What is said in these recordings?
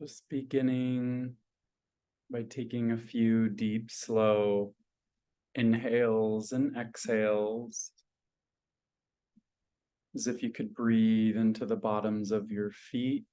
Just beginning by taking a few deep, slow inhales and exhales, as if you could breathe into the bottoms of your feet,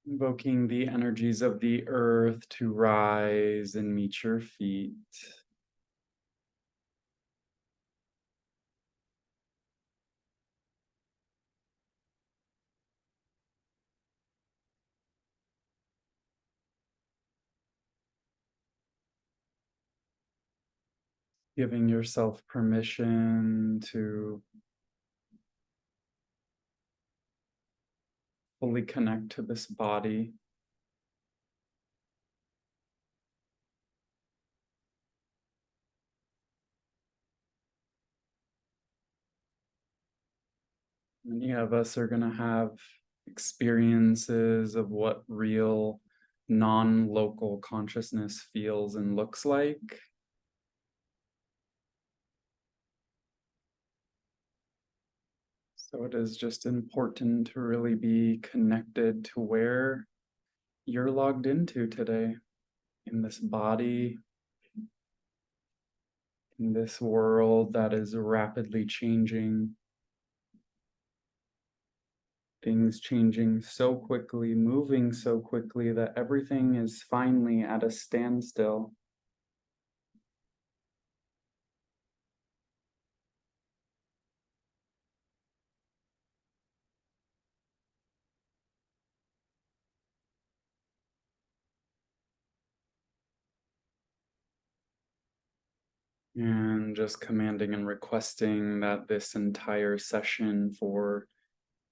invoking the energies of the earth to rise and meet your feet. Giving yourself permission to fully connect to this body. Many of us are going to have experiences of what real non-local consciousness feels and looks like. So it is just important to really be connected to where you're logged into today, in this body, in this world that is rapidly changing. Things changing so quickly, moving so quickly that everything is finally at a standstill. And just commanding and requesting that this entire session for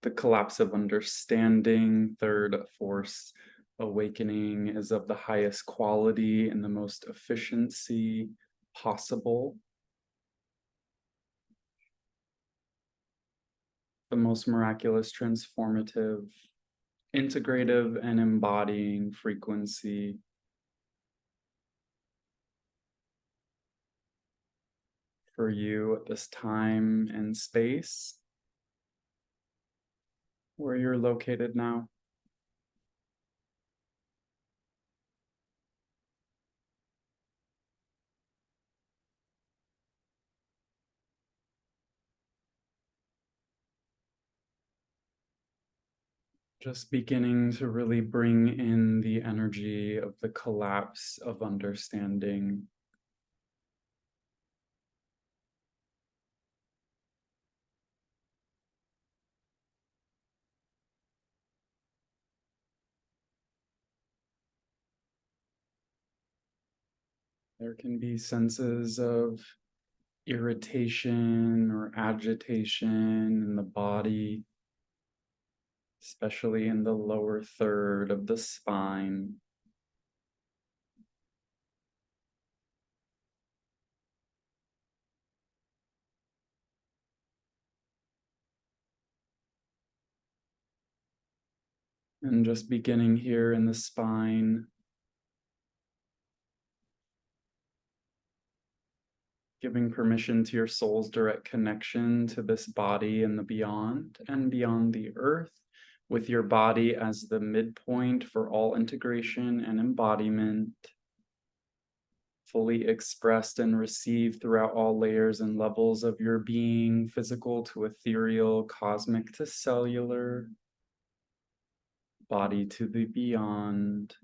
the collapse of understanding, third force awakening, is of the highest quality and the most efficiency possible, the most miraculous, transformative, integrative, and embodying frequency for you at this time and space where you're located now. Just beginning to really bring in the energy of the collapse of understanding. There can be senses of irritation or agitation in the body, especially in the lower third of the spine. And just beginning here in the spine, giving permission to your soul's direct connection to this body and the beyond, and beyond the earth, with your body as the midpoint for all integration and embodiment, fully expressed and received throughout all layers and levels of your being, physical to ethereal, cosmic to cellular, body to the beyond.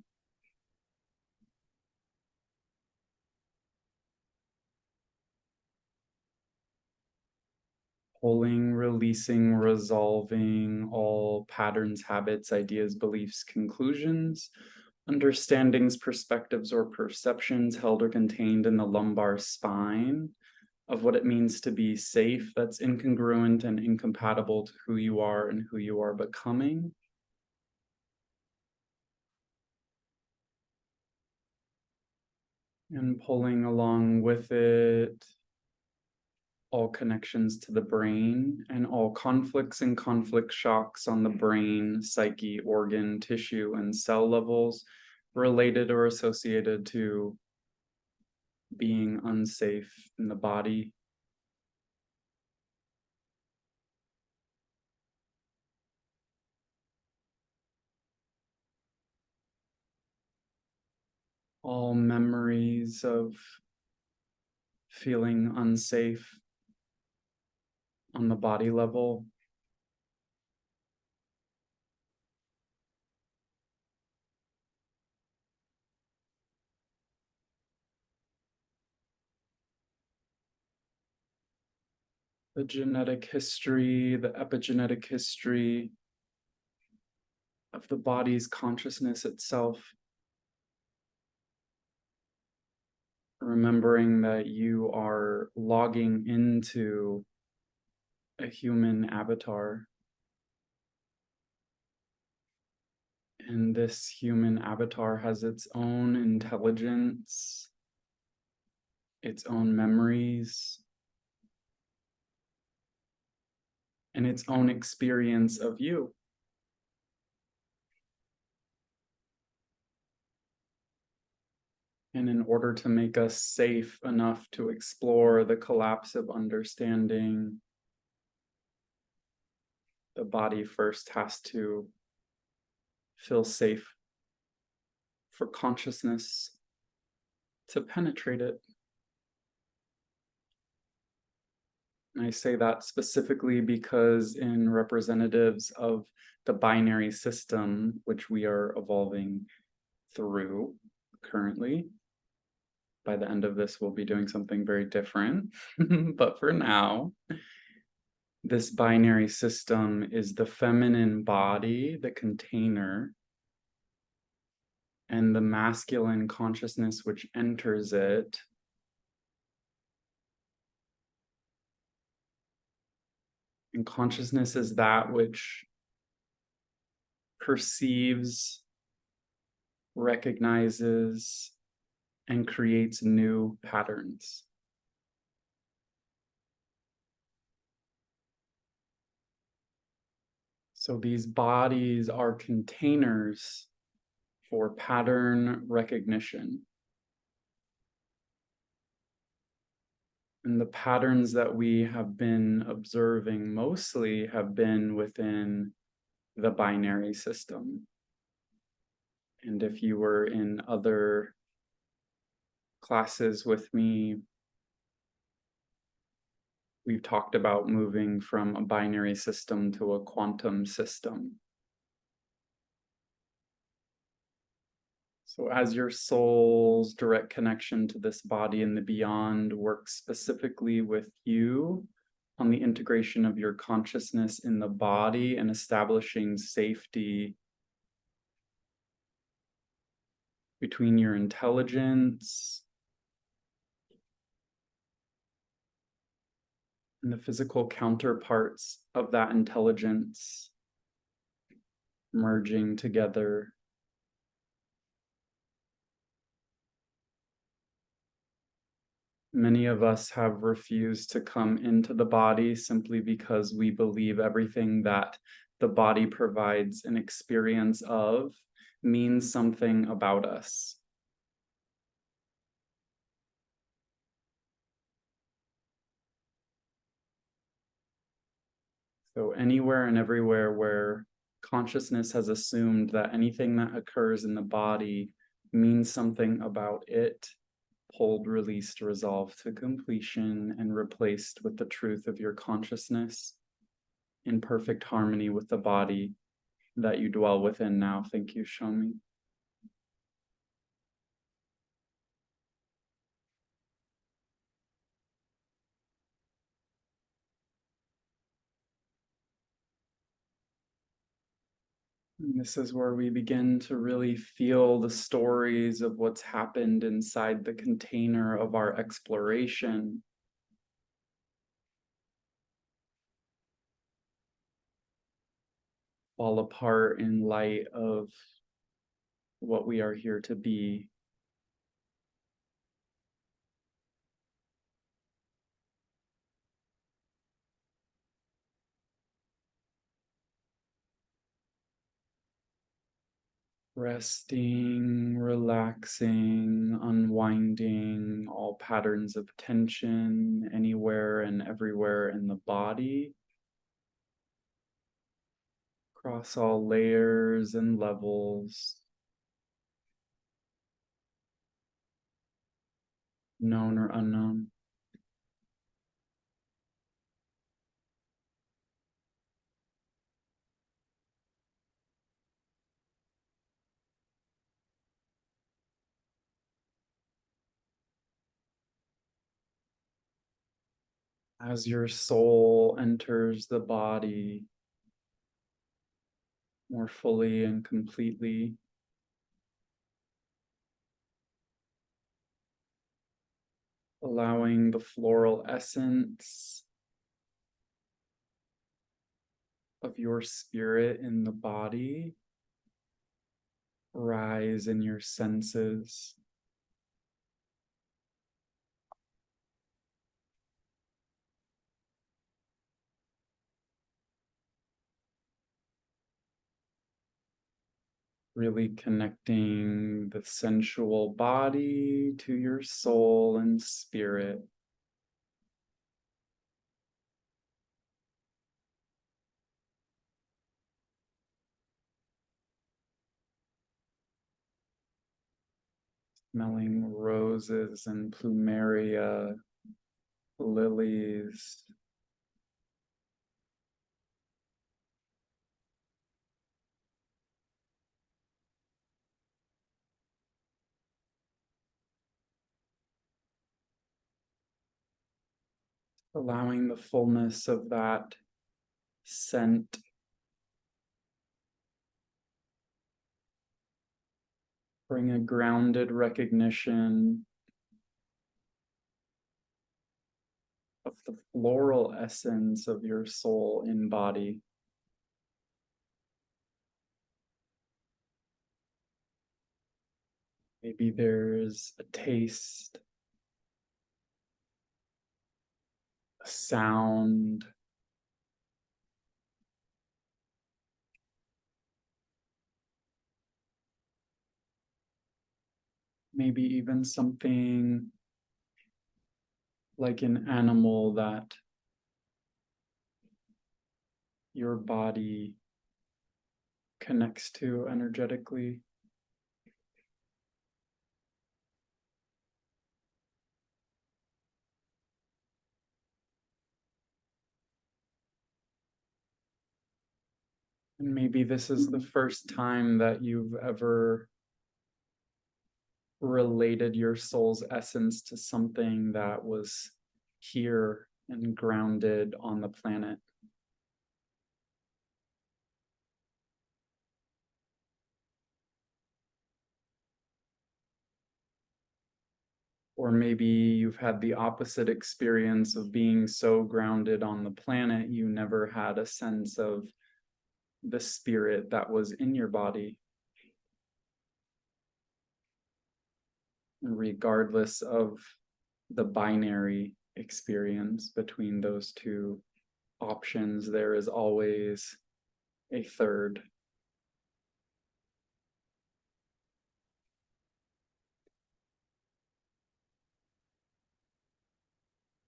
Pulling, releasing, resolving all patterns, habits, ideas, beliefs, conclusions, understandings, perspectives, or perceptions held or contained in the lumbar spine of what it means to be safe, that's incongruent and incompatible to who you are and who you are becoming. And pulling along with it all connections to the brain, and all conflicts and conflict shocks on the brain, psyche, organ, tissue, and cell levels related or associated to being unsafe in the body. All memories of feeling unsafe on the body level. The genetic history, the epigenetic history of the body's consciousness itself. Remembering that you are logging into a human avatar. And this human avatar has its own intelligence, its own memories, and its own experience of you. And in order to make us safe enough to explore the collapse of understanding, the body first has to feel safe for consciousness to penetrate it. And I say that specifically because in representatives of the binary system, which we are evolving through currently, by the end of this, we'll be doing something very different. But for now, this binary system is the feminine body, the container, and the masculine consciousness which enters it. And consciousness is that which perceives, recognizes, and creates new patterns. So these bodies are containers for pattern recognition. And the patterns that we have been observing mostly have been within the binary system. And if you were in other classes with me, we've talked about moving from a binary system to a quantum system. So as your soul's direct connection to this body and the beyond works specifically with you on the integration of your consciousness in the body and establishing safety between your intelligence and the physical counterparts of that intelligence merging together. Many of us have refused to come into the body simply because we believe everything that the body provides an experience of means something about us. So anywhere and everywhere where consciousness has assumed that anything that occurs in the body means something about it, pulled, released, resolved to completion, and replaced with the truth of your consciousness in perfect harmony with the body that you dwell within now. Thank you, Shomi. And this is where we begin to really feel the stories of what's happened inside the container of our exploration. Fall apart in light of what we are here to be. Resting, relaxing, unwinding all patterns of tension anywhere and everywhere in the body, across all layers and levels, known or unknown. As your soul enters the body more fully and completely, allowing the floral essence of your spirit in the body rise in your senses. Really connecting the sensual body to your soul and spirit. Smelling roses and plumeria, lilies. Allowing the fullness of that scent bring a grounded recognition of the floral essence of your soul in body. Maybe there's a taste, a sound, maybe even something like an animal that your body connects to energetically. And maybe this is the first time that you've ever related your soul's essence to something that was here and grounded on the planet. Or maybe you've had the opposite experience of being so grounded on the planet, you never had a sense of the spirit that was in your body. Regardless of the binary experience between those two options, there is always a third.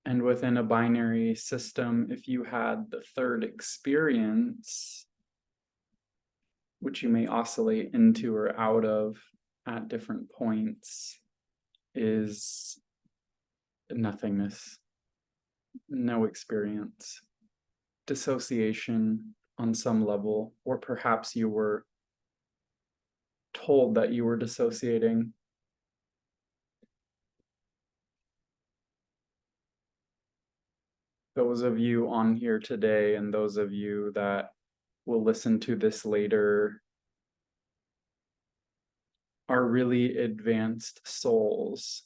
And within a binary system, if you had the third experience, which you may oscillate into or out of at different points, is nothingness, no experience, dissociation on some level, or perhaps you were told that you were dissociating. Those of you on here today and those of you that will listen to this later are really advanced souls,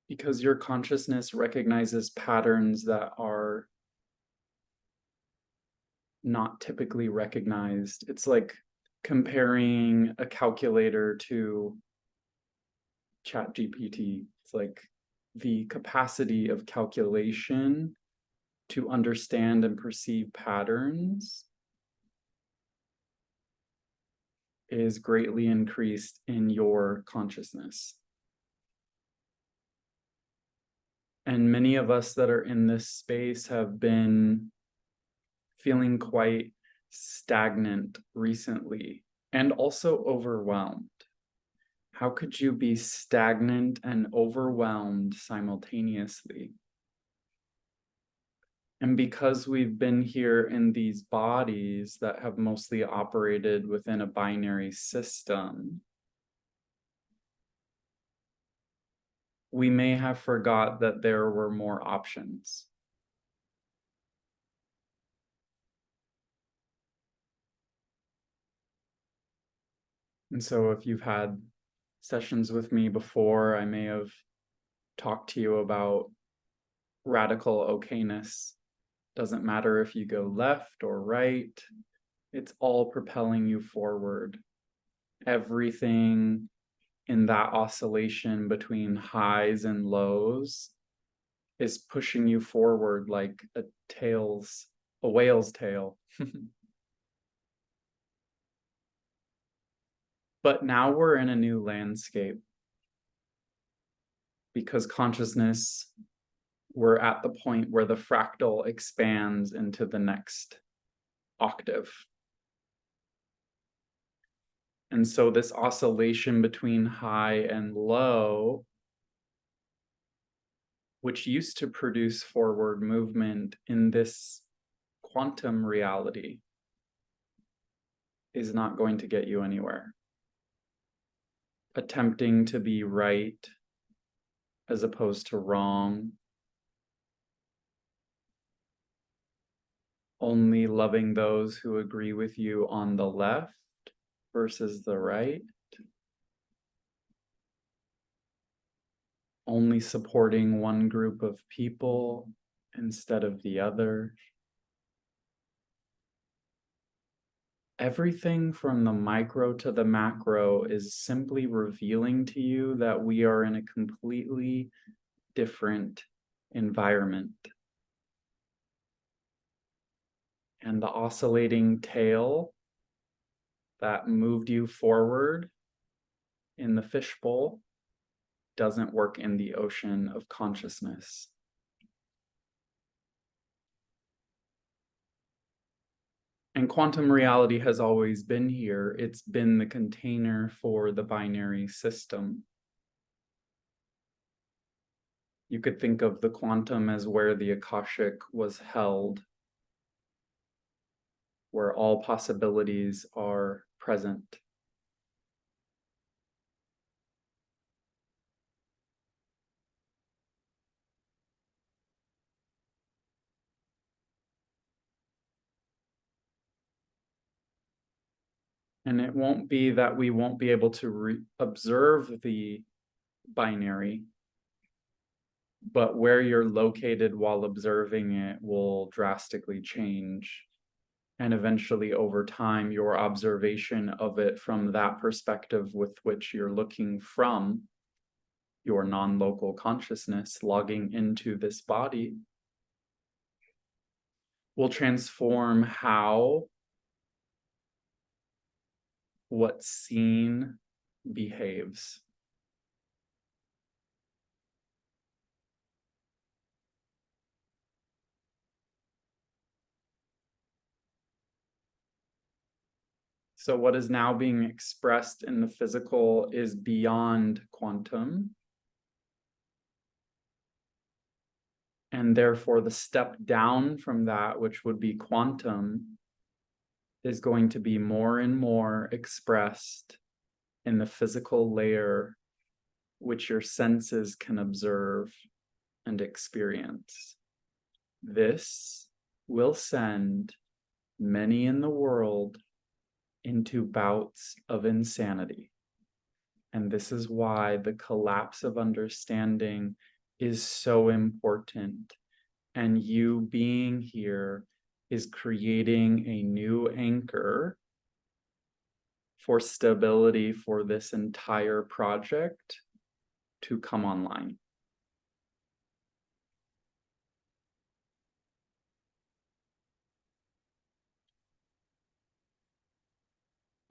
because your consciousness recognizes patterns that are not typically recognized. It's like comparing a calculator to ChatGPT. It's like the capacity of calculation to understand and perceive patterns is greatly increased in your consciousness. And many of us that are in this space have been feeling quite stagnant recently and also overwhelmed. How could you be stagnant and overwhelmed simultaneously? And because we've been here in these bodies that have mostly operated within a binary system, we may have forgot that there were more options. And so if you've had sessions with me before, I may have talked to you about radical okayness. Doesn't matter if you go left or right, it's all propelling you forward. Everything in that oscillation between highs and lows is pushing you forward like a whale's tail. But now we're in a new landscape because consciousness, we're at the point where the fractal expands into the next octave. And so this oscillation between high and low, which used to produce forward movement in this quantum reality, is not going to get you anywhere. Attempting to be right as opposed to wrong, only loving those who agree with you on the left versus the right, only supporting one group of people instead of the other. Everything from the micro to the macro is simply revealing to you that we are in a completely different environment. And the oscillating tail that moved you forward in the fishbowl doesn't work in the ocean of consciousness. And quantum reality has always been here. It's been the container for the binary system. You could think of the quantum as where the Akashic was held, where all possibilities are present. And it won't be that we won't be able to observe the binary, but where you're located while observing it will drastically change. And eventually, over time, your observation of it from that perspective with which you're looking from your non-local consciousness logging into this body will transform how what's seen behaves. So what is now being expressed in the physical is beyond quantum. And therefore, the step down from that, which would be quantum, is going to be more and more expressed in the physical layer, which your senses can observe and experience. This will send many in the world into bouts of insanity. And this is why the collapse of understanding is so important. And you being here is creating a new anchor for stability for this entire project to come online.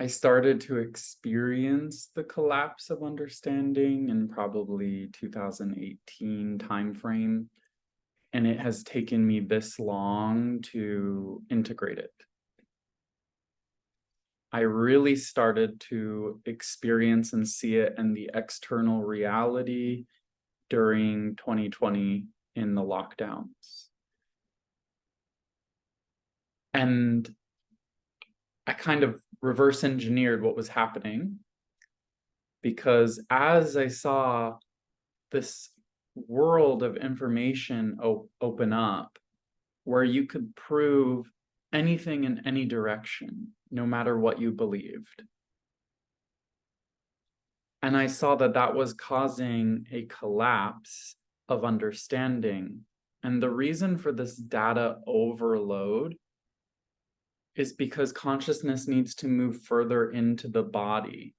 I started to experience the collapse of understanding in probably 2018 timeframe, and it has taken me this long to integrate it. I really started to experience and see it in the external reality during 2020 in the lockdowns. And I kind of reverse engineered what was happening, because as I saw this world of information open up where you could prove anything in any direction, no matter what you believed. And I saw that that was causing a collapse of understanding. And the reason for this data overload is because consciousness needs to move further into the body.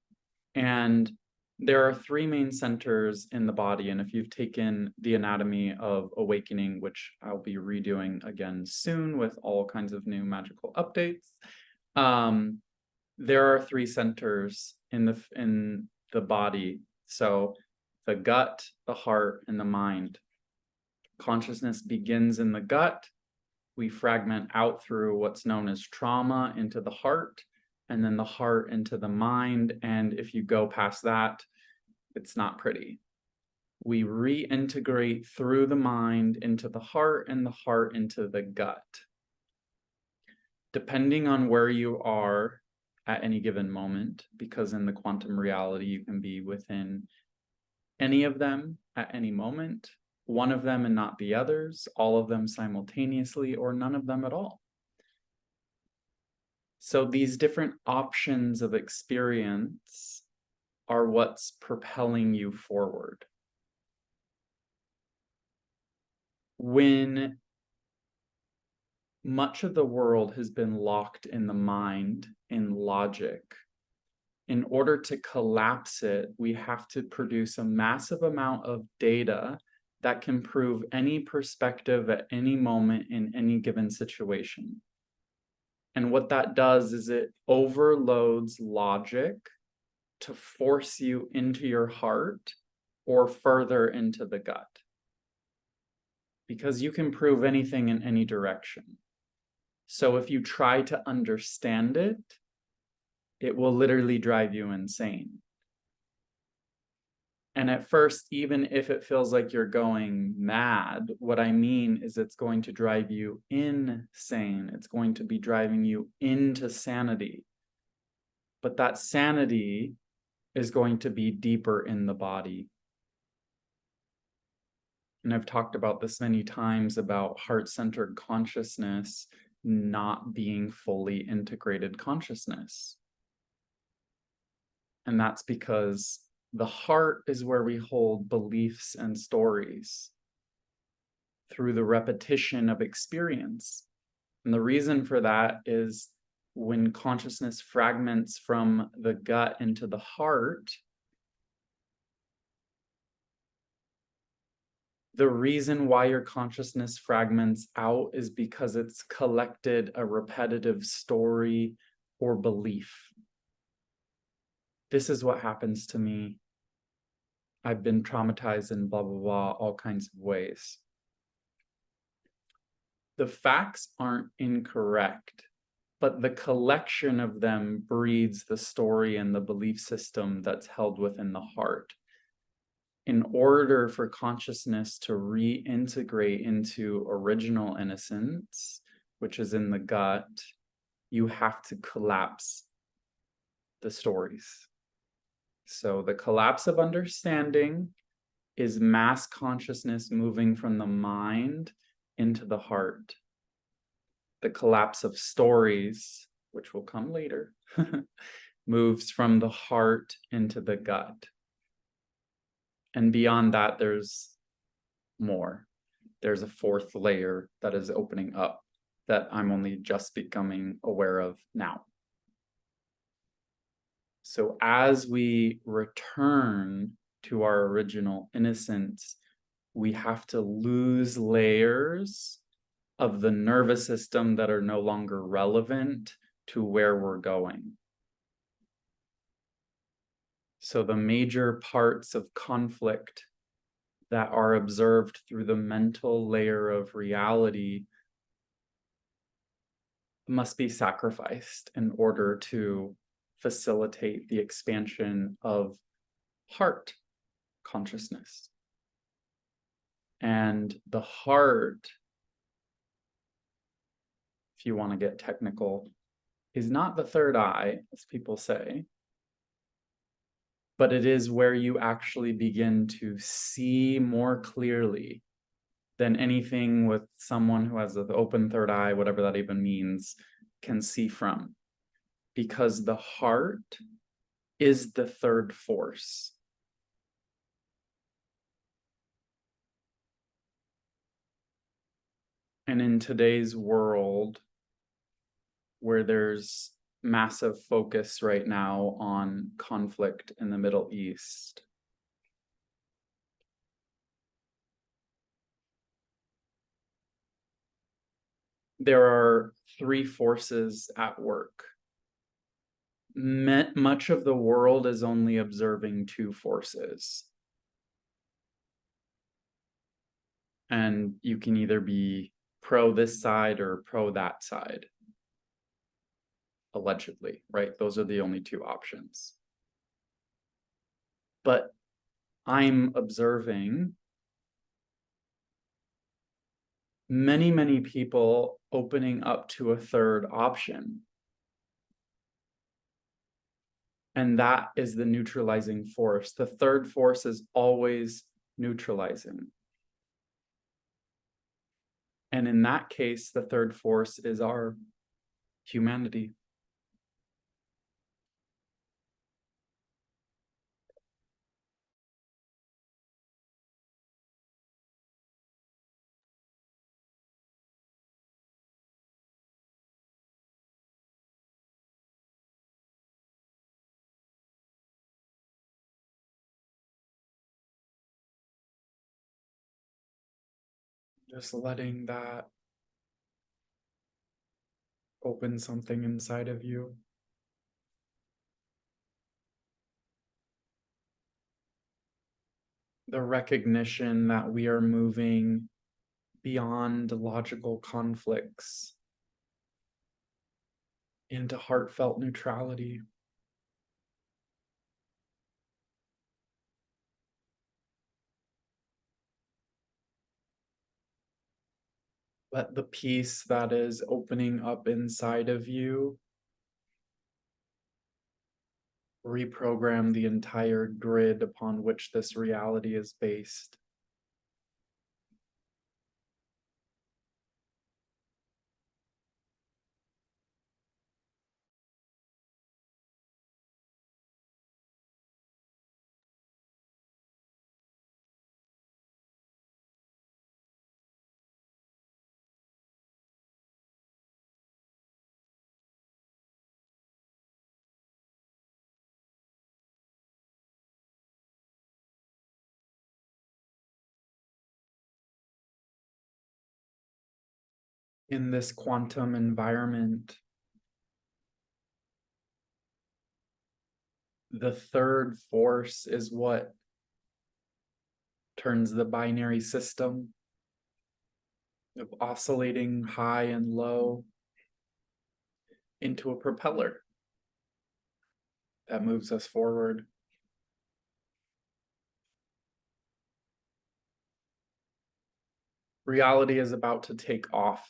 And there are three main centers in the body. And if you've taken the anatomy of awakening, which I'll be redoing again soon with all kinds of new magical updates, there are three centers in the body. So the gut, the heart, and the mind. Consciousness begins in the gut. We fragment out through what's known as trauma into the heart, and then the heart into the mind. And if you go past that, it's not pretty. We reintegrate through the mind into the heart, and the heart into the gut. Depending on where you are at any given moment, because in the quantum reality, you can be within any of them at any moment, one of them and not the others, all of them simultaneously, or none of them at all. So these different options of experience are what's propelling you forward. When much of the world has been locked in the mind, in logic, in order to collapse it, we have to produce a massive amount of data that can prove any perspective at any moment in any given situation. And what that does is it overloads logic to force you into your heart or further into the gut. Because you can prove anything in any direction. So if you try to understand it, it will literally drive you insane. And at first, even if it feels like you're going mad, what I mean is it's going to drive you insane. It's going to be driving you into sanity. But that sanity is going to be deeper in the body. And I've talked about this many times about heart-centered consciousness not being fully integrated consciousness. And that's because the heart is where we hold beliefs and stories through the repetition of experience. And the reason for that is when consciousness fragments from the gut into the heart, the reason why your consciousness fragments out is because it's collected a repetitive story or belief. This is what happens to me. I've been traumatized in blah, blah, blah, all kinds of ways. The facts aren't incorrect, but the collection of them breeds the story and the belief system that's held within the heart. In order for consciousness to reintegrate into original innocence, which is in the gut, you have to collapse the stories. So the collapse of understanding is mass consciousness moving from the mind into the heart. The collapse of stories, which will come later, moves from the heart into the gut. And beyond that, there's more. There's a fourth layer that is opening up that I'm only just becoming aware of now. So as we return to our original innocence, we have to lose layers of the nervous system that are no longer relevant to where we're going. So the major parts of conflict that are observed through the mental layer of reality must be sacrificed in order to facilitate the expansion of heart consciousness. And the heart, if you want to get technical, is not the third eye, as people say, but it is where you actually begin to see more clearly than anything with someone who has an open third eye, whatever that even means, can see from. Because the heart is the third force. And in today's world, where there's massive focus right now on conflict in the Middle East, there are three forces at work. Much of the world is only observing two forces. And you can either be pro this side or pro that side, allegedly, right? Those are the only two options. But I'm observing many, many people opening up to a third option. And that is the neutralizing force. The third force is always neutralizing. And in that case, the third force is our humanity. Just letting that open something inside of you. The recognition that we are moving beyond logical conflicts into heartfelt neutrality. Let the peace that is opening up inside of you reprogram the entire grid upon which this reality is based. In this quantum environment, the third force is what turns the binary system of oscillating high and low into a propeller that moves us forward. Reality is about to take off.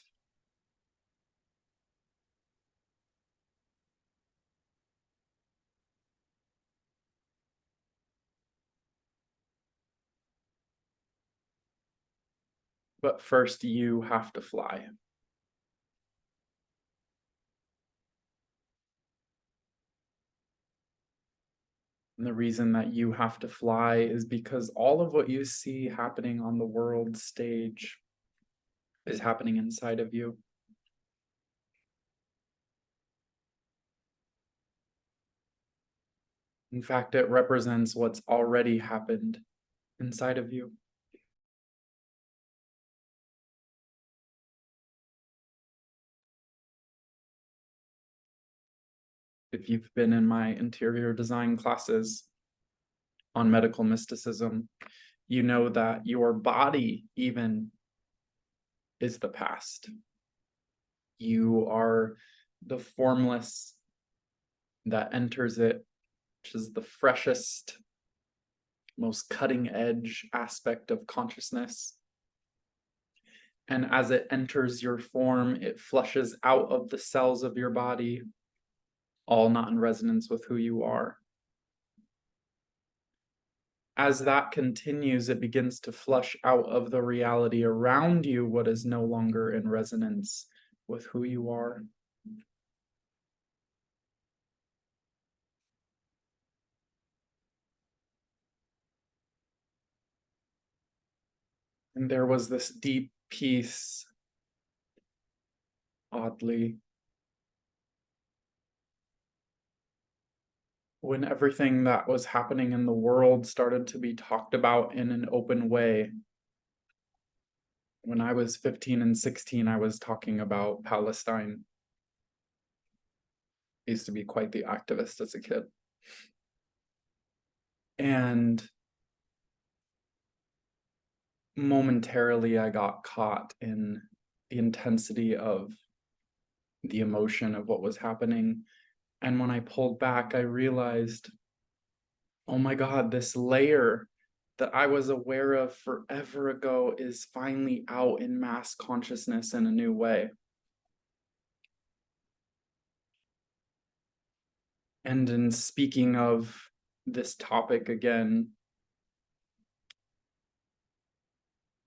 But first, you have to fly. And the reason that you have to fly is because all of what you see happening on the world stage is happening inside of you. In fact, it represents what's already happened inside of you. If you've been in my interior design classes, on medical mysticism, you know that your body even is the past. You are the formless that enters it, which is the freshest, most cutting edge aspect of consciousness. And as it enters your form, it flushes out of the cells of your body, all not in resonance with who you are. As that continues, it begins to flush out of the reality around you what is no longer in resonance with who you are. And there was this deep peace, oddly, when everything that was happening in the world started to be talked about in an open way. When I was 15 and 16, I was talking about Palestine. I used to be quite the activist as a kid. And momentarily, I got caught in the intensity of the emotion of what was happening. And when I pulled back, I realized, oh my God, this layer that I was aware of forever ago is finally out in mass consciousness in a new way. And in speaking of this topic again,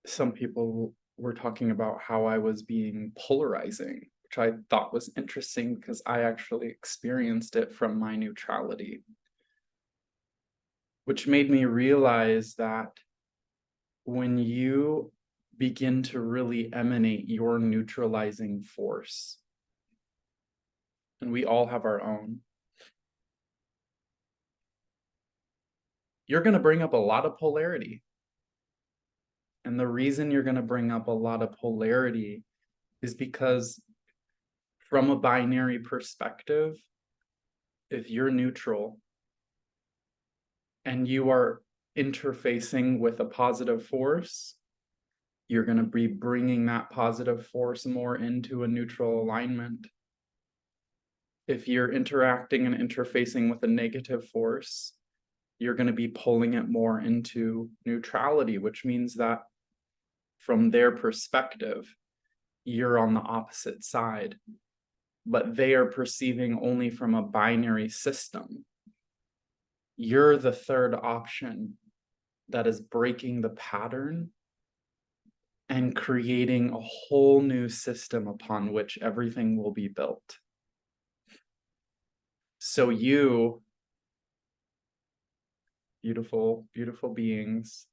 some people were talking about how I was being polarizing, which I thought was interesting because I actually experienced it from my neutrality, which made me realize that when you begin to really emanate your neutralizing force, and we all have our own, you're going to bring up a lot of polarity. And the reason you're going to bring up a lot of polarity is because from a binary perspective, if you're neutral and you are interfacing with a positive force, you're going to be bringing that positive force more into a neutral alignment. If you're interacting and interfacing with a negative force, you're going to be pulling it more into neutrality, which means that from their perspective, you're on the opposite side, but they are perceiving only from a binary system. You're the third option that is breaking the pattern and creating a whole new system upon which everything will be built. So you, beautiful, beautiful beings,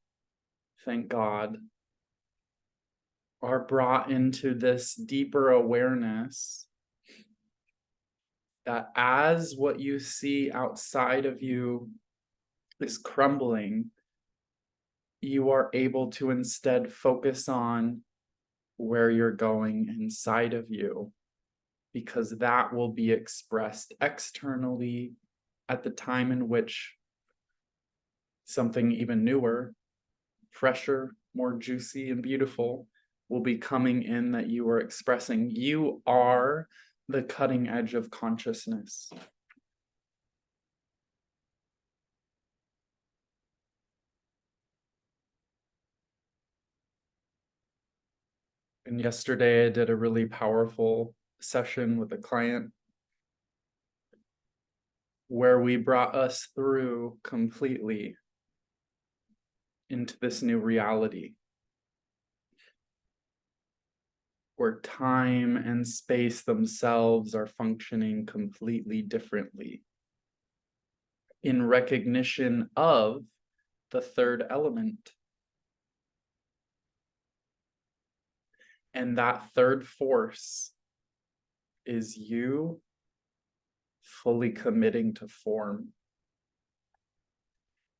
thank God, are brought into this deeper awareness that as what you see outside of you is crumbling, you are able to instead focus on where you're going inside of you, because that will be expressed externally at the time in which something even newer, fresher, more juicy and beautiful will be coming in that you are expressing. You are the cutting edge of consciousness. And yesterday I did a really powerful session with a client where we brought us through completely into this new reality, where time and space themselves are functioning completely differently in recognition of the third element. And that third force is you fully committing to form.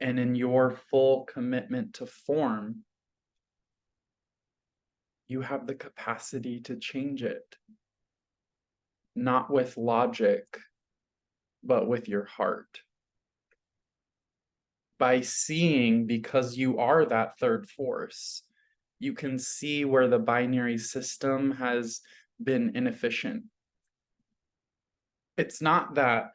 And in your full commitment to form, you have the capacity to change it, not with logic, but with your heart. By seeing, because you are that third force, you can see where the binary system has been inefficient. It's not that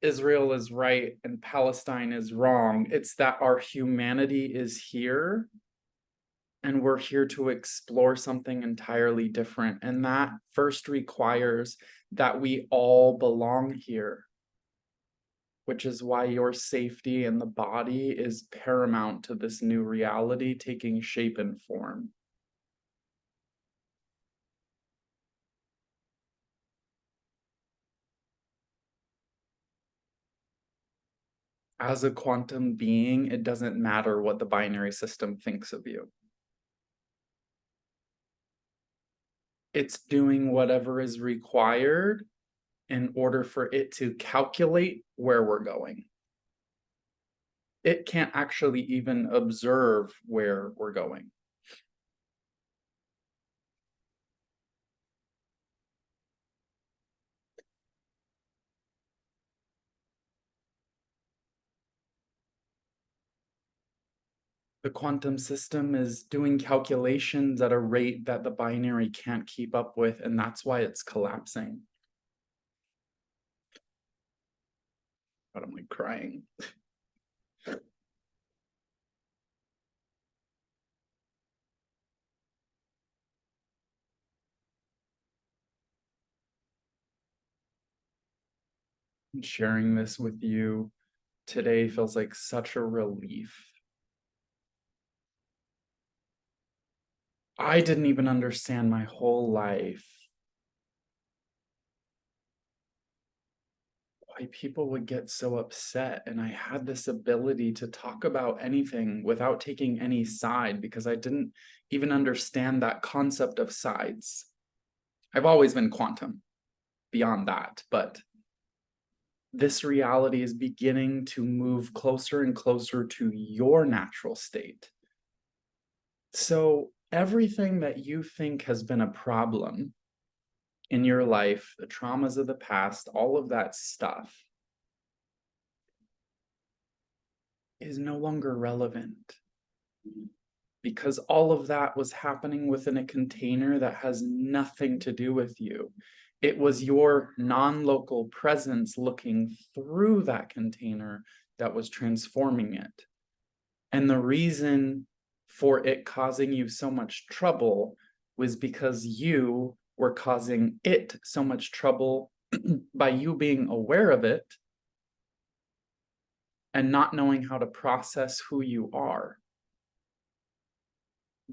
Israel is right and Palestine is wrong. It's that our humanity is here and we're here to explore something entirely different. And that first requires that we all belong here, which is why your safety in the body is paramount to this new reality taking shape and form. As a quantum being, it doesn't matter what the binary system thinks of you. It's doing whatever is required in order for it to calculate where we're going. It can't actually even observe where we're going. The quantum system is doing calculations at a rate that the binary can't keep up with, and that's why it's collapsing. But I'm like crying. And sharing this with you today feels like such a relief. I didn't even understand my whole life why people would get so upset. And I had this ability to talk about anything without taking any side because I didn't even understand that concept of sides. I've always been quantum beyond that, but this reality is beginning to move closer and closer to your natural state. So everything that you think has been a problem in your life, the traumas of the past, all of that stuff is no longer relevant because all of that was happening within a container that has nothing to do with you. It was your non-local presence looking through that container that was transforming it. And the reason for it causing you so much trouble was because you were causing it so much trouble by you being aware of it and not knowing how to process who you are.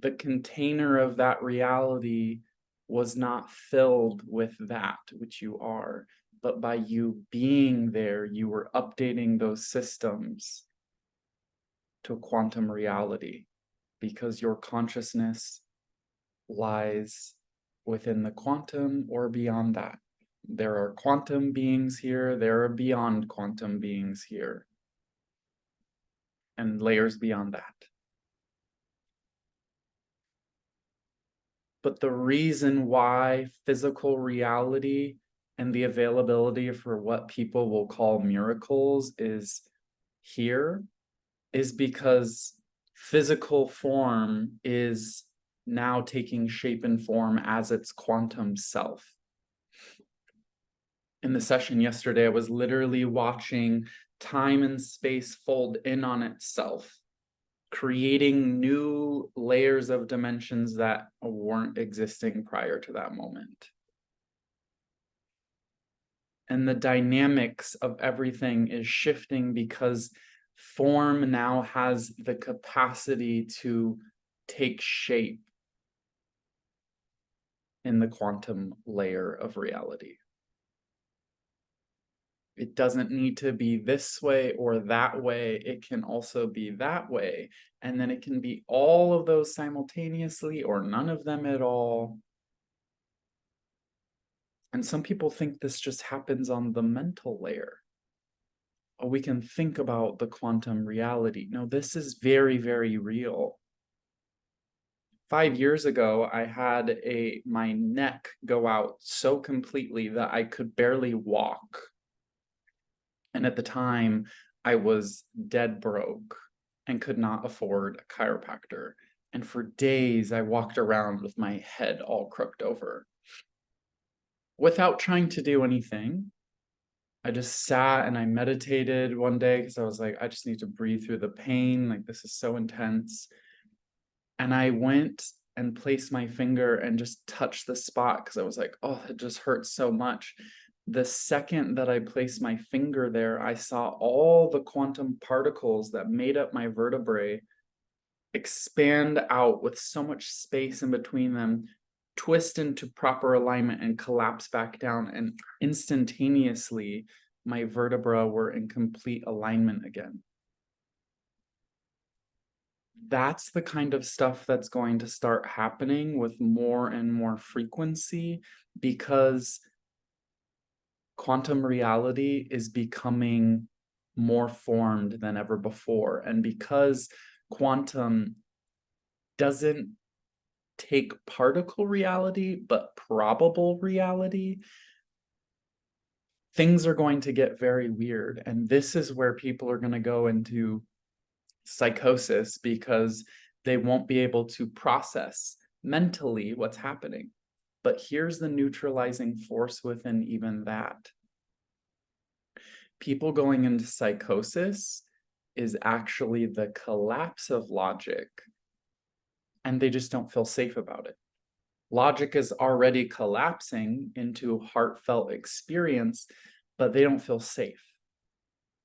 The container of that reality was not filled with that which you are, but by you being there, you were updating those systems to quantum reality because your consciousness lies within the quantum or beyond that. There are quantum beings here, there are beyond quantum beings here, and layers beyond that. But the reason why physical reality and the availability for what people will call miracles is here is because physical form is now taking shape and form as its quantum self. In the session yesterday, I was literally watching time and space fold in on itself, creating new layers of dimensions that weren't existing prior to that moment. And the dynamics of everything is shifting because form now has the capacity to take shape in the quantum layer of reality. It doesn't need to be this way or that way. It can also be that way. And then it can be all of those simultaneously or none of them at all. And some people think this just happens on the mental layer. Oh, we can think about the quantum reality. No, this is very, very real. 5 years ago, I had my neck go out so completely that I could barely walk. And at the time, I was dead broke and could not afford a chiropractor. And for days, I walked around with my head all crooked over without trying to do anything. I just sat and I meditated one day because I was like, I just need to breathe through the pain. Like, this is so intense. And I went and placed my finger and just touched the spot because I was like, oh, it just hurts so much. The second that I placed my finger there, I saw all the quantum particles that made up my vertebrae expand out with so much space in between them, twist into proper alignment and collapse back down. And instantaneously, my vertebrae were in complete alignment again. That's the kind of stuff that's going to start happening with more and more frequency because quantum reality is becoming more formed than ever before. And because quantum doesn't take particle reality, but probable reality, things are going to get very weird. And this is where people are going to go into psychosis because they won't be able to process mentally what's happening. But here's the neutralizing force within even that. People going into psychosis is actually the collapse of logic, and they just don't feel safe about it. Logic is already collapsing into heartfelt experience, but they don't feel safe.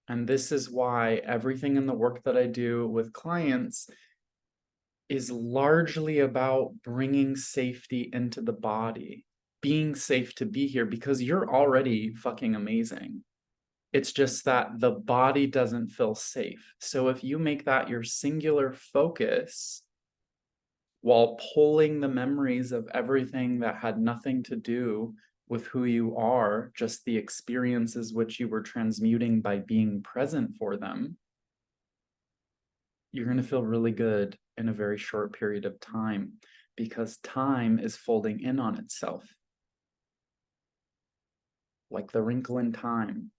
And this is why everything in the work that I do with clients is largely about bringing safety into the body, being safe to be here because you're already fucking amazing. It's just that the body doesn't feel safe. So if you make that your singular focus while pulling the memories of everything that had nothing to do with who you are, just the experiences which you were transmuting by being present for them, you're going to feel really good in a very short period of time because time is folding in on itself. Like the wrinkle in time.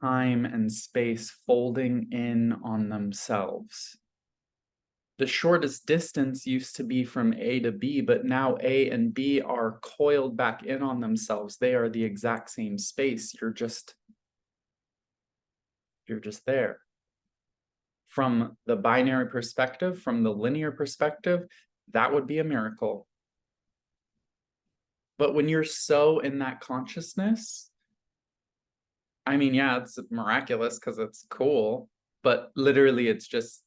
Time and space folding in on themselves. The shortest distance used to be from A to B, but now A and B are coiled back in on themselves. They are the exact same space. You're just there. From the binary perspective, from the linear perspective, that would be a miracle. But when you're so in that consciousness, I mean, yeah, it's miraculous because it's cool, but literally it's just,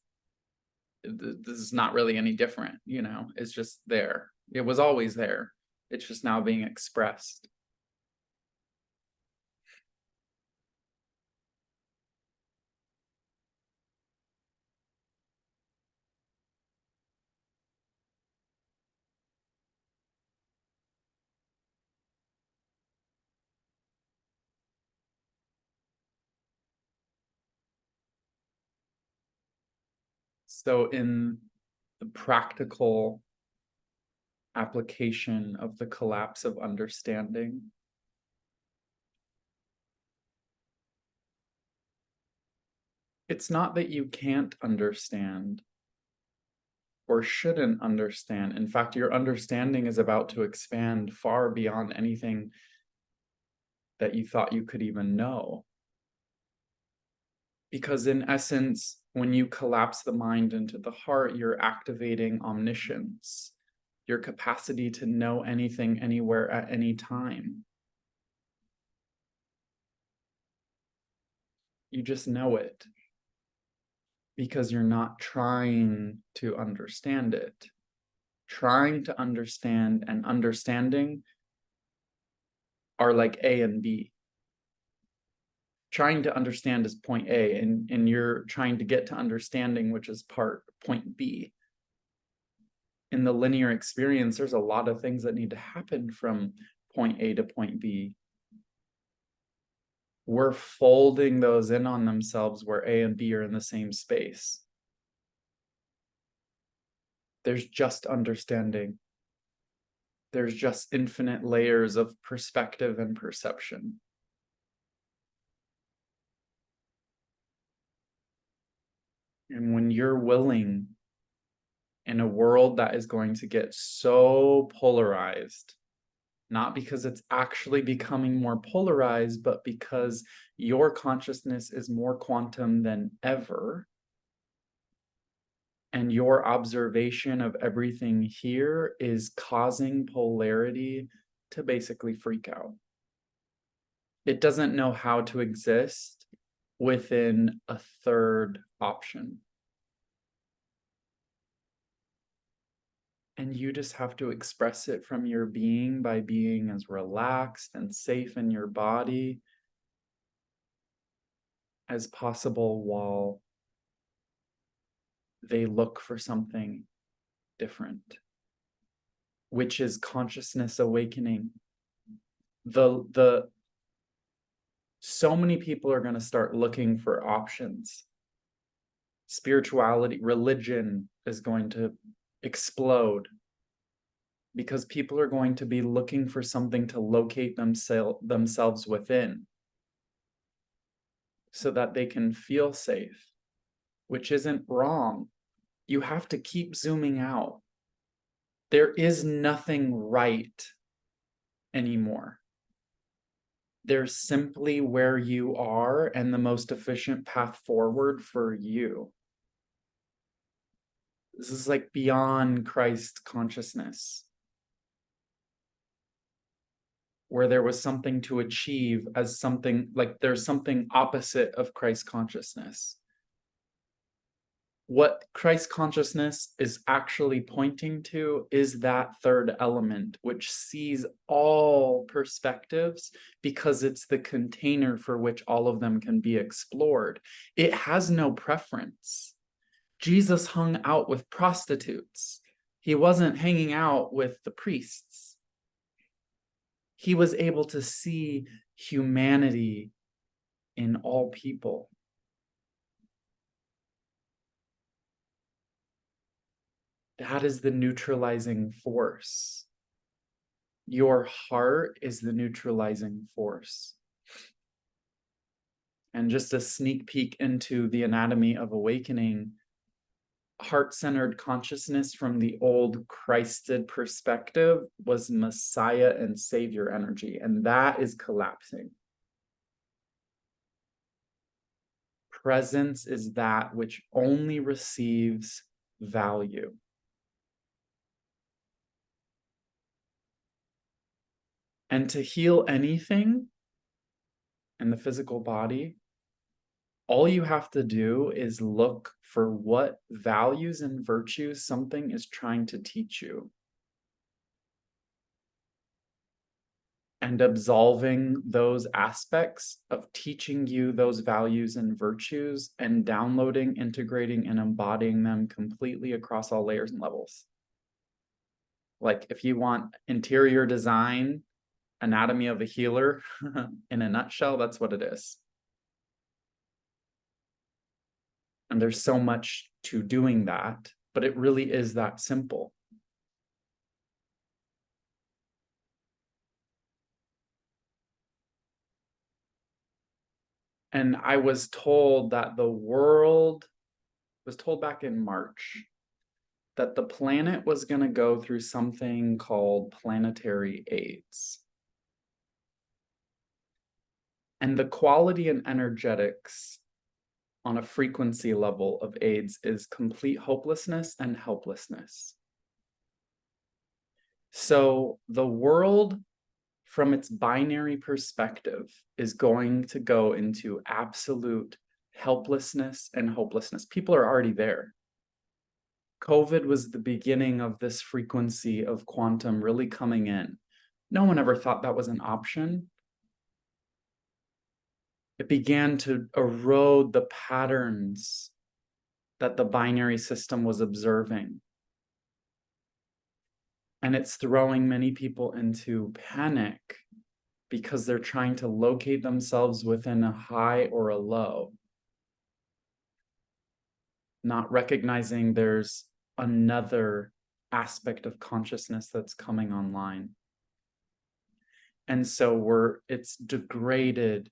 this is not really any different, you know, it's just there. It was always there. It's just now being expressed. So in the practical application of the collapse of understanding, it's not that you can't understand or shouldn't understand. In fact, your understanding is about to expand far beyond anything that you thought you could even know. Because in essence, when you collapse the mind into the heart, you're activating omniscience, your capacity to know anything, anywhere, at any time. You just know it because you're not trying to understand it. Trying to understand and understanding are like A and B. Trying to understand is point A, and you're trying to get to understanding, which is point B. In the linear experience, there's a lot of things that need to happen from point A to point B. We're folding those in on themselves where A and B are in the same space. There's just understanding. There's just infinite layers of perspective and perception. And when you're willing in a world that is going to get so polarized, not because it's actually becoming more polarized, but because your consciousness is more quantum than ever, and your observation of everything here is causing polarity to basically freak out. It doesn't know how to exist within a third option. And you just have to express it from your being by being as relaxed and safe in your body as possible while they look for something different, which is consciousness awakening. So many people are going to start looking for options. Spirituality, religion is going to explode because people are going to be looking for something to locate themselves within so that they can feel safe, which isn't wrong. You have to keep zooming out. There is nothing right anymore. There's simply where you are and the most efficient path forward for you. This is like beyond Christ consciousness, where there was something to achieve as something like there's something opposite of Christ consciousness. What Christ consciousness is actually pointing to is that third element, which sees all perspectives because it's the container for which all of them can be explored. It has no preference. Jesus hung out with prostitutes. He wasn't hanging out with the priests. He was able to see humanity in all people. That is the neutralizing force. Your heart is the neutralizing force. And just a sneak peek into the anatomy of awakening, heart-centered consciousness from the old Christed perspective was Messiah and Savior energy, and that is collapsing. Presence is that which only receives value. And to heal anything in the physical body, all you have to do is look for what values and virtues something is trying to teach you. And absolving those aspects of teaching you those values and virtues and downloading, integrating, and embodying them completely across all layers and levels. Like if you want interior design, anatomy of a healer, in a nutshell, that's what it is. And there's so much to doing that, but it really is that simple. And I was told that the world was told back in March that the planet was going to go through something called planetary AIDS. And the quality and energetics on a frequency level of AIDS is complete hopelessness and helplessness. So the world, from its binary perspective, is going to go into absolute helplessness and hopelessness. People are already there. COVID was the beginning of this frequency of quantum really coming in. No one ever thought that was an option. It began to erode the patterns that the binary system was observing. And it's throwing many people into panic because they're trying to locate themselves within a high or a low, not recognizing there's another aspect of consciousness that's coming online. And so it's degraded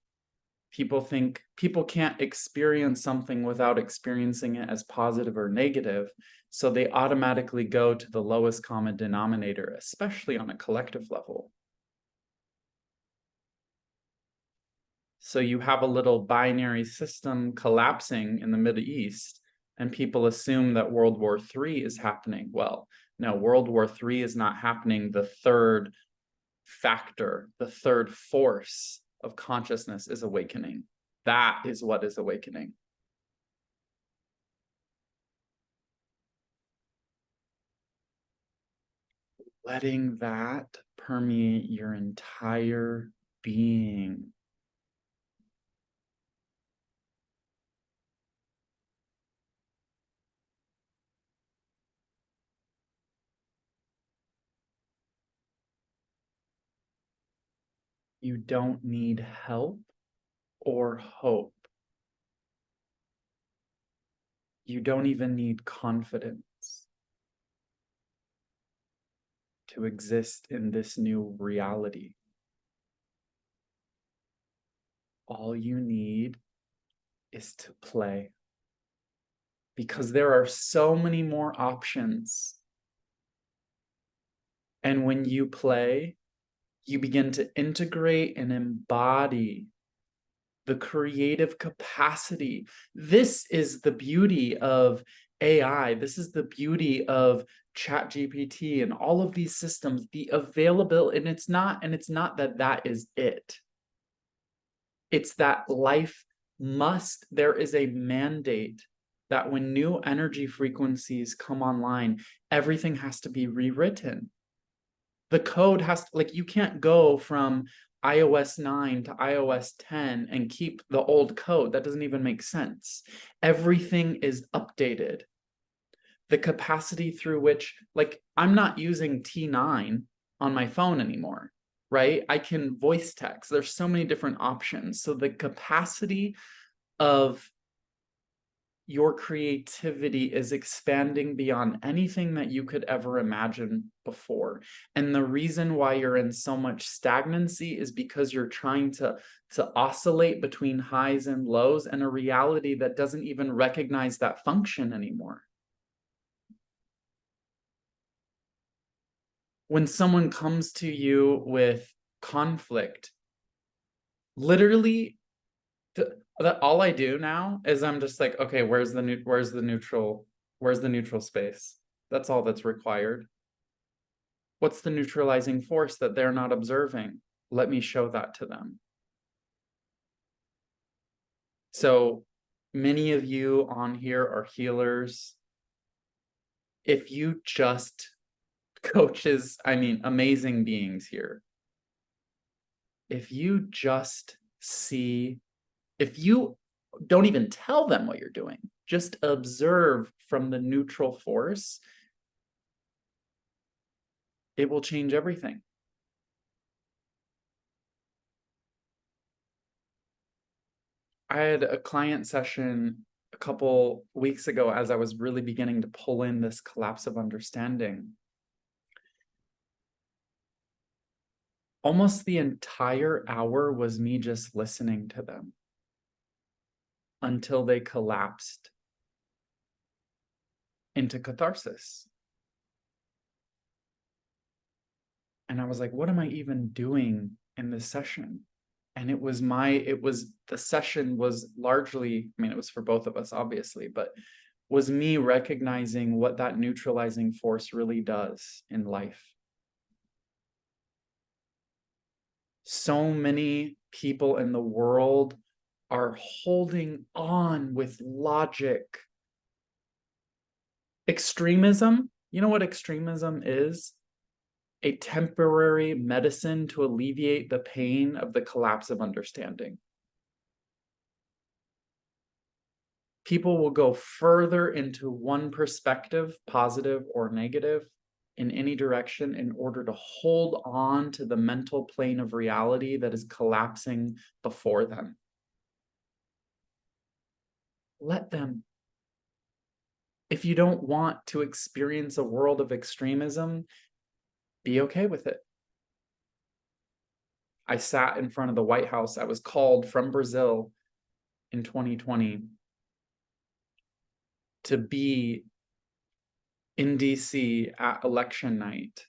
People can't experience something without experiencing it as positive or negative. So they automatically go to the lowest common denominator, especially on a collective level. So you have a little binary system collapsing in the Middle East, and people assume that World War III is happening. Well, no, World War III is not happening. The third factor, the third force of consciousness is awakening. That is what is awakening. Letting that permeate your entire being. You don't need help or hope. You don't even need confidence to exist in this new reality. All you need is to play, because there are so many more options. And when you play, you begin to integrate and embody the creative capacity. This is the beauty of AI. This is the beauty of ChatGPT and all of these systems, the availability. And it's not that that is it. It's that life there is a mandate that when new energy frequencies come online, everything has to be rewritten. The code has to, like, you can't go from iOS 9 to iOS 10 and keep the old code. That doesn't even make sense. Everything is updated. The capacity through which, like, I'm not using T9 on my phone anymore, right? I can voice text. There's so many different options. So the capacity of your creativity is expanding beyond anything that you could ever imagine before. And the reason why you're in so much stagnancy is because you're trying to oscillate between highs and lows and a reality that doesn't even recognize that function anymore. When someone comes to you with conflict, literally, all I do now is I'm just like, okay, where's the neutral space? That's all that's required. What's the neutralizing force that they're not observing? Let me show that to them. So many of you on here are healers. If you just coaches, I mean, amazing beings here. If you just see, if you don't even tell them what you're doing, just observe from the neutral force, it will change everything. I had a client session a couple weeks ago as I was really beginning to pull in this collapse of understanding. Almost the entire hour was me just listening to them until they collapsed into catharsis. And I was like, what am I even doing in this session? And the session was largely, I mean, it was for both of us, obviously, but was me recognizing what that neutralizing force really does in life. So many people in the world are holding on with logic. Extremism, you know what extremism is? A temporary medicine to alleviate the pain of the collapse of understanding. People will go further into one perspective, positive or negative, in any direction in order to hold on to the mental plane of reality that is collapsing before them. Let them. If you don't want to experience a world of extremism, be okay with it. I sat in front of the White House. I was called from Brazil in 2020 to be in DC at election night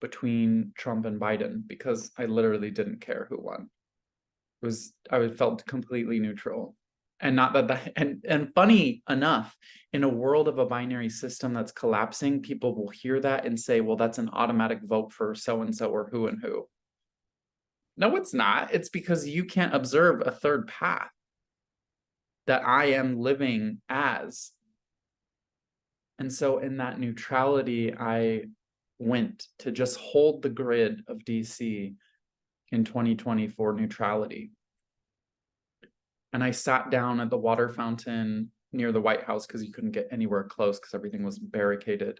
between Trump and Biden because I literally didn't care who won. I felt completely neutral. And not that and funny enough, in a world of a binary system that's collapsing, people will hear that and say, well, that's an automatic vote for so and so or who and who. No, it's not. It's because you can't observe a third path that I am living as. And so in that neutrality, I went to just hold the grid of DC in 2020 for neutrality. And I sat down at the water fountain near the White House because you couldn't get anywhere close because everything was barricaded.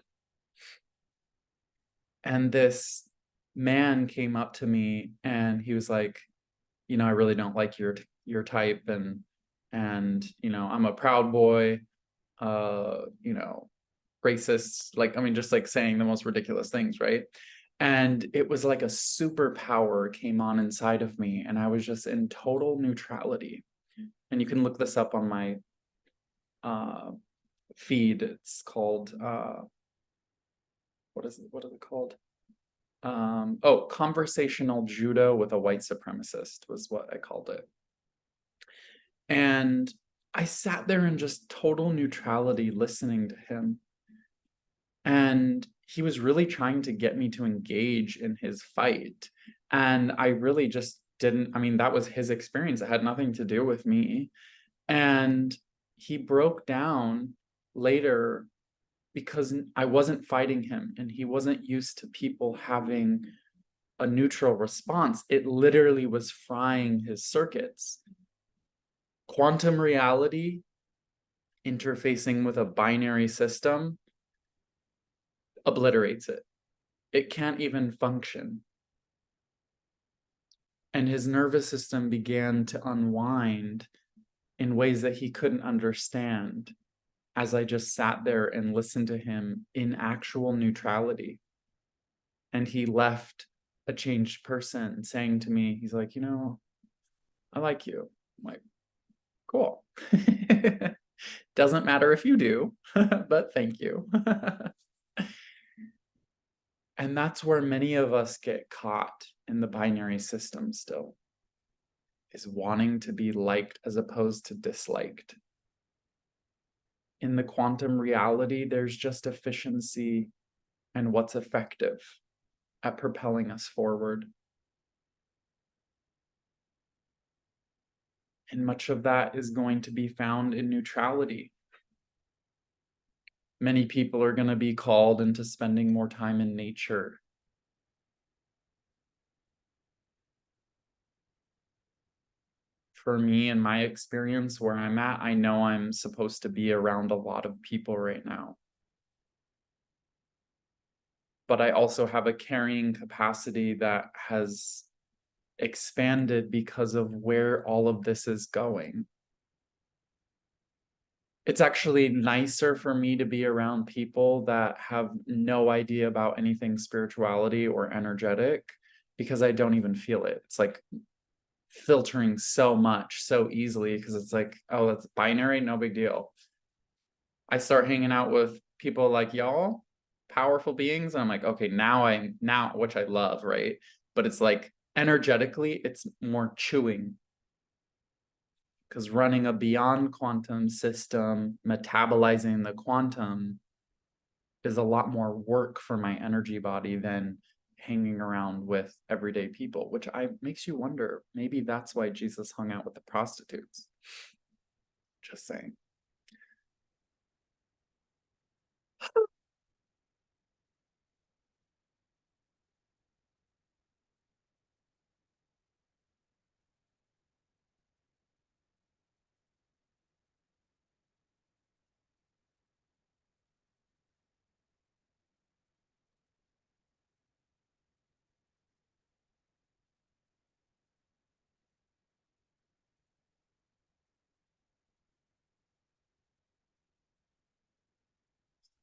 And this man came up to me and he was like, I really don't like your type, and I'm a proud boy, racist, just like saying the most ridiculous things, right? And it was like a superpower came on inside of me, and I was just in total neutrality. And you can look this up on my feed. It's called what is it called? Conversational judo with a white supremacist was what I called it. And I sat there in just total neutrality listening to him. And he was really trying to get me to engage in his fight. And I really just didn't, that was his experience. It had nothing to do with me. And he broke down later because I wasn't fighting him and he wasn't used to people having a neutral response. It literally was frying his circuits. Quantum reality interfacing with a binary system obliterates it. It can't even function. And his nervous system began to unwind in ways that he couldn't understand as I just sat there and listened to him in actual neutrality. And he left a changed person saying to me, he's like, I like you. I'm like, cool. Doesn't matter if you do, but thank you. And that's where many of us get caught in the binary system still, is wanting to be liked as opposed to disliked. In the quantum reality, there's just efficiency and what's effective at propelling us forward. And much of that is going to be found in neutrality. Many people are going to be called into spending more time in nature. For me, in my experience where I'm at, I know I'm supposed to be around a lot of people right now. But I also have a carrying capacity that has expanded because of where all of this is going. It's actually nicer for me to be around people that have no idea about anything spirituality or energetic because I don't even feel it. It's like filtering so much so easily because it's like, oh, that's binary, no big deal. I start hanging out with people like y'all, powerful beings, and I'm like, okay, now, which I love, right? But it's like energetically, it's more chewing because running a beyond quantum system, metabolizing the quantum is a lot more work for my energy body than hanging around with everyday people, which makes you wonder, maybe that's why Jesus hung out with the prostitutes. Just saying.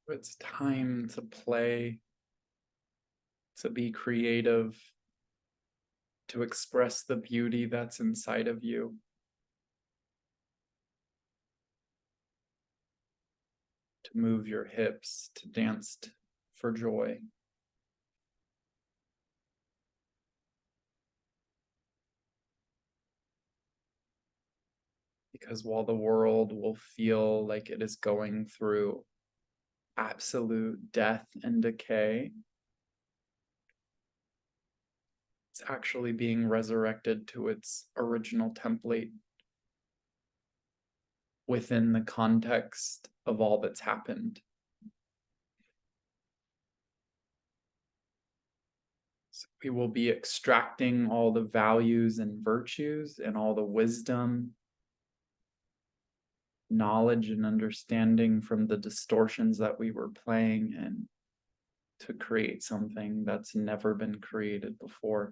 It's time to play, to be creative, to express the beauty that's inside of you, to move your hips, to dance for joy. Because while the world will feel like it is going through absolute death and decay, it's actually being resurrected to its original template within the context of all that's happened. So we will be extracting all the values and virtues and all the wisdom, knowledge and understanding from the distortions that we were playing in to create something that's never been created before.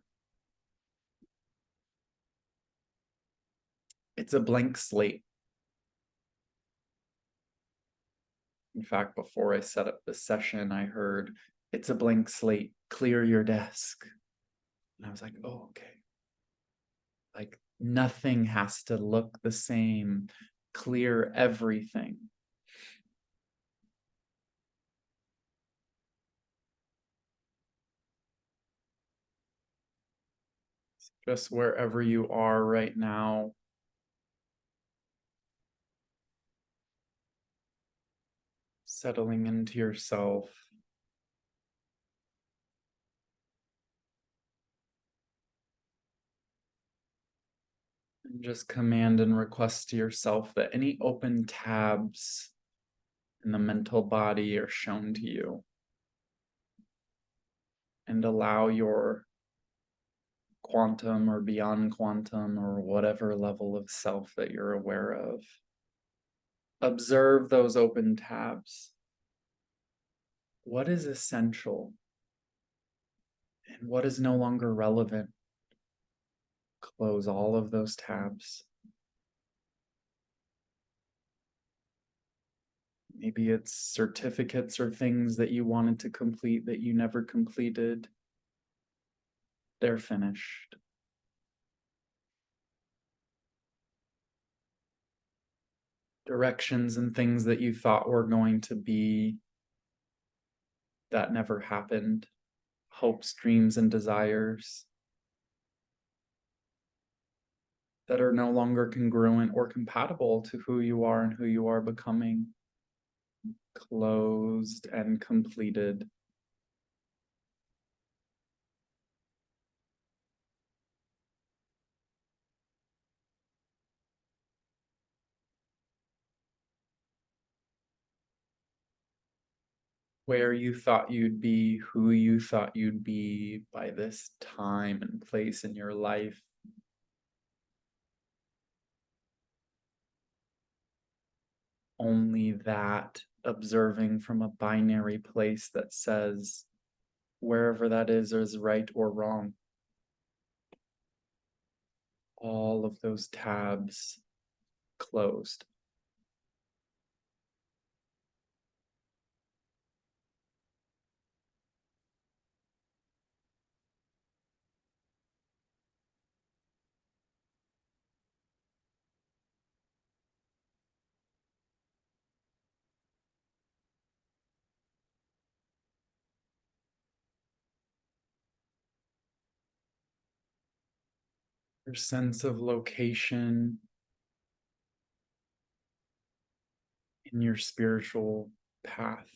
It's a blank slate. In fact, before I set up the session, I heard, "It's a blank slate, clear your desk." And I was like, oh, okay. Like nothing has to look the same, clear everything. Just wherever you are right now, settling into yourself. And just command and request to yourself that any open tabs in the mental body are shown to you. And allow your quantum or beyond quantum or whatever level of self that you're aware of. Observe those open tabs. What is essential and what is no longer relevant? Close all of those tabs. Maybe it's certificates or things that you wanted to complete that you never completed. They're finished. Directions and things that you thought were going to be that never happened. Hopes, dreams, and desires that are no longer congruent or compatible to who you are and who you are becoming. Closed and completed. Where you thought you'd be, who you thought you'd be by this time and place in your life. Only that, observing from a binary place that says wherever that is right or wrong. All of those tabs closed. Your sense of location in your spiritual path.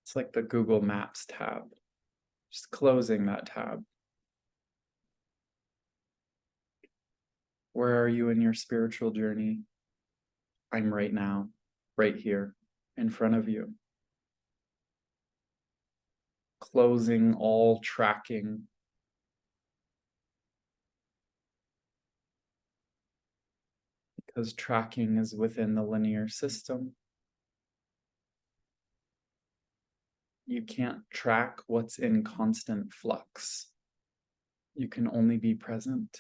It's like the Google Maps tab, just closing that tab. Where are you in your spiritual journey? I'm right now, right here, in front of you. Closing all tracking. Because tracking is within the linear system. You can't track what's in constant flux. You can only be present.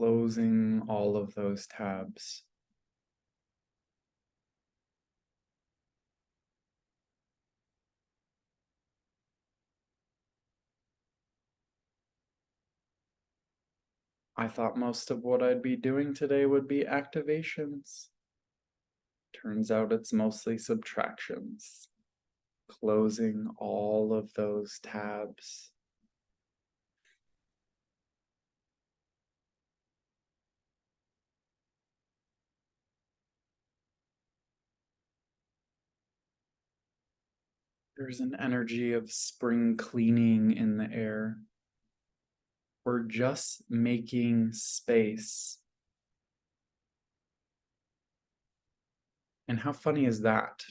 closing all of those tabs. I thought most of what I'd be doing today would be activations. Turns out it's mostly subtractions. Closing all of those tabs. There's an energy of spring cleaning in the air. We're just making space. And how funny is that?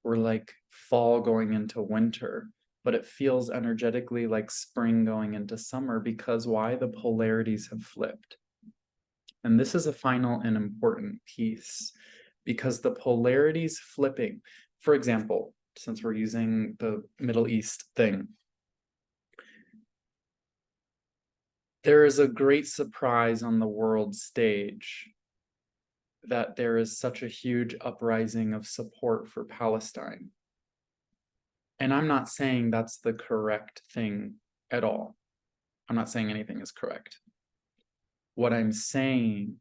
We're like fall going into winter, but it feels energetically like spring going into summer because why? The polarities have flipped. And this is a final and important piece because the polarities flipping, for example, since we're using the Middle East thing, there is a great surprise on the world stage that there is such a huge uprising of support for Palestine. And I'm not saying that's the correct thing at all. I'm not saying anything is correct. What I'm saying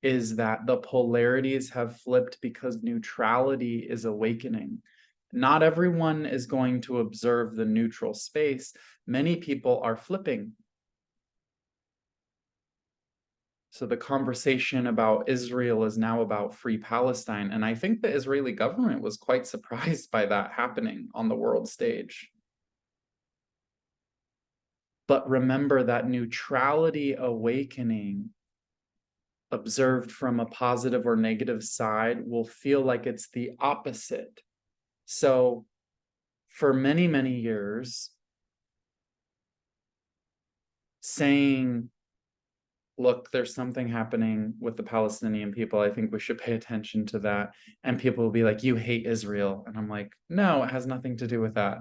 is that the polarities have flipped because neutrality is awakening. Not everyone is going to observe the neutral space. Many people are flipping. So the conversation about Israel is now about free Palestine. And I think the Israeli government was quite surprised by that happening on the world stage. But remember that neutrality awakening observed from a positive or negative side will feel like it's the opposite. So for many, many years, saying, look, there's something happening with the Palestinian people. I think we should pay attention to that. And people will be like, you hate Israel. And I'm like, no, it has nothing to do with that.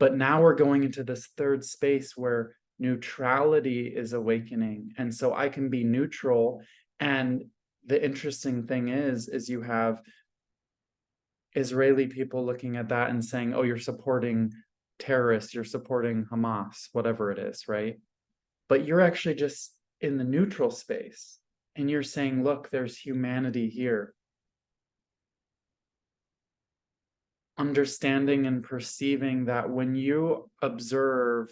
But now we're going into this third space where neutrality is awakening. And so I can be neutral. And the interesting thing is you have Israeli people looking at that and saying, oh, you're supporting terrorists, you're supporting Hamas, whatever it is, right? But you're actually just in the neutral space and you're saying, look, there's humanity here. Understanding and perceiving that when you observe,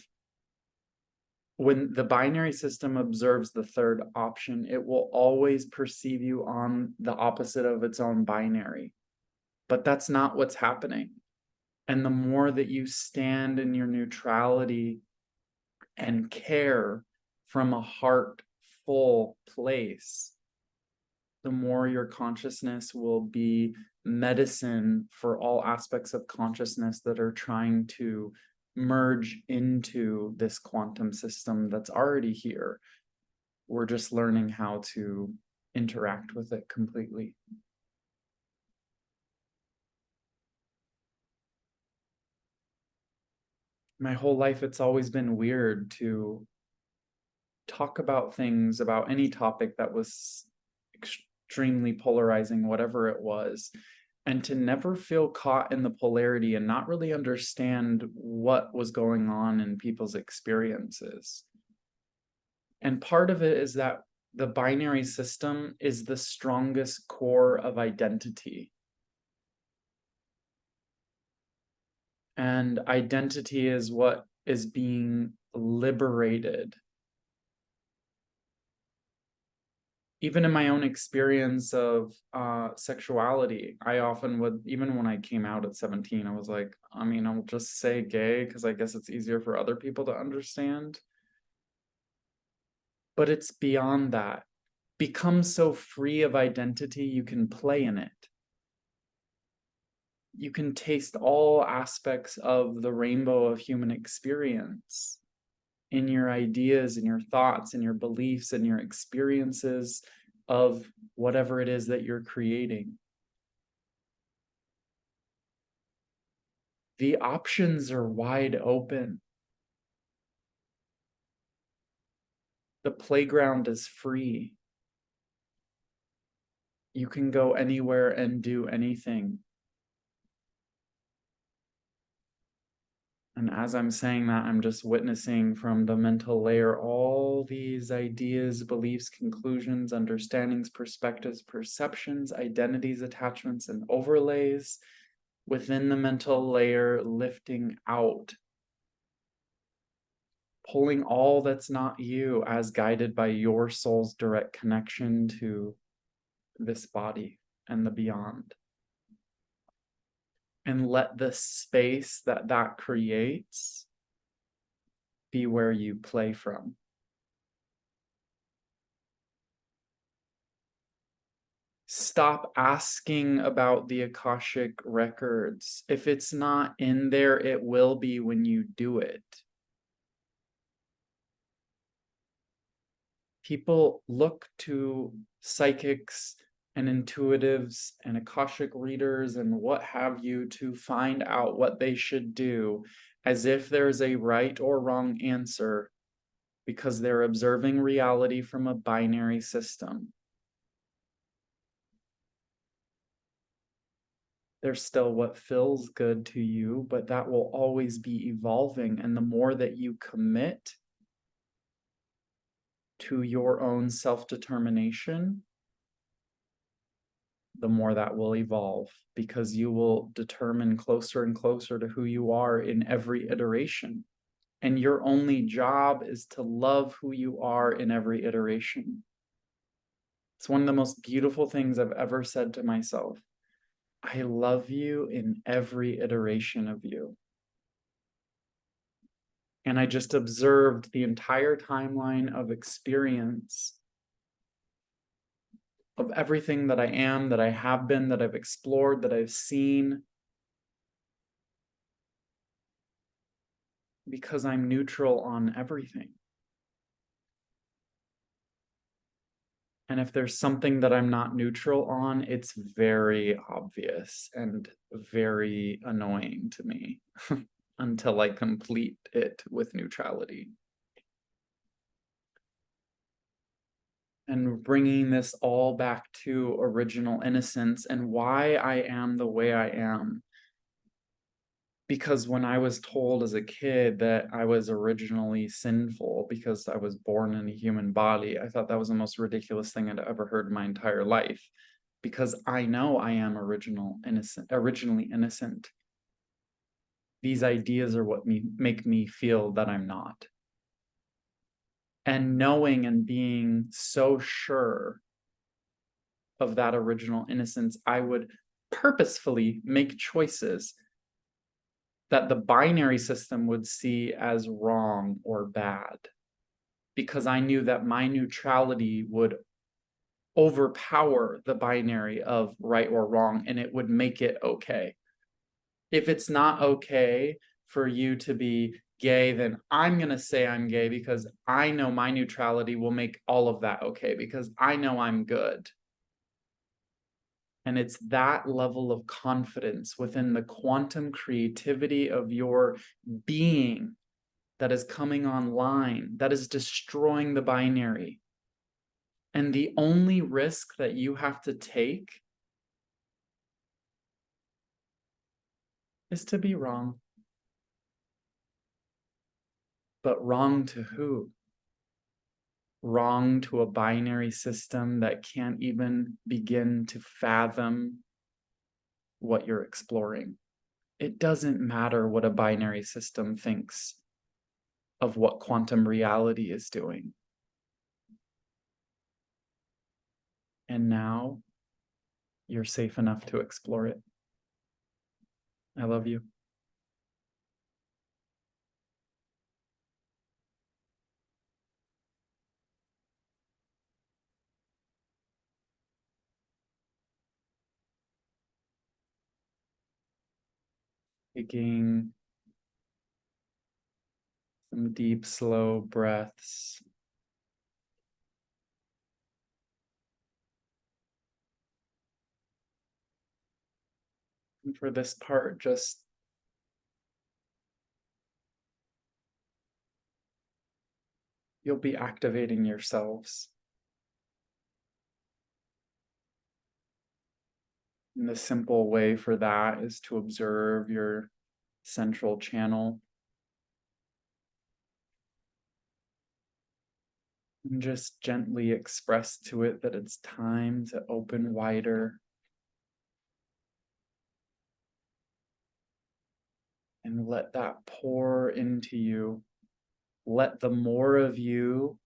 when the binary system observes the third option, it will always perceive you on the opposite of its own binary. But that's not what's happening. And the more that you stand in your neutrality and care from a heartful place, the more your consciousness will be medicine for all aspects of consciousness that are trying to merge into this quantum system that's already here. We're just learning how to interact with it completely. My whole life, it's always been weird to talk about things, about any topic that was extremely polarizing, whatever it was, and to never feel caught in the polarity and not really understand what was going on in people's experiences. And part of it is that the binary system is the strongest core of identity. And identity is what is being liberated. Even in my own experience of sexuality, I often would, even when I came out at 17, I was like, I mean, I'll just say gay because I guess it's easier for other people to understand. But it's beyond that. Become so free of identity, you can play in it. You can taste all aspects of the rainbow of human experience in your ideas, in your thoughts, in your beliefs, in your experiences of whatever it is that you're creating. The options are wide open. The playground is free. You can go anywhere and do anything. And as I'm saying that, I'm just witnessing from the mental layer all these ideas, beliefs, conclusions, understandings, perspectives, perceptions, identities, attachments, and overlays within the mental layer lifting out, pulling all that's not you as guided by your soul's direct connection to this body and the beyond. And let the space that that creates be where you play from. Stop asking about the Akashic records. If it's not in there, it will be when you do it. People look to psychics and intuitives and Akashic readers and what have you to find out what they should do, as if there's a right or wrong answer, because they're observing reality from a binary system. There's still what feels good to you, but that will always be evolving. And the more that you commit to your own self-determination, the more that will evolve, because you will determine closer and closer to who you are in every iteration. And your only job is to love who you are in every iteration. It's one of the most beautiful things I've ever said to myself. I love you in every iteration of you. And I just observed the entire timeline of experience of everything that I am, that I have been, that I've explored, that I've seen, because I'm neutral on everything. And if there's something that I'm not neutral on, it's very obvious and very annoying to me until I complete it with neutrality. And bringing this all back to original innocence and why I am the way I am. Because when I was told as a kid that I was originally sinful because I was born in a human body, I thought that was the most ridiculous thing I'd ever heard in my entire life. Because I know I am originally innocent. These ideas are what make me feel that I'm not. And knowing and being so sure of that original innocence, I would purposefully make choices that the binary system would see as wrong or bad, because I knew that my neutrality would overpower the binary of right or wrong, and it would make it okay. If it's not okay for you to be gay, then I'm going to say I'm gay because I know my neutrality will make all of that okay, because I know I'm good. And it's that level of confidence within the quantum creativity of your being that is coming online, that is destroying the binary. And the only risk that you have to take is to be wrong. But wrong to who? Wrong to a binary system that can't even begin to fathom what you're exploring. It doesn't matter what a binary system thinks of what quantum reality is doing. And now you're safe enough to explore it. I love you. Taking some deep, slow breaths. And for this part, just you'll be activating yourselves. And the simple way for that is to observe your central channel and just gently express to it that it's time to open wider and let that pour into you. Let the more of you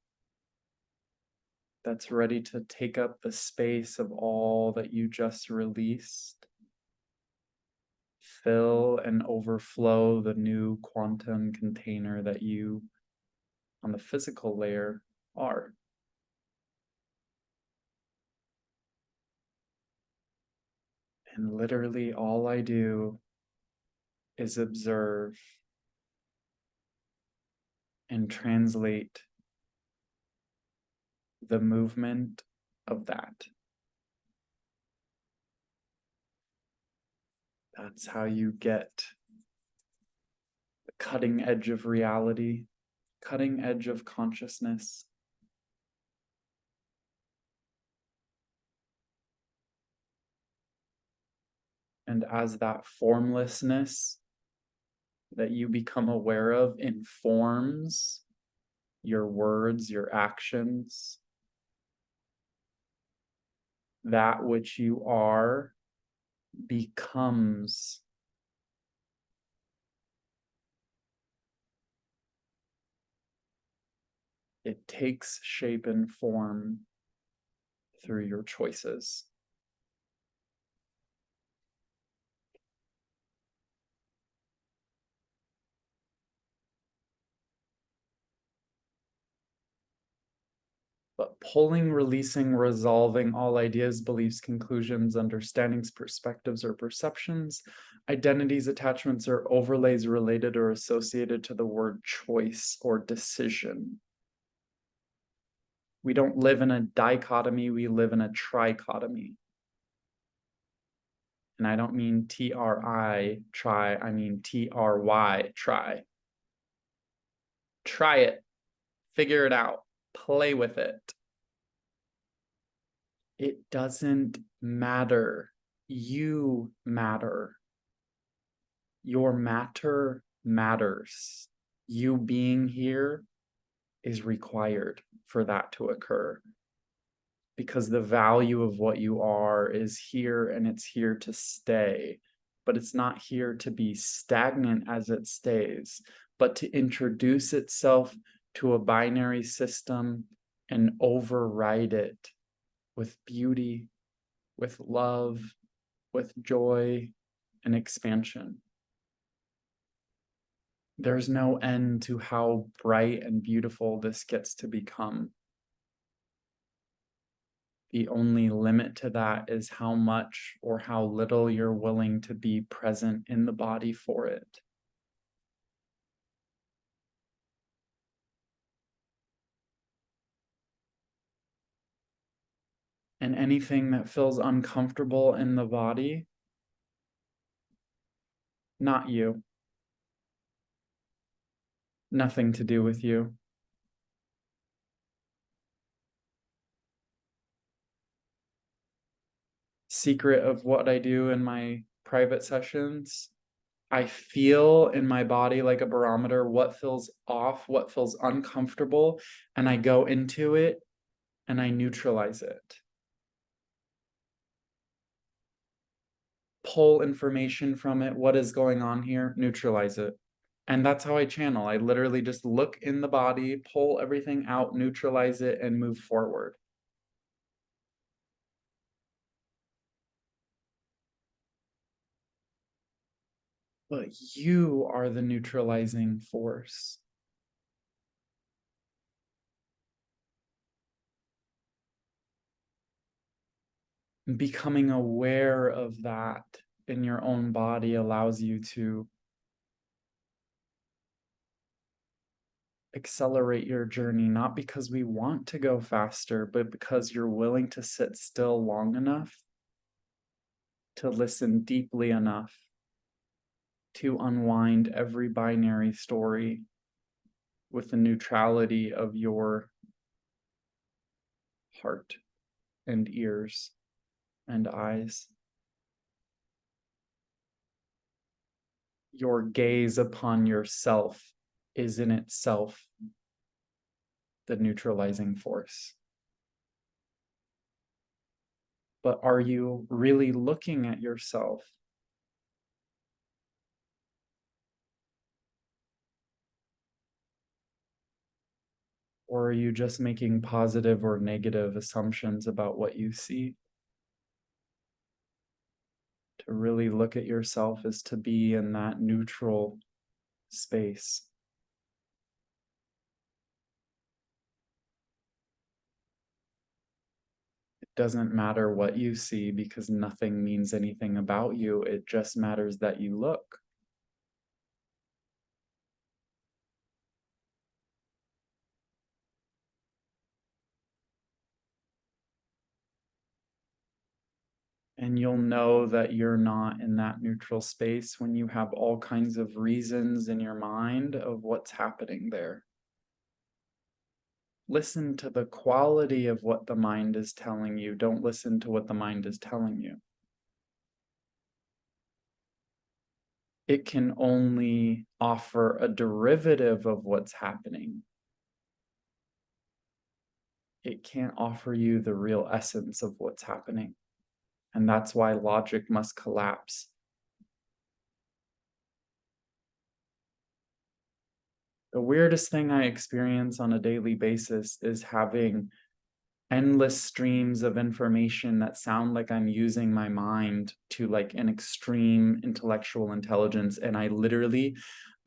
that's ready to take up the space of all that you just released fill and overflow the new quantum container that you, on the physical layer, are. And literally all I do is observe and translate the movement of that. That's how you get the cutting edge of reality, cutting edge of consciousness. And as that formlessness that you become aware of informs your words, your actions, that which you are becomes it takes shape and form through your choices. But pulling, releasing, resolving all ideas, beliefs, conclusions, understandings, perspectives, or perceptions, identities, attachments, or overlays related or associated to the word choice or decision. We don't live in a dichotomy, we live in a trichotomy. And I don't mean T-R-I, try, I mean T-R-Y, try. Try it, figure it out, play with it. It doesn't matter. You matter. Your matter matters. You being here is required for that to occur. Because the value of what you are is here and it's here to stay. But it's not here to be stagnant as it stays, but to introduce itself to a binary system and override it with beauty, with love, with joy and expansion. There's no end to how bright and beautiful this gets to become. The only limit to that is how much or how little you're willing to be present in the body for it. And anything that feels uncomfortable in the body, not you. Nothing to do with you. Secret of what I do in my private sessions, I feel in my body like a barometer what feels off, what feels uncomfortable, and I go into it and I neutralize it. Pull information from it. What is going on here? Neutralize it. And that's how I channel. I literally just look in the body, pull everything out, neutralize it, and move forward. But you are the neutralizing force. Becoming aware of that in your own body allows you to accelerate your journey, not because we want to go faster, but because you're willing to sit still long enough to listen deeply enough to unwind every binary story with the neutrality of your heart and ears and eyes. Your gaze upon yourself is in itself the neutralizing force. But are you really looking at yourself? Or are you just making positive or negative assumptions about what you see? To really look at yourself is to be in that neutral space. It doesn't matter what you see because nothing means anything about you. It just matters that you look. And you'll know that you're not in that neutral space when you have all kinds of reasons in your mind of what's happening there. Listen to the quality of what the mind is telling you. Don't listen to what the mind is telling you. It can only offer a derivative of what's happening. It can't offer you the real essence of what's happening. And that's why logic must collapse. The weirdest thing I experience on a daily basis is having endless streams of information that sound like I'm using my mind to like an extreme intellectual intelligence. And I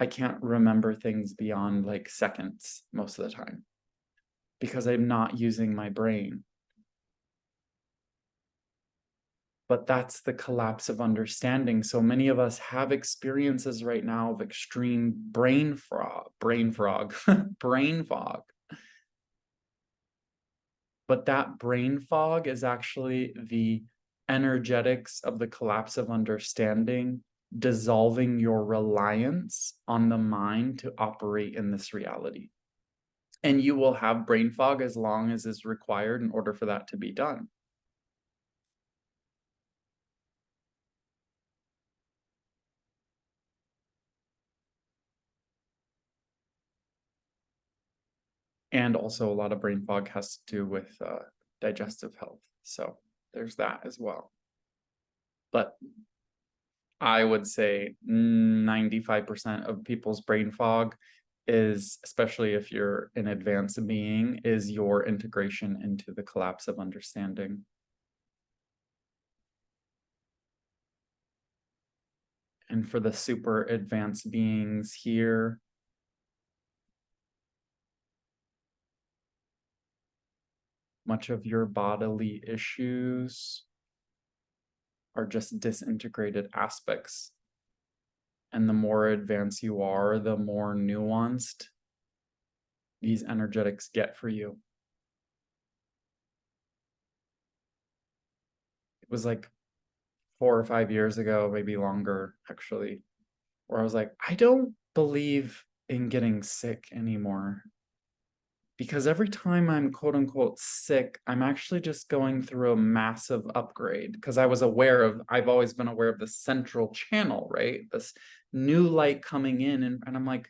can't remember things beyond like seconds most of the time because I'm not using my brain. But that's the collapse of understanding. So many of us have experiences right now of extreme brain fog, brain fog. But that brain fog is actually the energetics of the collapse of understanding, dissolving your reliance on the mind to operate in this reality. And you will have brain fog as long as is required in order for that to be done. And also a lot of brain fog has to do with digestive health. So there's that as well. But I would say 95% of people's brain fog is, especially if you're an advanced being, is your integration into the collapse of understanding. And for the super advanced beings here, much of your bodily issues are just disintegrated aspects. And the more advanced you are, the more nuanced these energetics get for you. It was like 4 or 5 years ago, maybe longer actually, where I was like, I don't believe in getting sick anymore. Because every time I'm quote unquote sick, I'm actually just going through a massive upgrade. Because I've always been aware of the central channel, right? This new light coming in. And I'm like,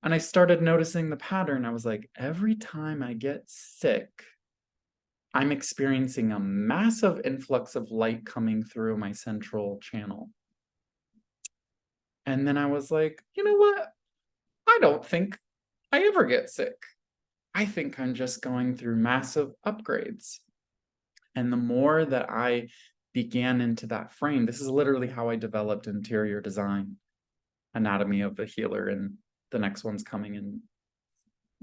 and I started noticing the pattern. I was like, every time I get sick, I'm experiencing a massive influx of light coming through my central channel. And then I was like, you know what? I don't think I ever get sick. I think I'm just going through massive upgrades. And the more that I began into that frame, this is literally how I developed interior design, Anatomy of the Healer, and the next one's coming in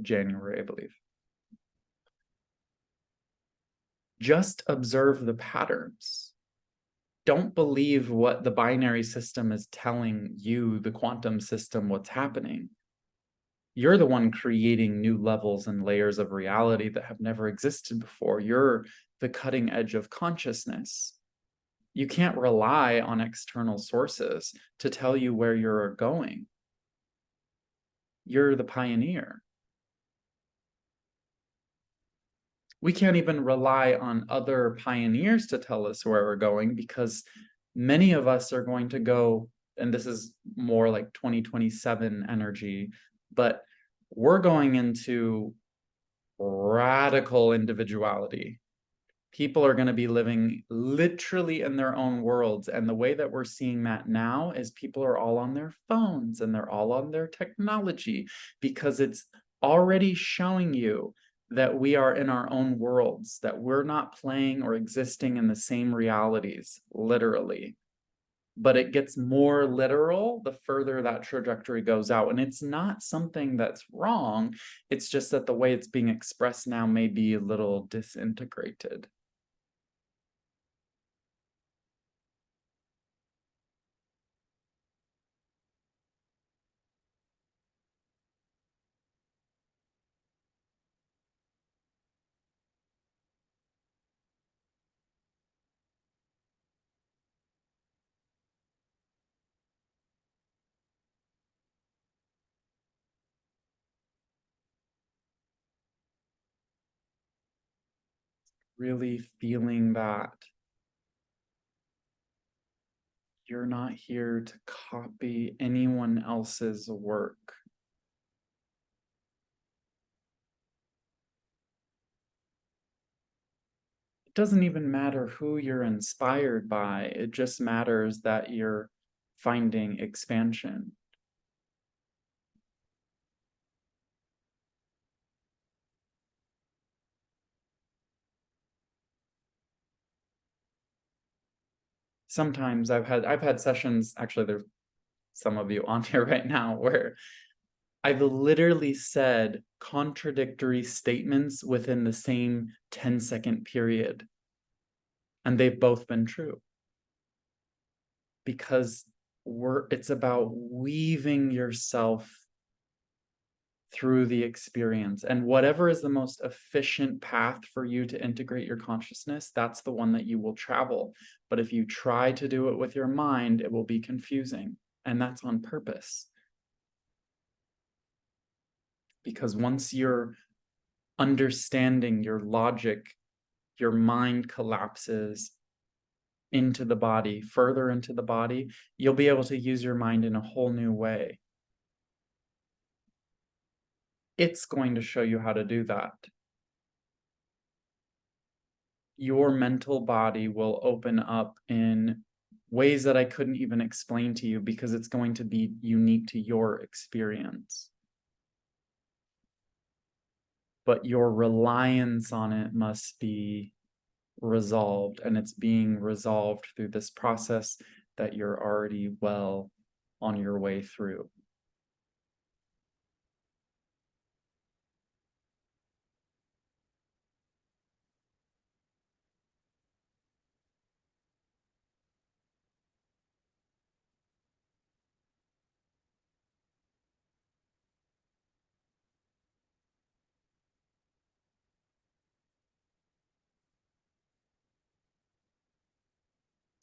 January, I believe. Just observe the patterns. Don't believe what the binary system is telling you, the quantum system, what's happening. You're the one creating new levels and layers of reality that have never existed before. You're the cutting edge of consciousness. You can't rely on external sources to tell you where you're going. You're the pioneer. We can't even rely on other pioneers to tell us where we're going because many of us are going to go, and this is more like 2027 energy, but we're going into radical individuality. People are going to be living literally in their own worlds. And the way that we're seeing that now is people are all on their phones and they're all on their technology because it's already showing you that we are in our own worlds, that we're not playing or existing in the same realities, literally. But it gets more literal the further that trajectory goes out. And it's not something that's wrong. It's just that the way it's being expressed now may be a little disintegrated. Really feeling that you're not here to copy anyone else's work. It doesn't even matter who you're inspired by, it just matters that you're finding expansion. Sometimes I've had sessions, actually there's some of you on here right now, where I've literally said contradictory statements within the same 10-second period, and they've both been true. Because it's about weaving yourself through the experience, and whatever is the most efficient path for you to integrate your consciousness, that's the one that you will travel. But if you try to do it with your mind, it will be confusing, and that's on purpose. Because once you're understanding your logic, your mind collapses into the body, further into the body, you'll be able to use your mind in a whole new way. It's going to show you how to do that. Your mental body will open up in ways that I couldn't even explain to you because it's going to be unique to your experience. But your reliance on it must be resolved, and it's being resolved through this process that you're already well on your way through.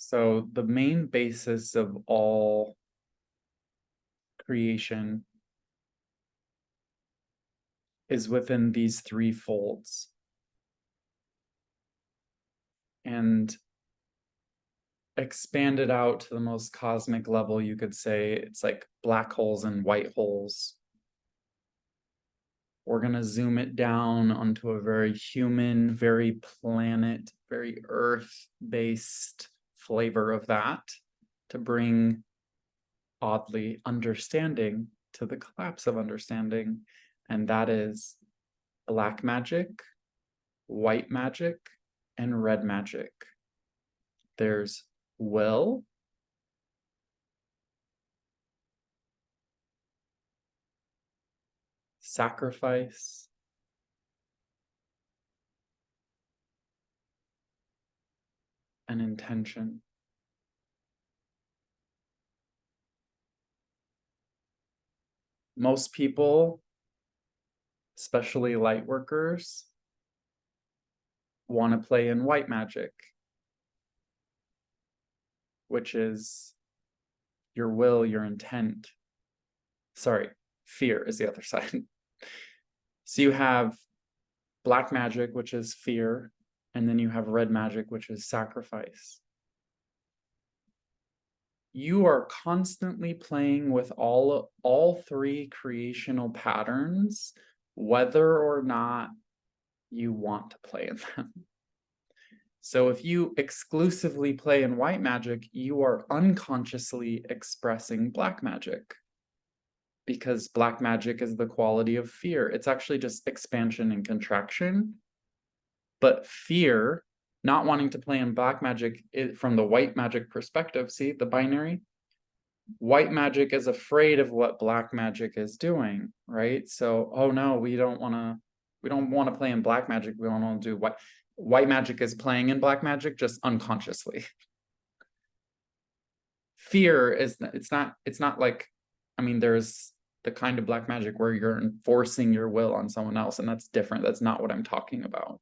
So the main basis of all creation is within these three folds. And expanded out to the most cosmic level, you could say it's like black holes and white holes. We're going to zoom it down onto a very human, very planet, very earth-based flavor of that to bring, oddly, understanding to the collapse of understanding. And that is black magic, white magic, and red magic. There's will, sacrifice, and intention. Most people, especially light workers, want to play in white magic, which is your will, your intent. Sorry, fear is the other side. So you have black magic, which is fear, and then you have red magic, which is sacrifice. You are constantly playing with all three creational patterns, whether or not you want to play in them. So if you exclusively play in white magic, you are unconsciously expressing black magic, because black magic is the quality of fear. It's actually just expansion and contraction. But fear, not wanting to play in black magic, from the white magic perspective, see the binary? White magic is afraid of what black magic is doing, right? So, oh no, we don't want to play in black magic. We don't want to do white magic is playing in black magic, just unconsciously. Fear is, it's not like, I mean, there's the kind of black magic where you're enforcing your will on someone else, and that's different. That's not what I'm talking about.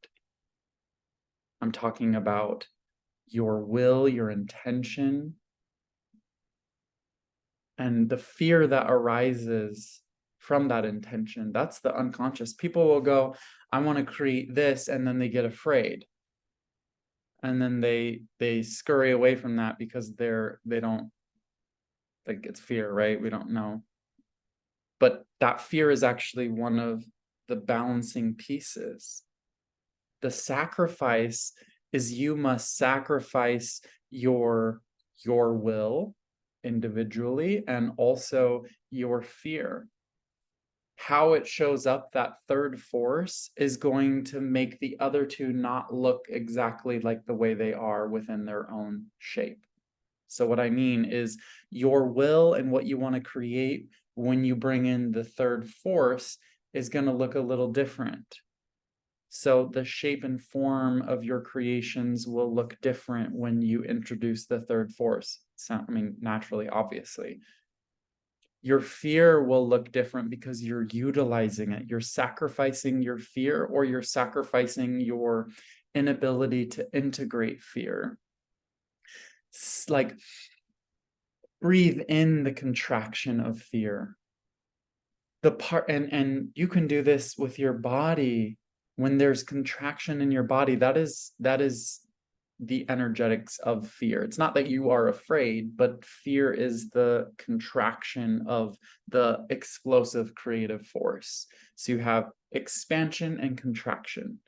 I'm talking about your will, your intention, and the fear that arises from that intention. That's the unconscious. People will go, I want to create this, and then they get afraid. And then they scurry away from that because they don't, like, it's fear, right? We don't know. But that fear is actually one of the balancing pieces. The sacrifice is you must sacrifice your will individually and also your fear. How it shows up, that third force, is going to make the other two not look exactly like the way they are within their own shape. So what I mean is your will and what you want to create when you bring in the third force is going to look a little different. So the shape and form of your creations will look different when you introduce the third force. I mean, naturally, obviously. Your fear will look different because you're utilizing it. You're sacrificing your fear, or you're sacrificing your inability to integrate fear. Like, breathe in the contraction of fear. And you can do this with your body. When there's contraction in your body, that is the energetics of fear. It's not that you are afraid, but fear is the contraction of the explosive creative force. So you have expansion and contraction.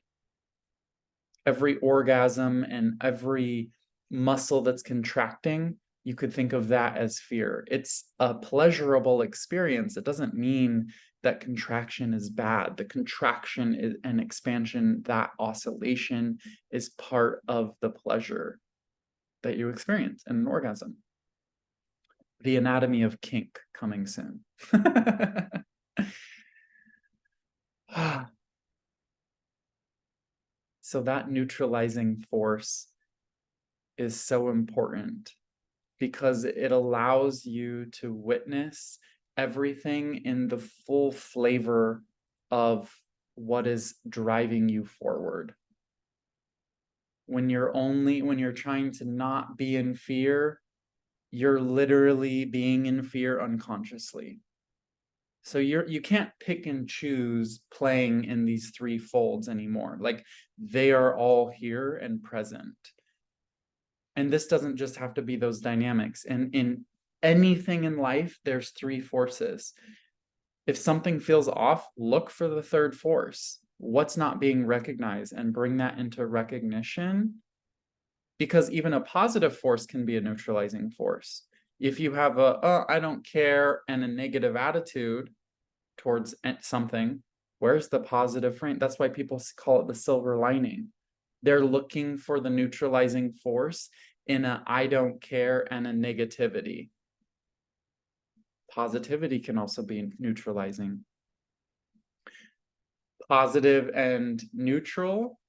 Every orgasm and every muscle that's contracting, you could think of that as fear. It's a pleasurable experience. It doesn't mean that contraction is bad. The contraction and expansion, that oscillation, is part of the pleasure that you experience in an orgasm. The anatomy of kink coming soon. So that neutralizing force is so important, because it allows you to witness everything in the full flavor of what is driving you forward. When you're trying to not be in fear, you're literally being in fear unconsciously. So you can't pick and choose playing in these three folds anymore. Like, they are all here and present. And this doesn't just have to be those dynamics. And in anything in life, there's three forces. If something feels off, look for the third force. What's not being recognized, and bring that into recognition. Because even a positive force can be a neutralizing force. If you have I don't care, and a negative attitude towards something, where's the positive frame? That's why people call it the silver lining. They're looking for the neutralizing force in a I don't care and a negativity. Positivity can also be neutralizing. Positive and neutral,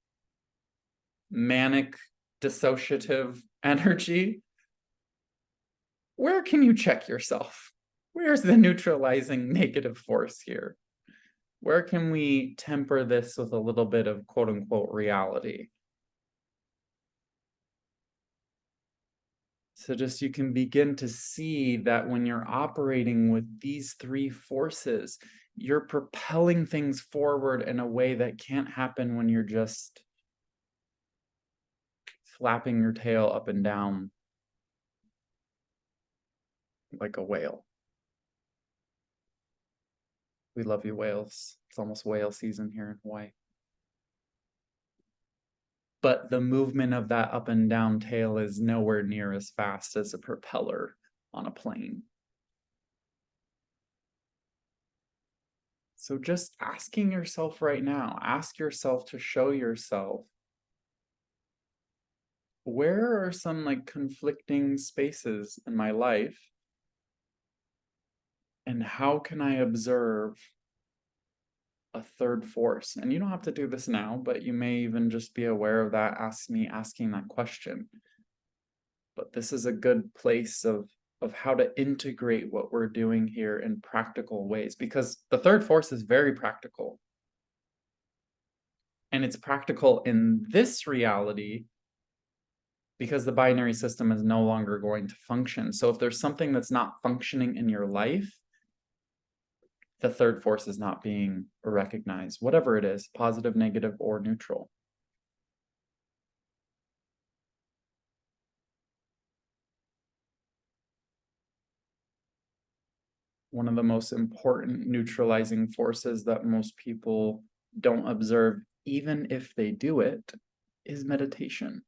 manic, dissociative energy. Where can you check yourself? Where's the neutralizing negative force here? Where can we temper this with a little bit of quote unquote reality? So just you can begin to see that when you're operating with these three forces, you're propelling things forward in a way that can't happen when you're just flapping your tail up and down like a whale. We love you, whales. It's almost whale season here in Hawaii. But the movement of that up and down tail is nowhere near as fast as a propeller on a plane. So just asking yourself right now, ask yourself to show yourself, where are some like conflicting spaces in my life? And how can I observe a third force? And you don't have to do this now, but you may even just be aware of that, asking that question. But this is a good place of how to integrate what we're doing here in practical ways, because the third force is very practical. And it's practical in this reality because the binary system is no longer going to function. So if there's something that's not functioning in your life, the third force is not being recognized, whatever it is, positive, negative, or neutral. One of the most important neutralizing forces that most people don't observe, even if they do it, is meditation.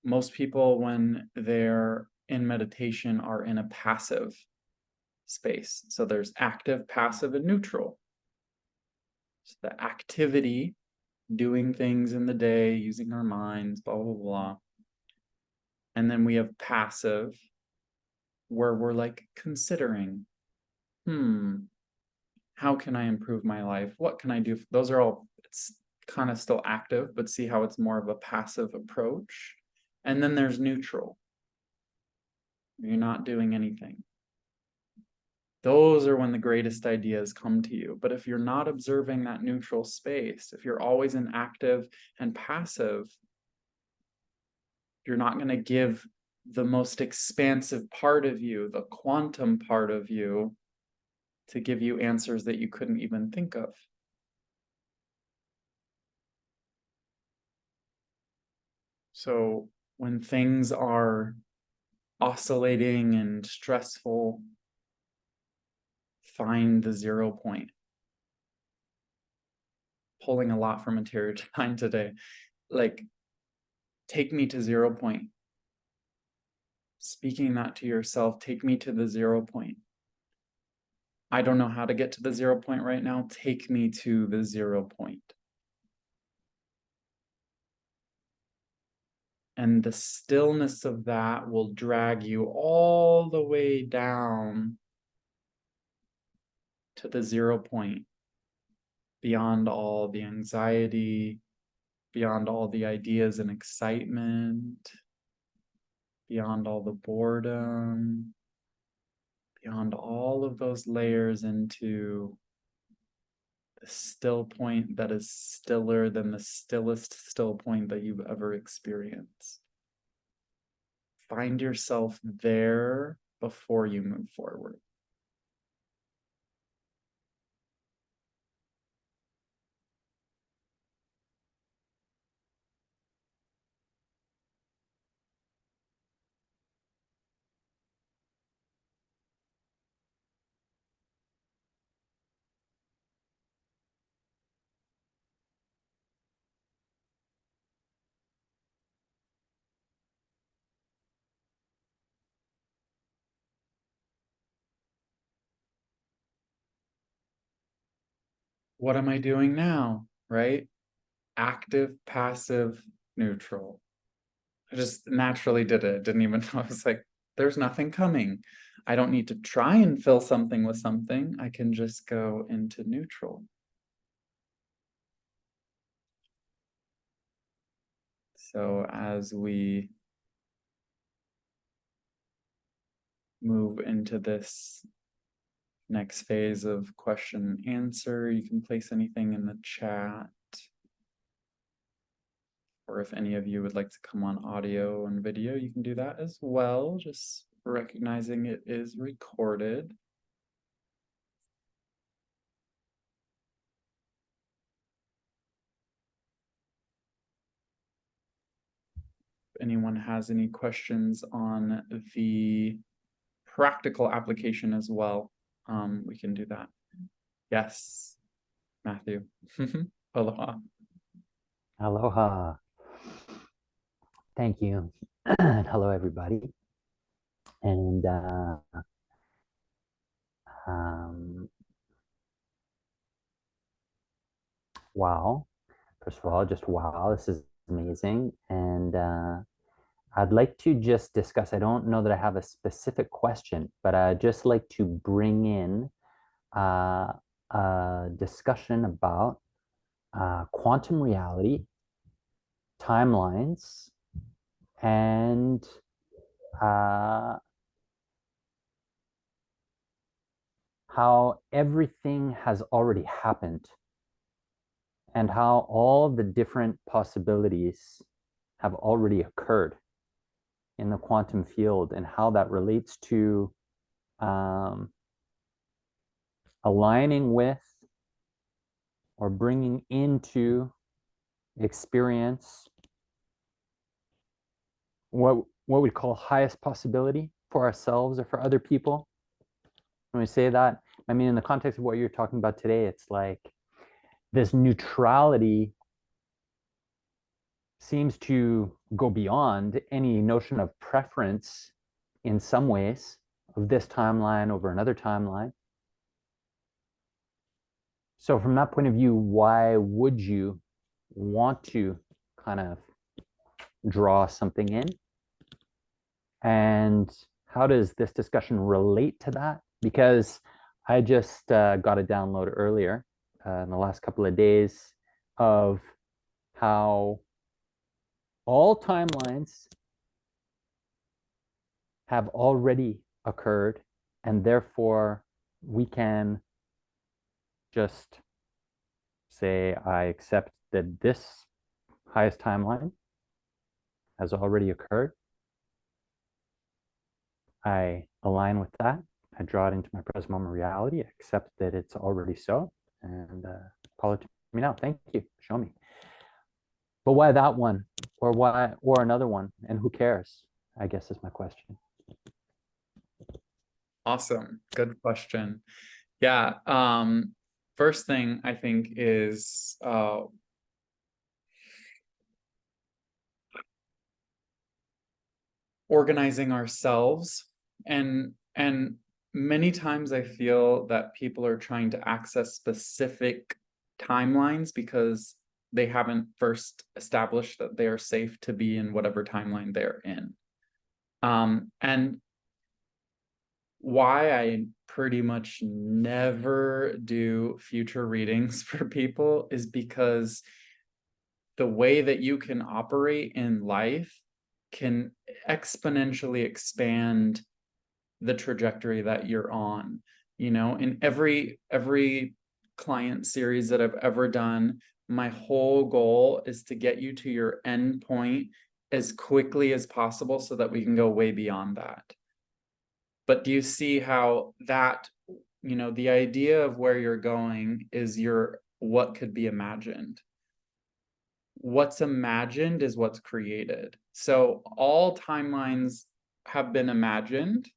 Most people, when they're in meditation, are in a passive space. So there's active, passive, and neutral. So the activity, doing things in the day, using our minds, blah, blah, blah. And then we have passive, where we're like considering, how can I improve my life? What can I do? Those are all, it's kind of still active, but see how it's more of a passive approach. And then there's neutral. You're not doing anything. Those are when the greatest ideas come to you. But if you're not observing that neutral space, if you're always in active and passive, you're not going to give the most expansive part of you, the quantum part of you, to give you answers that you couldn't even think of. So when things are oscillating and stressful, find the 0 point. Pulling a lot from Interior Design today. Like, take me to 0 point. Speaking that to yourself, take me to the 0 point. I don't know how to get to the 0 point right now. Take me to the 0 point. And the stillness of that will drag you all the way down to the 0 point, beyond all the anxiety, beyond all the ideas and excitement, beyond all the boredom, beyond all of those layers, into the still point that is stiller than the stillest still point that you've ever experienced. Find yourself there before you move forward. What am I doing now, right? Active, passive, neutral. I just naturally did it. Didn't even know. I was like, there's nothing coming. I don't need to try and fill something with something. I can just go into neutral. So as we move into this next phase of question and answer, you can place anything in the chat. Or if any of you would like to come on audio and video, you can do that as well, just recognizing it is recorded. If anyone has any questions on the practical application as well, we can do that. Yes, Matthew. Aloha. Aloha. Thank you. Hello, everybody. And wow. First of all, just wow, this is amazing. And I'd like to just discuss, I don't know that I have a specific question, but I'd just like to bring in a discussion about quantum reality, timelines, and how everything has already happened and how all the different possibilities have already occurred in the quantum field and how that relates to aligning with or bringing into experience what we call highest possibility for ourselves or for other people. When we say that, I mean, in the context of what you're talking about today, it's like this neutrality seems to go beyond any notion of preference in some ways of this timeline over another timeline. So from that point of view, why would you want to kind of draw something in? And how does this discussion relate to that? Because I just got a download earlier in the last couple of days of how all timelines have already occurred, and therefore we can just say, I accept that this highest timeline has already occurred. I align with that. I draw it into my present moment reality, accept that it's already so, and call it to me now. Thank you. Show me. But why that one? Or another one? And who cares? I guess is my question. Awesome. Good question. Yeah. First thing I think is organizing ourselves, and many times I feel that people are trying to access specific timelines because they haven't first established that they are safe to be in whatever timeline they're in. And why I pretty much never do future readings for people is because the way that you can operate in life can exponentially expand the trajectory that you're on. In every client series that I've ever done, my whole goal is to get you to your end point as quickly as possible so that we can go way beyond that. But do you see how that, the idea of where you're going is what could be imagined? What's imagined is what's created. So all timelines have been imagined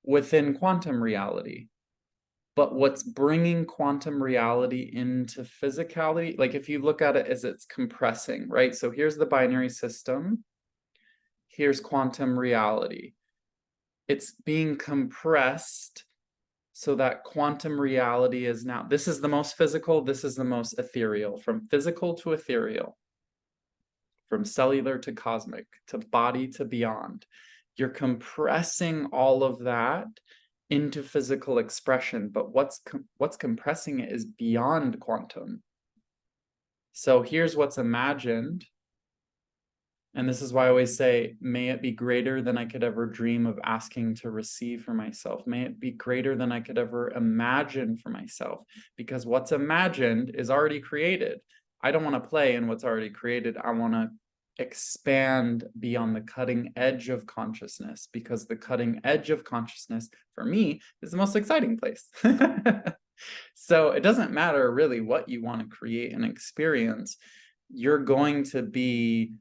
within quantum reality. But what's bringing quantum reality into physicality, like if you look at it as it's compressing, right? So here's the binary system. Here's quantum reality. It's being compressed so that quantum reality is now, this is the most physical, this is the most ethereal, from physical to ethereal, from cellular to cosmic, to body to beyond. You're compressing all of that into physical expression, but what's compressing it is beyond quantum. So here's what's imagined. And this is why I always say, may it be greater than I could ever dream of asking to receive for myself. May it be greater than I could ever imagine for myself, because what's imagined is already created. I don't want to play in what's already created. I want to expand beyond the cutting edge of consciousness, because the cutting edge of consciousness for me is the most exciting place. So it doesn't matter really what you want to create and experience. You're going to be,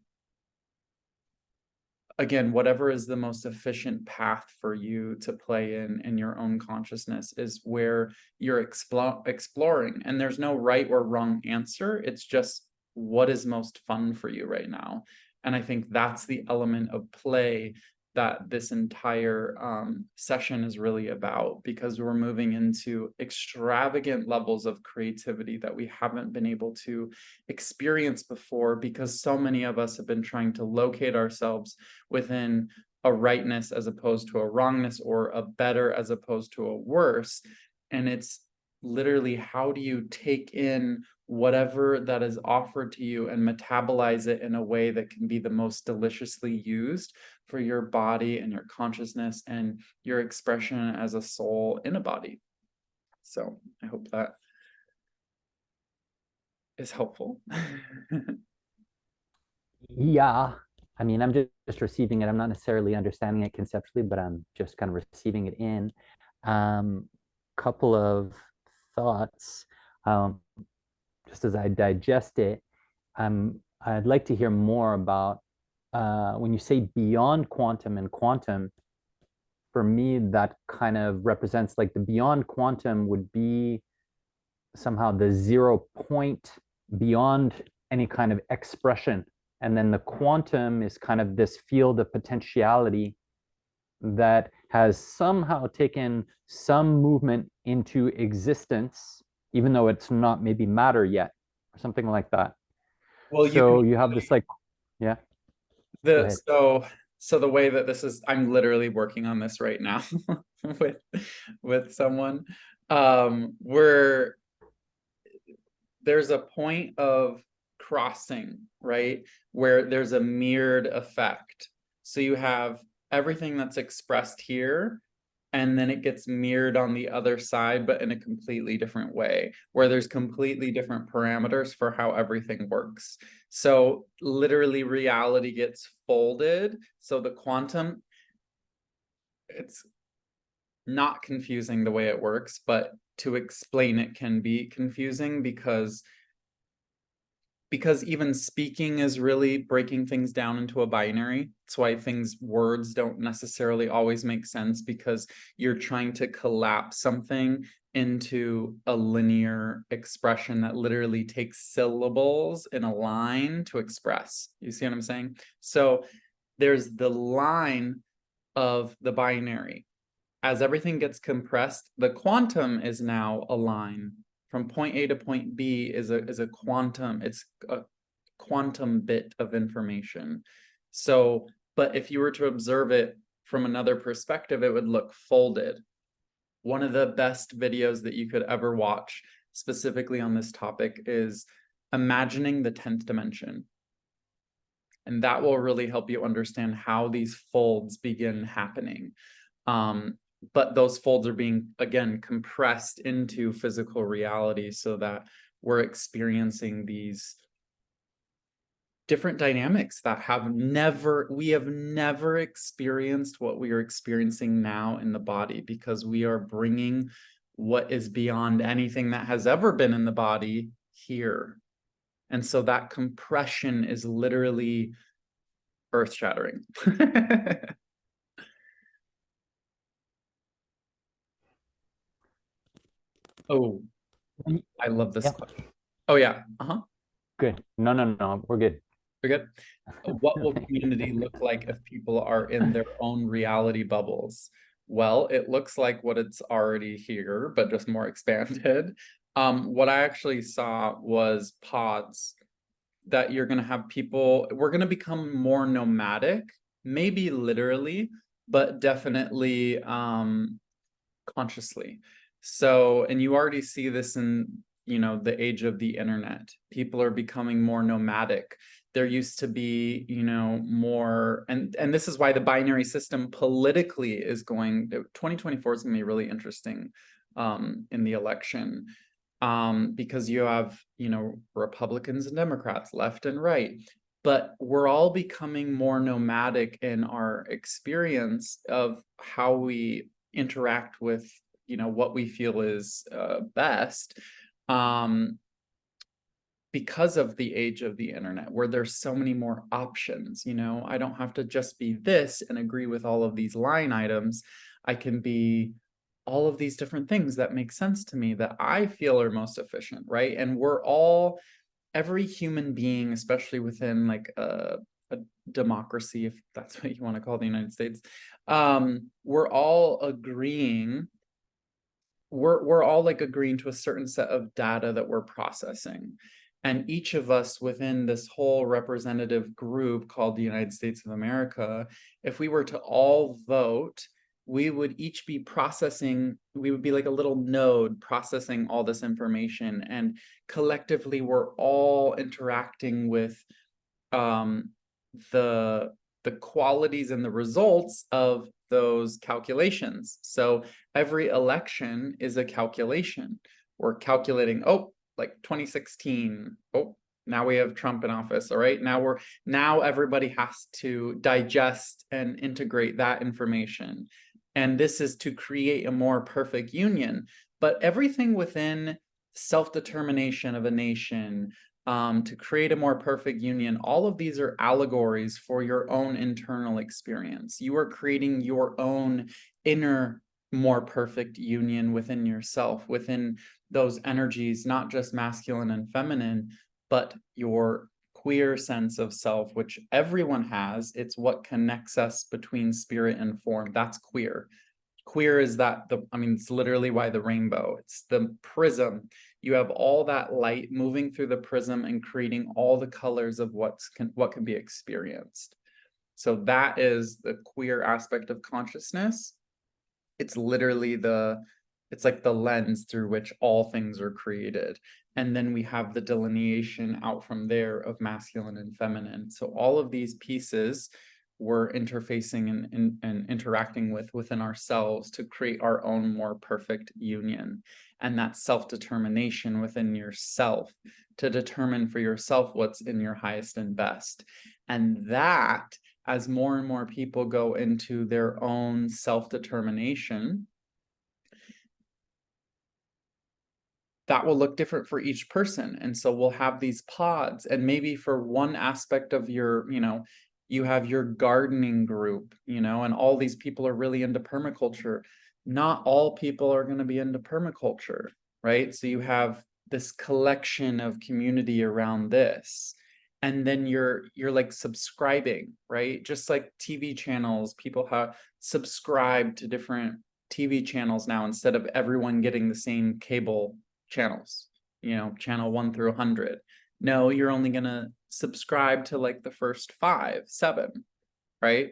again, whatever is the most efficient path for you to play in your own consciousness is where you're exploring. And there's no right or wrong answer. It's just what is most fun for you right now. And I think that's the element of play that this entire session is really about, because we're moving into extravagant levels of creativity that we haven't been able to experience before, because so many of us have been trying to locate ourselves within a rightness as opposed to a wrongness, or a better as opposed to a worse. And it's literally, how do you take in whatever that is offered to you and metabolize it in a way that can be the most deliciously used for your body and your consciousness and your expression as a soul in a body. So I hope that is helpful. Yeah. I mean, I'm just receiving it. I'm not necessarily understanding it conceptually, but I'm just kind of receiving it in. Couple of thoughts. Just as I digest it, I'd like to hear more about when you say beyond quantum and quantum. For me, that kind of represents like the beyond quantum would be somehow the 0 point beyond any kind of expression. And then the quantum is kind of this field of potentiality that has somehow taken some movement into existence, even though it's not maybe matter yet, or something like that. Well, you can So you have this like, yeah, go ahead. so the way that this is, I'm literally working on this right now with someone, where there's a point of crossing, right? Where there's a mirrored effect. So you have everything that's expressed here, and then it gets mirrored on the other side, but in a completely different way, where there's completely different parameters for how everything works. So literally reality gets folded. So the quantum, it's not confusing the way it works, but to explain it can be confusing, because even speaking is really breaking things down into a binary. That's why words don't necessarily always make sense, because you're trying to collapse something into a linear expression that literally takes syllables in a line to express. You see what I'm saying? So there's the line of the binary. As everything gets compressed, the quantum is now a line. From point A to point B is a quantum. It's a quantum bit of information. So, but if you were to observe it from another perspective, it would look folded. One of the best videos that you could ever watch specifically on this topic is imagining the 10th dimension. And that will really help you understand how these folds begin happening. But those folds are being, again, compressed into physical reality, so that we're experiencing these different dynamics that we have never experienced what we are experiencing now in the body, because we are bringing what is beyond anything that has ever been in the body here. And so that compression is literally earth-shattering. Oh, I love this Yeah, question. Oh yeah. good. No, we're good. We're good. What will community look like if people are in their own reality bubbles? Well, it looks like what it's already here, but just more expanded. What I actually saw was pods, that you're going to have people, we're going to become more nomadic, maybe literally, but definitely consciously. So, and you already see this in, the age of the internet. People are becoming more nomadic. There used to be, more, and this is why the binary system politically is 2024 is going to be really interesting in the election. because you have, Republicans and Democrats, left and right. But we're all becoming more nomadic in our experience of how we interact with, what we feel is best. Because of the age of the internet, where there's so many more options. I don't have to just be this and agree with all of these line items. I can be all of these different things that make sense to me, that I feel are most efficient, right? And every human being, especially within like a democracy, if that's what you want to call the United States, we're all agreeing, we're all like agreeing to a certain set of data that we're processing. And each of us within this whole representative group called the United States of America, if we were to all vote, we would each be processing, we would be like a little node processing all this information. And collectively, we're all interacting with um, the qualities and the results of those calculations. So every election is a calculation. We're calculating, oh, like 2016. Oh, now we have Trump in office. All right. Now everybody has to digest and integrate that information. And this is to create a more perfect union. But everything within self-determination of a nation, to create a more perfect union, all of these are allegories for your own internal experience. You are creating your own inner, more perfect union within yourself, within those energies, not just masculine and feminine, but your queer sense of self, which everyone has. It's what connects us between spirit and form. That's queer. Queer is it's literally why the rainbow, it's the prism. You have all that light moving through the prism and creating all the colors of what can be experienced. So that is the queer aspect of consciousness. It's literally it's like the lens through which all things are created. And then we have the delineation out from there of masculine and feminine. So all of these pieces we're interfacing and interacting within ourselves to create our own more perfect union. And that self-determination within yourself to determine for yourself what's in your highest and best. And that, as more and more people go into their own self-determination, that will look different for each person. And so we'll have these pods, and maybe for one aspect of your, you have your gardening group, and all these people are really into permaculture. Not all people are going to be into permaculture, right? So you have this collection of community around this. And then you're like subscribing, right? Just like TV channels, people have subscribed to different TV channels now instead of everyone getting the same cable channels, channel 1 through 100. No, you're only going to subscribe to like the first 5, 7, right?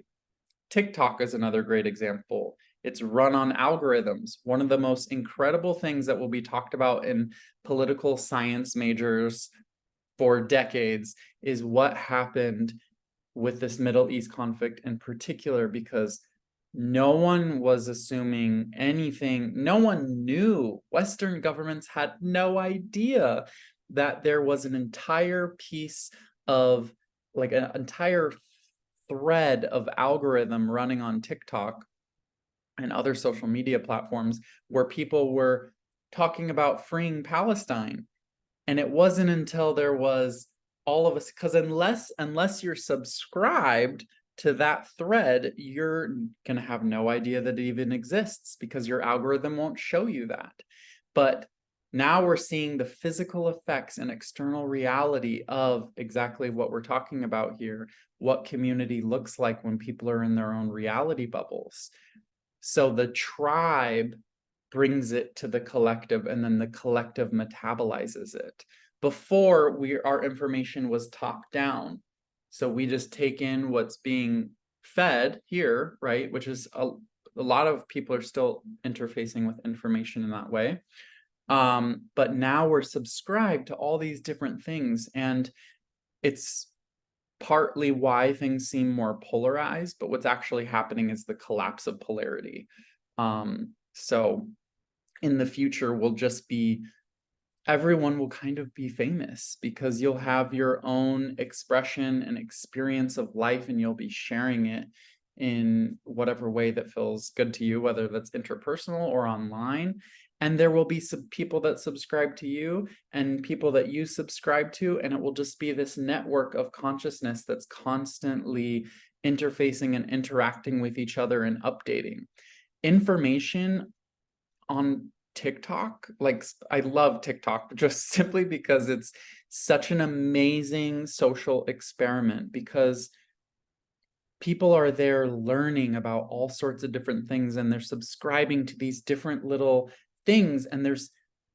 TikTok is another great example. It's run on algorithms. One of the most incredible things that will be talked about in political science majors for decades is what happened with this Middle East conflict in particular, because no one was assuming anything. No one knew. Western governments had no idea that there was an entire piece of, like an entire thread of algorithm running on TikTok and other social media platforms where people were talking about freeing Palestine. And it wasn't until there was all of us, because unless you're subscribed to that thread, you're going to have no idea that it even exists because your algorithm won't show you that. But now we're seeing the physical effects and external reality of exactly what we're talking about here, what community looks like when people are in their own reality bubbles. So the tribe brings it to the collective, and then the collective metabolizes it. Before, our information was top down. So we just take in what's being fed here, right? Which is a lot of people are still interfacing with information in that way. But now we're subscribed to all these different things, and it's partly why things seem more polarized, but what's actually happening is the collapse of polarity. So in the future, we'll just be everyone will kind of be famous because you'll have your own expression and experience of life, and you'll be sharing it in whatever way that feels good to you, whether that's interpersonal or online. And there will be some people that subscribe to you and people that you subscribe to, and it will just be this network of consciousness that's constantly interfacing and interacting with each other and updating information on TikTok. Like, I love TikTok just simply because it's such an amazing social experiment, because people are there learning about all sorts of different things, and they're subscribing to these different little things, and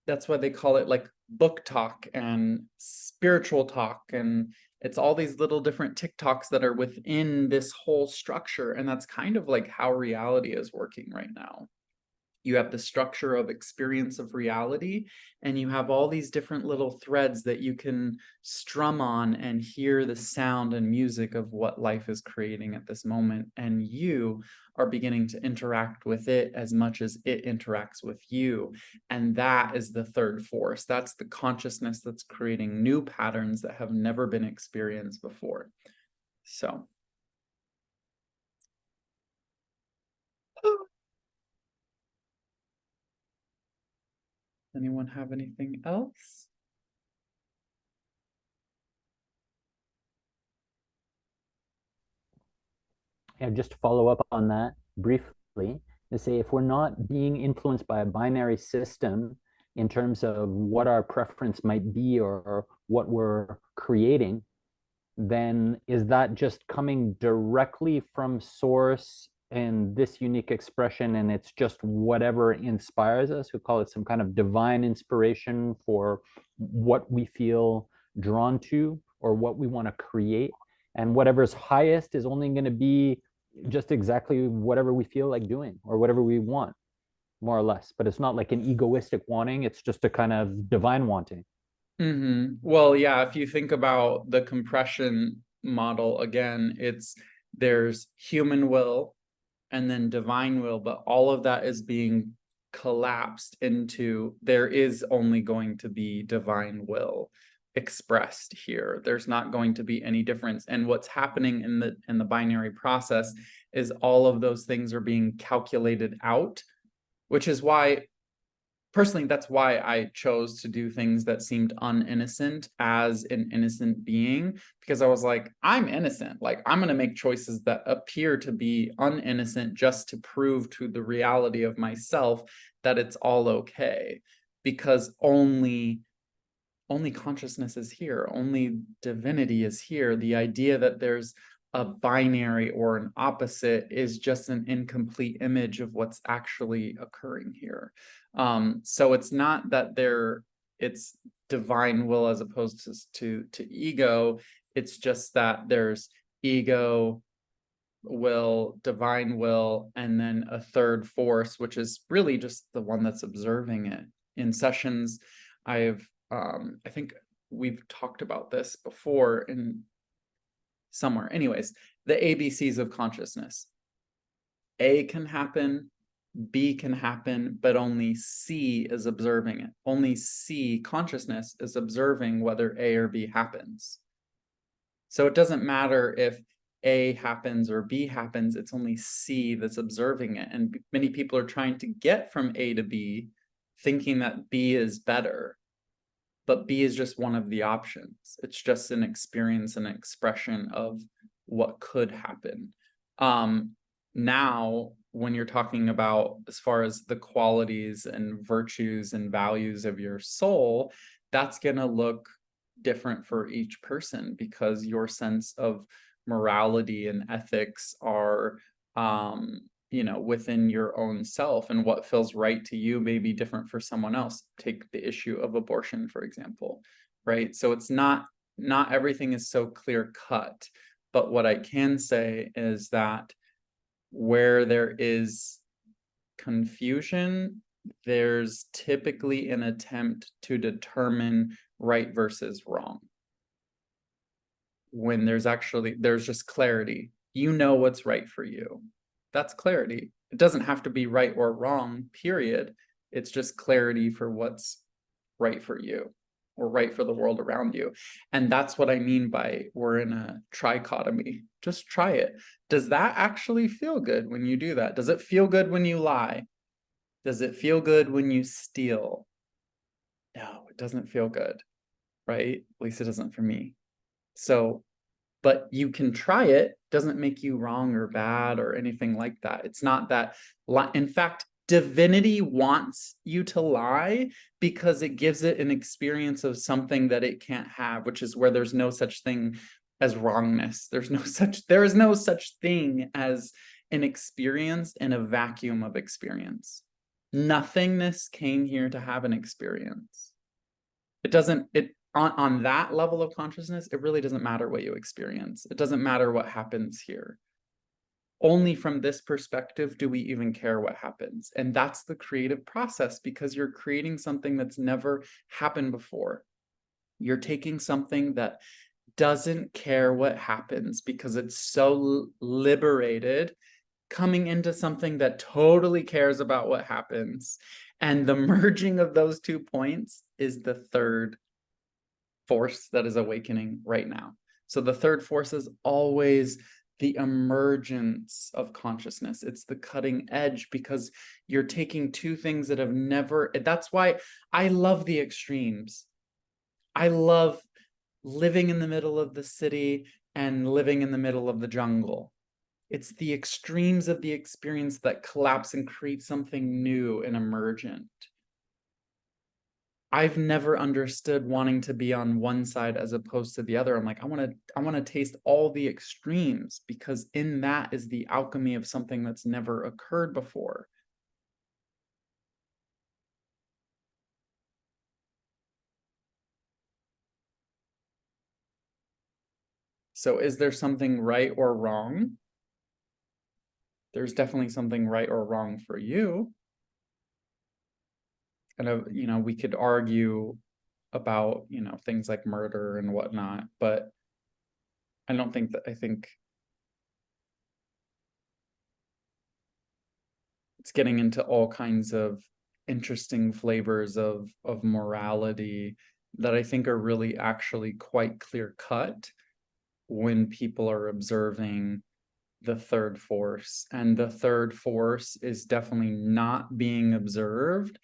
that's why they call it like book talk and spiritual talk, and it's all these little different TikToks that are within this whole structure. And that's kind of like how reality is working right now. You have the structure of experience of reality, and you have all these different little threads that you can strum on and hear the sound and music of what life is creating at this moment. And you are beginning to interact with it as much as it interacts with you. And that is the third force. That's the consciousness that's creating new patterns that have never been experienced before. So. Anyone have anything else? And just to follow up on that briefly, to say if we're not being influenced by a binary system in terms of what our preference might be or what we're creating, then is that just coming directly from source and this unique expression, and it's just whatever inspires us? We call it some kind of divine inspiration for what we feel drawn to or what we want to create, and whatever's highest is only going to be just exactly whatever we feel like doing or whatever we want, more or less. But it's not like an egoistic wanting, it's just a kind of divine wanting. Well, yeah, if you think about the compression model again, there's human will and then divine will, but all of that is being collapsed into there is only going to be divine will expressed here. There's not going to be any difference. And what's happening in the binary process is all of those things are being calculated out, which is why personally, that's why I chose to do things that seemed uninnocent as an innocent being, because I was like, I'm innocent. Like, I'm going to make choices that appear to be uninnocent just to prove to the reality of myself that it's all okay, because only consciousness is here, only divinity is here. The idea that there's a binary or an opposite is just an incomplete image of what's actually occurring here. So it's not that it's divine will as opposed to ego. It's just that there's ego, will, divine will, and then a third force, which is really just the one that's observing it. In sessions, I think we've talked about this before in somewhere. Anyways, the ABCs of consciousness. A can happen, B can happen, but only C is observing it. Only C, consciousness, is observing whether A or B happens. So it doesn't matter if A happens or B happens, it's only C that's observing it. And many people are trying to get from A to B, thinking that B is better. But B is just one of the options. It's just an experience and expression of what could happen. Now, when you're talking about as far as the qualities and virtues and values of your soul, that's going to look different for each person, because your sense of morality and ethics are within your own self, and what feels right to you may be different for someone else. Take the issue of abortion, for example, right? So it's not everything is so clear cut, but what I can say is that where there is confusion, there's typically an attempt to determine right versus wrong. When there's just clarity, what's right for you. That's clarity. It doesn't have to be right or wrong, period. It's just clarity for what's right for you or right for the world around you. And that's what I mean by we're in a trichotomy. Just try it. Does that actually feel good when you do that? Does it feel good when you lie? Does it feel good when you steal? No, it doesn't feel good, right? At least it doesn't for me. So, but you can try it, doesn't make you wrong or bad or anything like that. It's not that, in fact, divinity wants you to lie because it gives it an experience of something that it can't have, which is where there's no such thing as wrongness. There is no such thing as an experience in a vacuum of experience. Nothingness came here to have an experience. It doesn't, on that level of consciousness, it really doesn't matter what you experience. It doesn't matter what happens here. Only from this perspective do we even care what happens. And that's the creative process, because you're creating something that's never happened before. You're taking something that doesn't care what happens because it's so liberated, coming into something that totally cares about what happens. And the merging of those 2 points is the third force that is awakening right now. So the third force is always the emergence of consciousness. It's the cutting edge, because you're taking 2 things that have never, that's why I love the extremes. I love living in the middle of the city and living in the middle of the jungle. It's the extremes of the experience that collapse and create something new and emergent. I've never understood wanting to be on one side as opposed to the other. I'm like, I want to taste all the extremes, because in that is the alchemy of something that's never occurred before. So is there something right or wrong? There's definitely something right or wrong for you. And, you know, we could argue about, you know, things like murder and whatnot, but I don't think that, I think it's getting into all kinds of interesting flavors of morality that I think are really actually quite clear cut when people are observing the third force. And the third force is definitely not being observed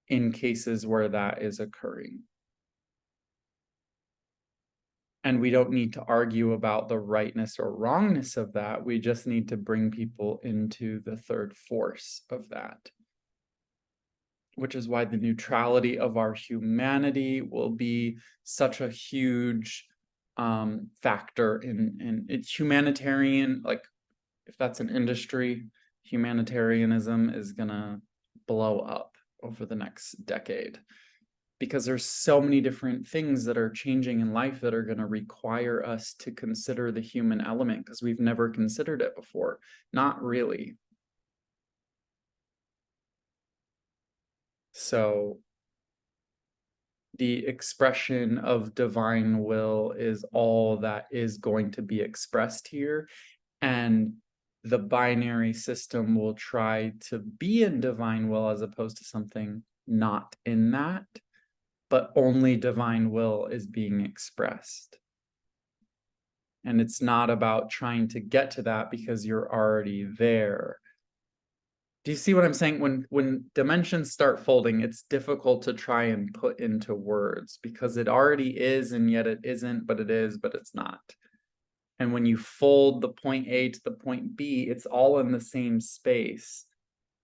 in cases where that is occurring. And we don't need to argue about the rightness or wrongness of that. We just need to bring people into the third force of that, which is why the neutrality of our humanity will be such a huge factor in it's humanitarian. Like, if that's an industry, humanitarianism is gonna blow up over the next decade, because there's so many different things that are changing in life that are going to require us to consider the human element, because we've never considered it before. Not really. So the expression of divine will is all that is going to be expressed here. And the binary system will try to be in divine will as opposed to something not in that, but only divine will is being expressed. And it's not about trying to get to that because you're already there. Do you see what I'm saying? When dimensions start folding, it's difficult to try and put into words, because it already is, and yet it isn't, but it is, but it's not. And when you fold the point A to the point B, it's all in the same space,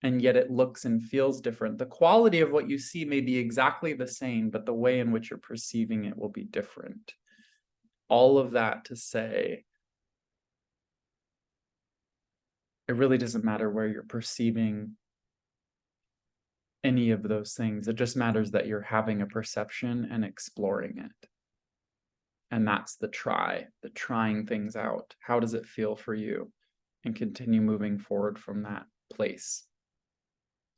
and yet it looks and feels different. The quality of what you see may be exactly the same, but the way in which you're perceiving it will be different. All of that to say, it really doesn't matter where you're perceiving any of those things. It just matters that you're having a perception and exploring it. And that's the trying things out. How does it feel for you? And continue moving forward from that place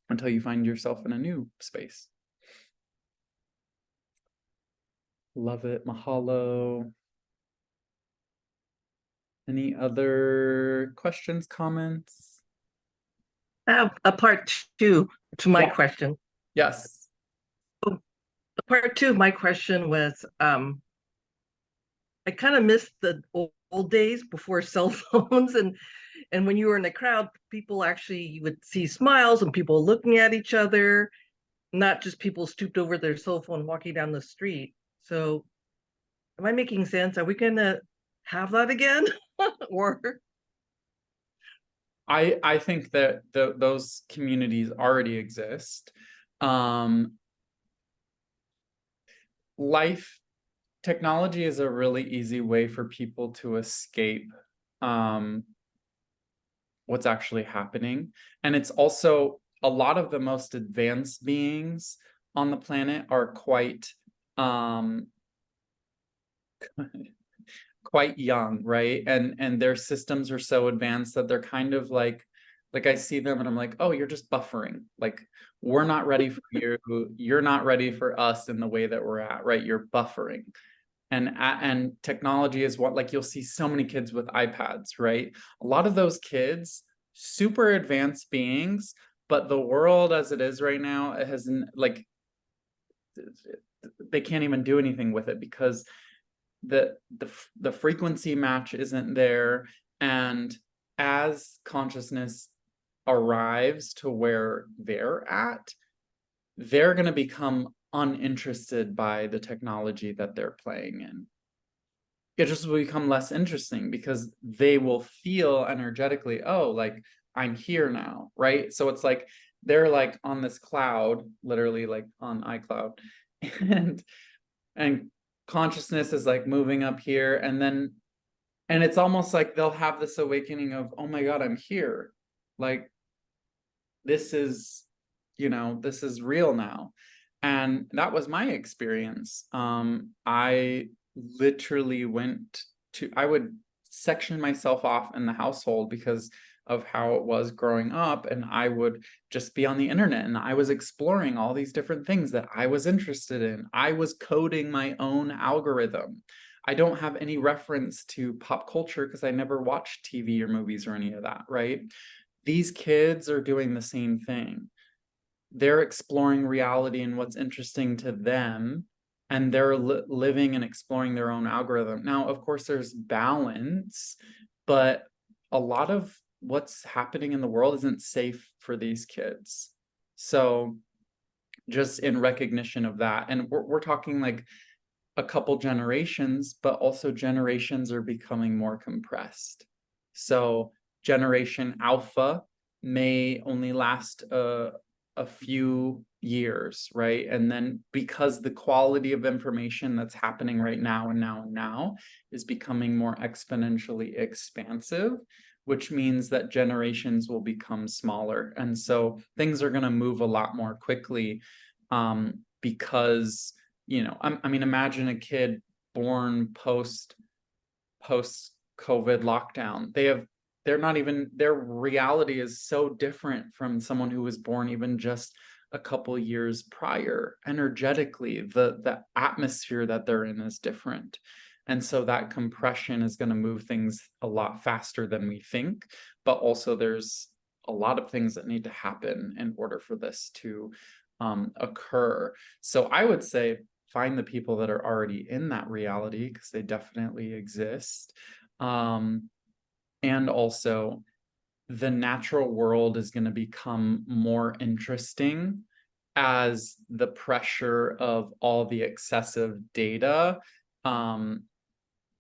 until you find yourself in a new space. Love it. Mahalo. Any other questions, comments? I have a part 2 to my Yeah. question. Yes. part two of my question was, I kind of missed the old days before cell phones, and when you were in a crowd, people actually, you would see smiles and people looking at each other, not just people stooped over their cell phone walking down the street. So am I making sense? Are we gonna have that again? Or I think that those communities already exist. Life technology is a really easy way for people to escape what's actually happening. And it's also a lot of the most advanced beings on the planet are quite quite young, right? And their systems are so advanced that they're kind of like I see them and I'm like, oh, you're just buffering. Like, we're not ready for you. You're not ready for us in the way that we're at, right? You're buffering. And technology is what, like, you'll see so many kids with iPads, right? A lot of those kids, super advanced beings, but the world as it is right now, it hasn't, like, they can't even do anything with it because the frequency match isn't there. And as consciousness arrives to where they're at, they're going to become uninterested by the technology that they're playing in. It just will become less interesting because they will feel energetically, oh, like, I'm here now, right? So it's like they're like on this cloud, literally like on iCloud, and and consciousness is like moving up here, and it's almost like they'll have this awakening of, oh my God, I'm here. Like, this is, this is real now. And that was my experience. I literally I would section myself off in the household because of how it was growing up. And I would just be on the internet and I was exploring all these different things that I was interested in. I was coding my own algorithm. I don't have any reference to pop culture because I never watched TV or movies or any of that, right? These kids are doing the same thing. They're exploring reality and what's interesting to them, and they're living and exploring their own algorithm. Now, of course, there's balance, but a lot of what's happening in the world isn't safe for these kids. So just in recognition of that, and we're talking like a couple generations, but also generations are becoming more compressed. So generation alpha may only last a few years, right? And then because the quality of information that's happening right now and now and now is becoming more exponentially expansive, which means that generations will become smaller. And so things are going to move a lot more quickly because I mean, imagine a kid born post COVID lockdown. Their reality is so different from someone who was born even just a couple years prior. Energetically, the atmosphere that they're in is different. And so that compression is going to move things a lot faster than we think. But also there's a lot of things that need to happen in order for this to occur. So I would say find the people that are already in that reality because they definitely exist. And also the natural world is going to become more interesting as the pressure of all the excessive data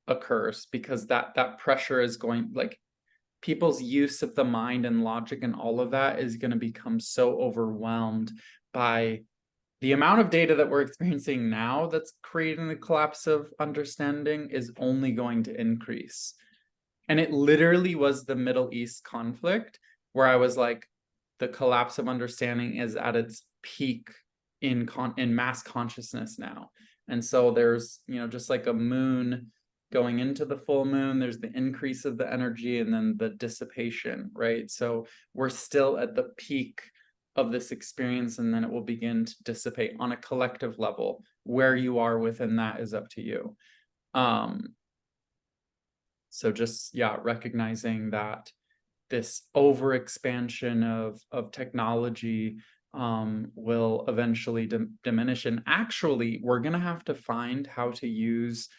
occurs, because that pressure is going, like, people's use of the mind and logic and all of that is going to become so overwhelmed by the amount of data that we're experiencing now that's creating the collapse of understanding is only going to increase. And it literally was the Middle East conflict where I was like, the collapse of understanding is at its peak in mass consciousness now. And so there's, just like a moon going into the full moon, there's the increase of the energy and then the dissipation, right? So we're still at the peak of this experience, and then it will begin to dissipate on a collective level. Where you are within that is up to you. So just, recognizing that this overexpansion of technology will eventually diminish. And actually, we're going to have to find how to use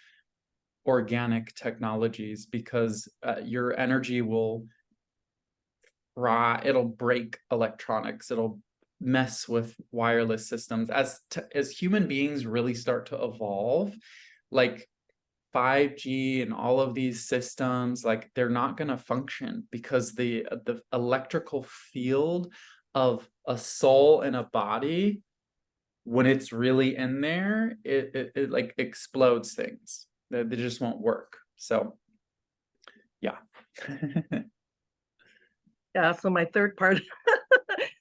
organic technologies, because your energy will it'll break electronics, it'll mess with wireless systems. As human beings really start to evolve, like 5G and all of these systems, like they're not going to function, because the electrical field of a soul in a body, when it's really in there, it like explodes things. They just won't work. So yeah. Yeah, so my third part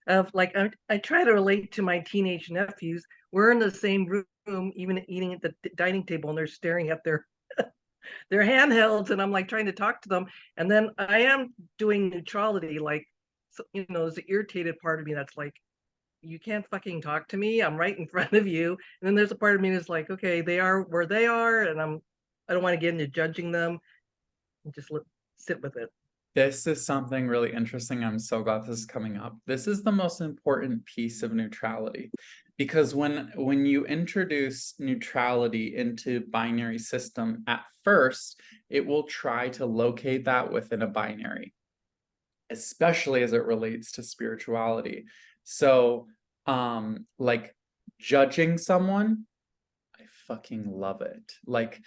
of like, I try to relate to my teenage nephews. We're in the same room, even eating at the dining table, and they're staring at their handhelds, and I'm like trying to talk to them. And then I am doing neutrality, like, so, you know, there's the irritated part of me that's like, you can't fucking talk to me. I'm right in front of you. And then there's a part of me that's like, okay, they are where they are, and I don't want to get into judging them. Just sit with it. This is something really interesting. I'm so glad this is coming up. This is the most important piece of neutrality, because when you introduce neutrality into binary system, at first, it will try to locate that within a binary, especially as it relates to spirituality. So, like judging someone, I fucking love it. Like,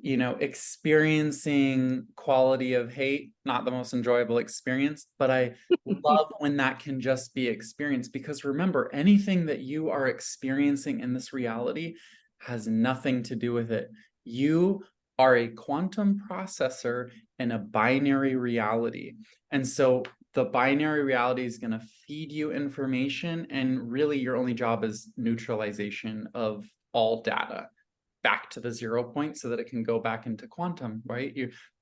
you know, experiencing quality of hate, not the most enjoyable experience, but I love when that can just be experienced, because remember, anything that you are experiencing in this reality has nothing to do with it. You are a quantum processor in a binary reality. And so the binary reality is going to feed you information, and really your only job is neutralization of all data back to the 0 point, so that it can go back into quantum, right?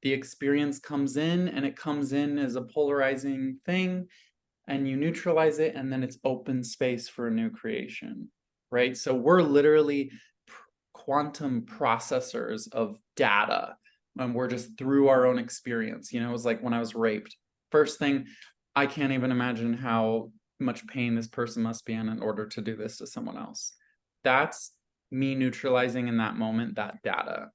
The experience comes in, and it comes in as a polarizing thing, and you neutralize it, and then it's open space for a new creation, right? So we're literally quantum processors of data, and we're just through our own experience. You know, it was like when I was raped. First thing, I can't even imagine how much pain this person must be in order to do this to someone else. That's me neutralizing in that moment that data,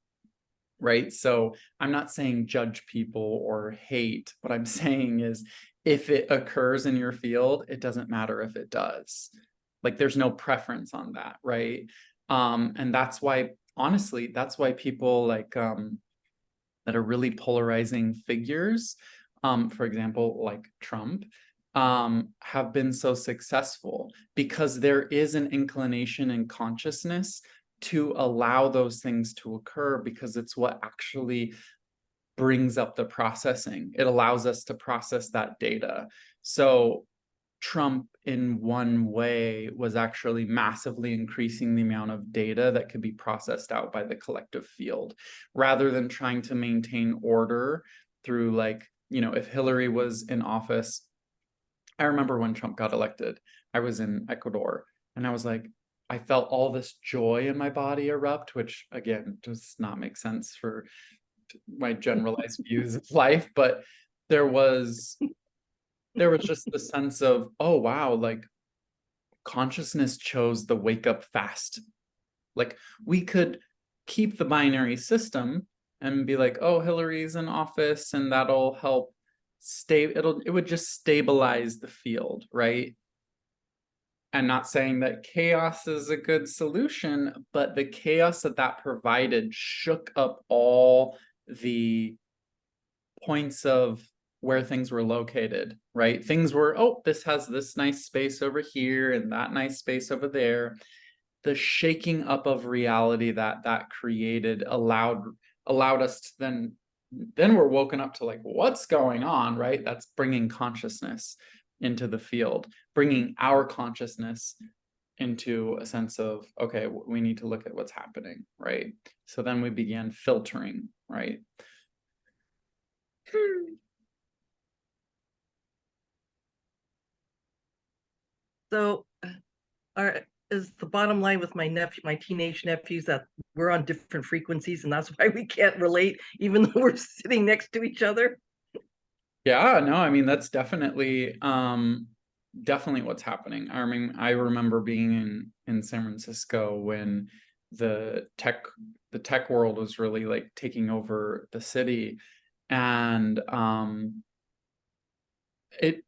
right? So I'm not saying judge people or hate. What I'm saying is, if it occurs in your field, it doesn't matter if it does. Like, there's no preference on that, right? And that's why, honestly, that's why people like that are really polarizing figures, for example, like Trump, have been so successful, because there is an inclination in consciousness to allow those things to occur, because it's what actually brings up the processing. It allows us to process that data. So Trump, in one way, was actually massively increasing the amount of data that could be processed out by the collective field, rather than trying to maintain order through, like, you know, if Hillary was in office. I remember when Trump got elected, I was in Ecuador, and I was like, I felt all this joy in my body erupt, which again does not make sense for my generalized views of life, but there was just the sense of, oh wow, like consciousness chose the wake up fast. Like, we could keep the binary system and be like, oh, Hillary's in office, and that'll help it would just stabilize the field, right? And not saying that chaos is a good solution, but the chaos that provided shook up all the points of where things were located, right? Things were, oh, this has this nice space over here and that nice space over there. The shaking up of reality that created allowed us to then we're woken up to, like, what's going on, right? That's bringing consciousness into the field, bringing our consciousness into a sense of, okay, we need to look at what's happening, right? So then we began filtering, right? So is the bottom line with my teenage nephews, that we're on different frequencies, and that's why we can't relate, even though we're sitting next to each other? Yeah, no, I mean that's definitely what's happening. I mean, I remember being in San Francisco when the tech world was really like taking over the city, and it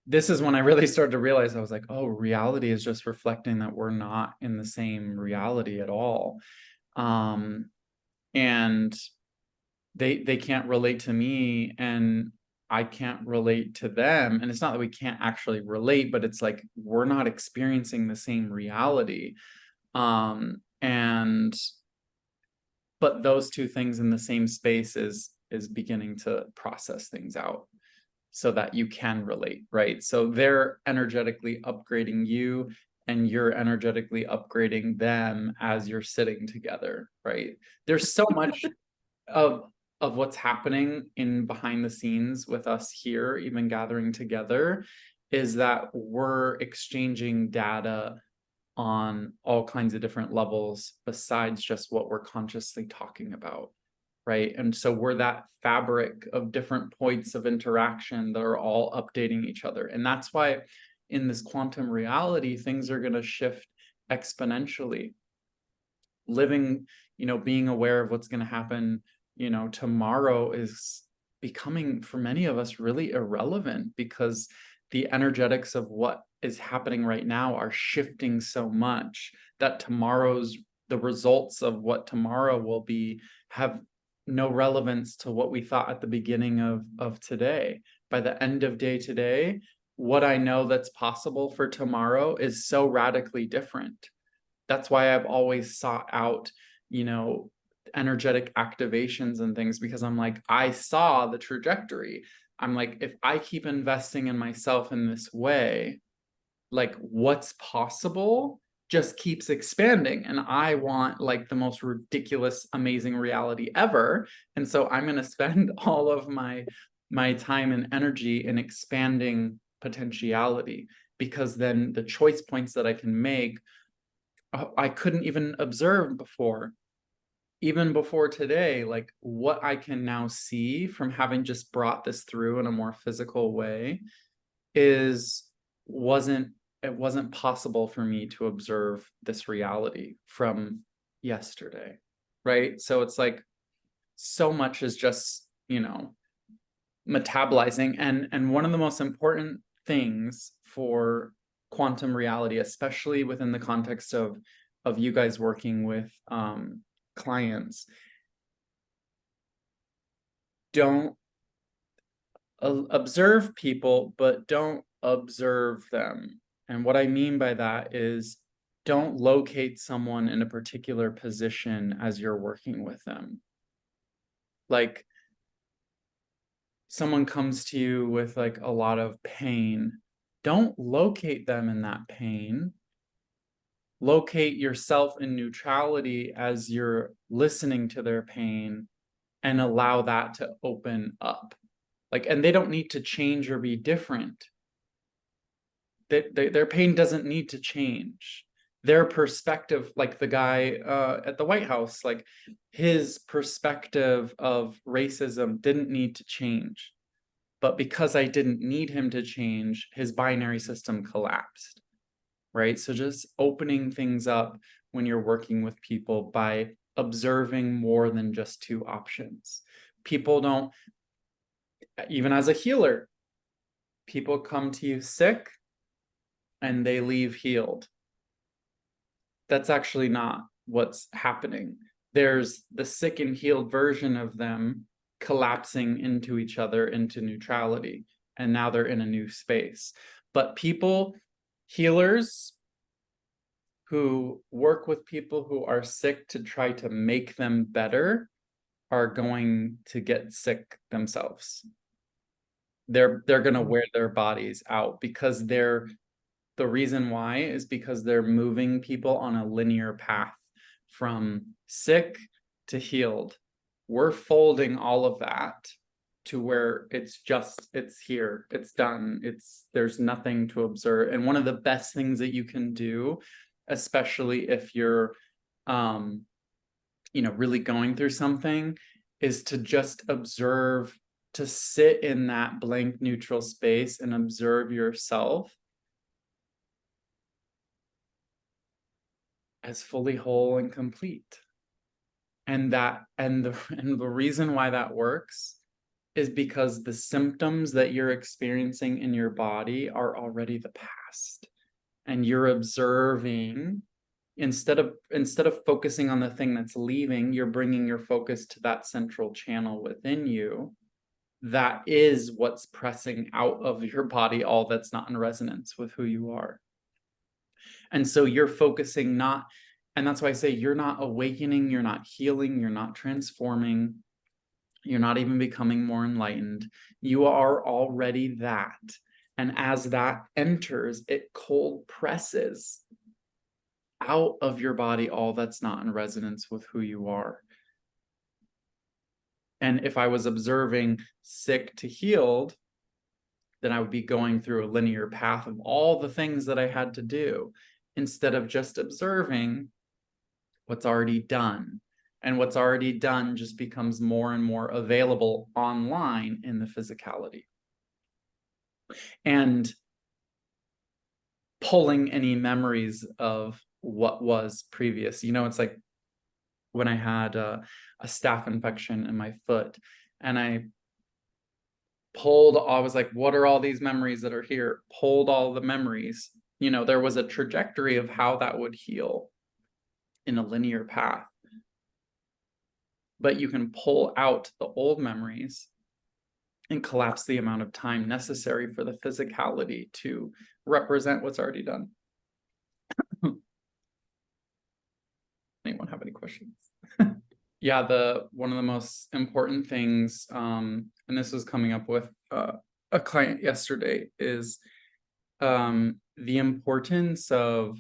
this is when I really started to realize, I was like, oh, reality is just reflecting that we're not in the same reality at all. Um, and they can't relate to me, and I can't relate to them. And it's not that we can't actually relate, but it's like we're not experiencing the same reality. And but those two things in the same space is beginning to process things out so that you can relate, right? So they're energetically upgrading you, and you're energetically upgrading them as you're sitting together, right? There's so much of what's happening in behind the scenes with us here, even gathering together, is that we're exchanging data on all kinds of different levels besides just what we're consciously talking about, right? And so we're that fabric of different points of interaction that are all updating each other. And that's why in this quantum reality, things are going to shift exponentially. Living, being aware of what's going to happen, tomorrow is becoming, for many of us, really irrelevant because the energetics of what is happening right now are shifting so much that the results of what tomorrow will be have no relevance to what we thought at the beginning of today. By the end of day today, what I know that's possible for tomorrow is so radically different. That's why I've always sought out, energetic activations and things, because I'm like, I saw the trajectory. I'm like, if I keep investing in myself in this way, like what's possible just keeps expanding. And I want like the most ridiculous, amazing reality ever. And so I'm going to spend all of my time and energy in expanding potentiality, because then the choice points that I can make, I couldn't even observe before. Even before today, like what I can now see from having just brought this through in a more physical way is wasn't it wasn't possible for me to observe this reality from yesterday, right? So it's like so much is just, metabolizing. And one of the most important things for quantum reality, especially within the context of you guys working with clients, don't observe people, but don't observe them. And what I mean by that is, don't locate someone in a particular position as you're working with them. Like, someone comes to you with like a lot of pain, don't locate them in that pain. Locate yourself in neutrality as you're listening to their pain, and allow that to open up. Like, and they don't need to change or be different. Their pain doesn't need to change. Their perspective, like the guy at the White House, like his perspective of racism didn't need to change. But because I didn't need him to change, his binary system collapsed, right? So just opening things up when you're working with people by observing more than just two options. People don't, even as a healer, people come to you sick and they leave healed. That's actually not what's happening. There's the sick and healed version of them collapsing into each other, into neutrality, and now they're in a new space. But people, healers who work with people who are sick to try to make them better, are going to get sick themselves. They're going to wear their bodies out, because the reason why is because they're moving people on a linear path from sick to healed. We're folding all of that to where it's here, it's done, there's nothing to observe. And one of the best things that you can do, especially if you're really going through something, is to just observe to sit in that blank neutral space and observe yourself as fully whole and complete. And the reason why that works is because the symptoms that you're experiencing in your body are already the past. And you're observing, instead of focusing on the thing that's leaving, you're bringing your focus to that central channel within you. That is what's pressing out of your body, all that's not in resonance with who you are. And so you're focusing not, and that's why I say you're not awakening, you're not healing, you're not transforming, you're not even becoming more enlightened. You are already that. And as that enters, it cold presses out of your body all that's not in resonance with who you are. And if I was observing sick to healed, then I would be going through a linear path of all the things that I had to do, instead of just observing what's already done. And what's already done just becomes more and more available online in the physicality. And pulling any memories of what was previous. You know, it's like when I had a staph infection in my foot, and I was like, what are all these memories that are here? Pulled all the memories. You know, there was a trajectory of how that would heal in a linear path. But you can pull out the old memories and collapse the amount of time necessary for the physicality to represent what's already done. Anyone have any questions? Yeah, one of the most important things, and this was coming up with a client yesterday, is the importance of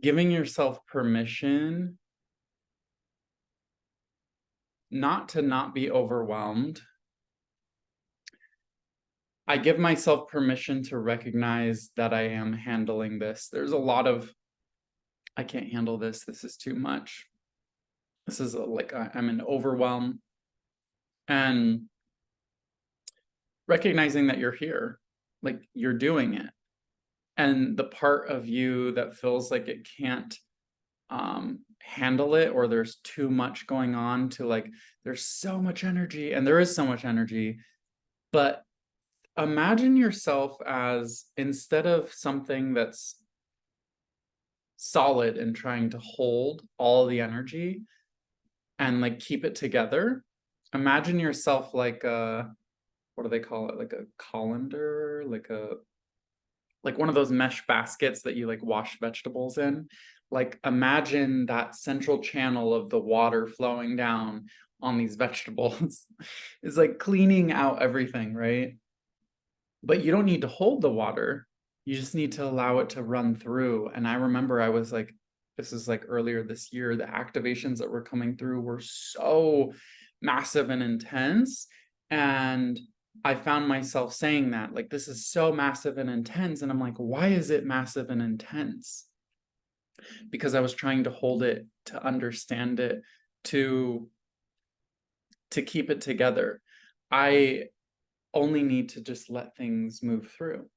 giving yourself permission not to not be overwhelmed. I give myself permission to recognize that I am handling this. There's a lot of, I can't handle this. This is too much. This is I'm in overwhelm. And recognizing that you're here, like you're doing it. And the part of you that feels like it can't handle it, or there's too much going on, to like, there's so much energy, and there is so much energy, but imagine yourself as, instead of something that's solid and trying to hold all the energy and like keep it together, imagine yourself like a, what do they call it? Like a colander, like one of those mesh baskets that you like wash vegetables in. Like imagine that central channel of the water flowing down on these vegetables is like cleaning out everything, right? But you don't need to hold the water. You just need to allow it to run through. And I remember I was like, this is like earlier this year, the activations that were coming through were so massive and intense. And I found myself saying that, like, this is so massive and intense. And I'm like, why is it massive and intense? Because I was trying to hold it, to understand it, to keep it together. I only need to just let things move through.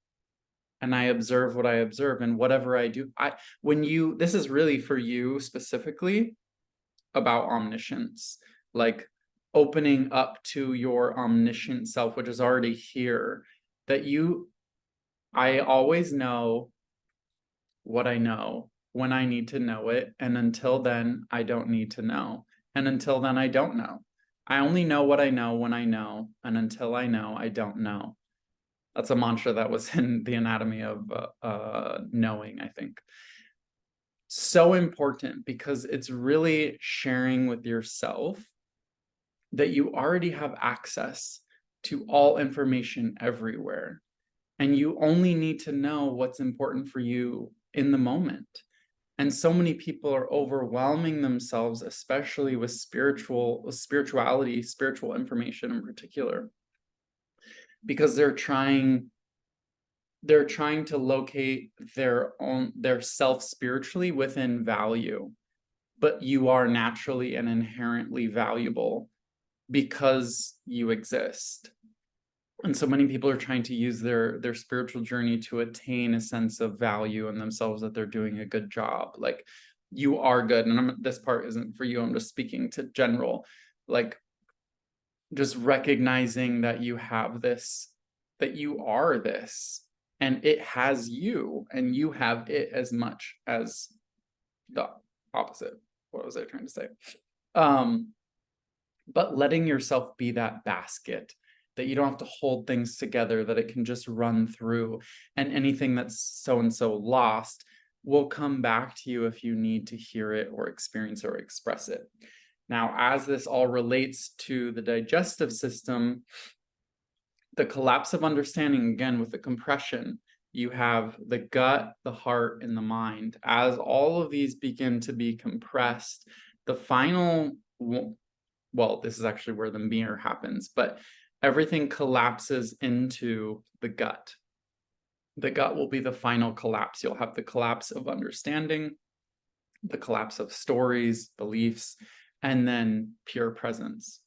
And I observe what I observe, and whatever I do, this is really for you specifically about omniscience, like opening up to your omniscient self, which is already here, that I always know what I know when I need to know it. And until then, I don't need to know. And until then, I don't know. I only know what I know when I know. And until I know, I don't know. That's a mantra that was in the Anatomy of Knowing, I think. So important, because it's really sharing with yourself that you already have access to all information everywhere. And you only need to know what's important for you in the moment. And so many people are overwhelming themselves, especially with spirituality, spiritual information in particular, because they're trying to locate their self spiritually within value. but you are naturally and inherently valuable because you exist. And so many people are trying to use their spiritual journey to attain a sense of value in themselves, that they're doing a good job. Like, you are good. And this part isn't for you. I'm just speaking to general, like, just recognizing that you have this, that you are this, and it has you, and you have it as much as the opposite. What was I trying to say? But letting yourself be that basket, that you don't have to hold things together, that it can just run through, and anything that's so and so lost will come back to you if you need to hear it or experience or express it. Now, as this all relates to the digestive system, the collapse of understanding, again, with the compression, you have the gut, the heart, and the mind. As all of these begin to be compressed, the final, well, this is actually where the mirror happens, but everything collapses into the gut. The gut will be the final collapse. You'll have the collapse of understanding, the collapse of stories, beliefs, and then pure presence.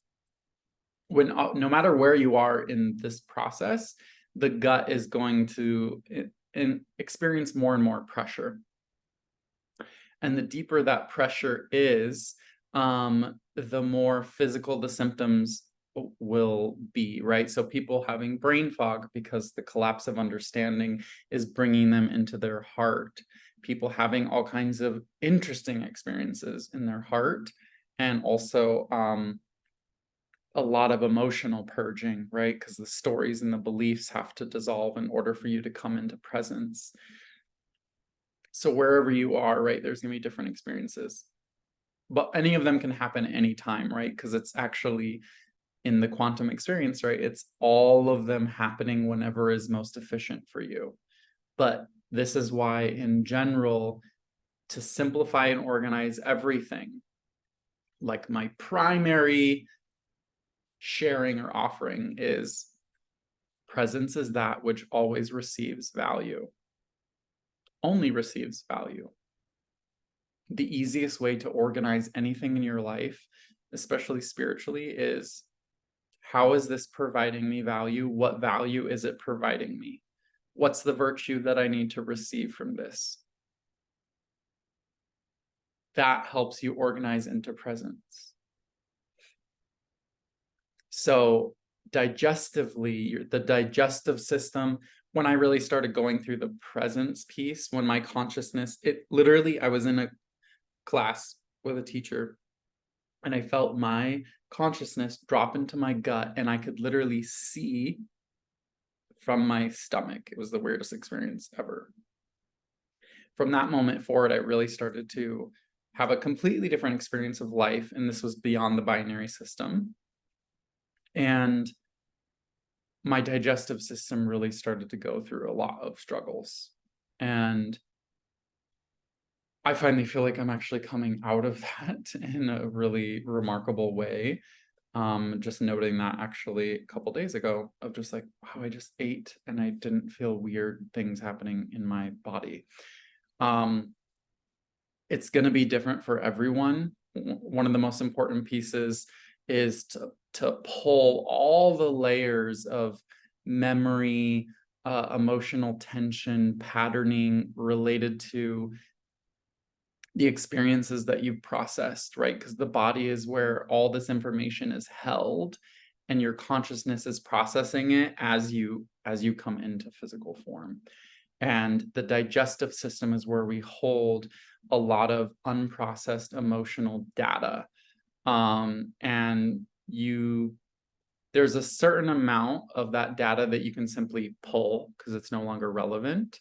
When no matter where you are in this process, the gut is going to experience more and more pressure. And the deeper that pressure is, the more physical the symptoms will be, right? So people having brain fog because the collapse of understanding is bringing them into their heart. People having all kinds of interesting experiences in their heart, and also a lot of emotional purging, right? Because the stories and the beliefs have to dissolve in order for you to come into presence. So wherever you are, right, there's going to be different experiences. But any of them can happen anytime, right? Because it's actually in the quantum experience, right? It's all of them happening whenever is most efficient for you. But this is why, in general, to simplify and organize everything, like my primary sharing or offering is presence is that which always receives value, only receives value. The easiest way to organize anything in your life, especially spiritually, is how is this providing me value? What value is it providing me? What's the virtue that I need to receive from this? That helps you organize into presence. So digestively, the digestive system, when I really started going through the presence piece, when my consciousness, it literally, I was in a class with a teacher and I felt my consciousness drop into my gut, and I could literally see from my stomach. It was the weirdest experience ever. From that moment forward, I really started to have a completely different experience of life, and this was beyond the binary system. And my digestive system really started to go through a lot of struggles. And I finally feel like I'm actually coming out of that in a really remarkable way. Just noting that actually a couple days ago, of just like, wow, I just ate and I didn't feel weird things happening in my body. It's going to be different for everyone. One of the most important pieces is to pull all the layers of memory, emotional tension, patterning related to the experiences that you've processed, right? Because the body is where all this information is held, and your consciousness is processing it as you come into physical form. And the digestive system is where we hold a lot of unprocessed emotional data. And there's a certain amount of that data that you can simply pull because it's no longer relevant.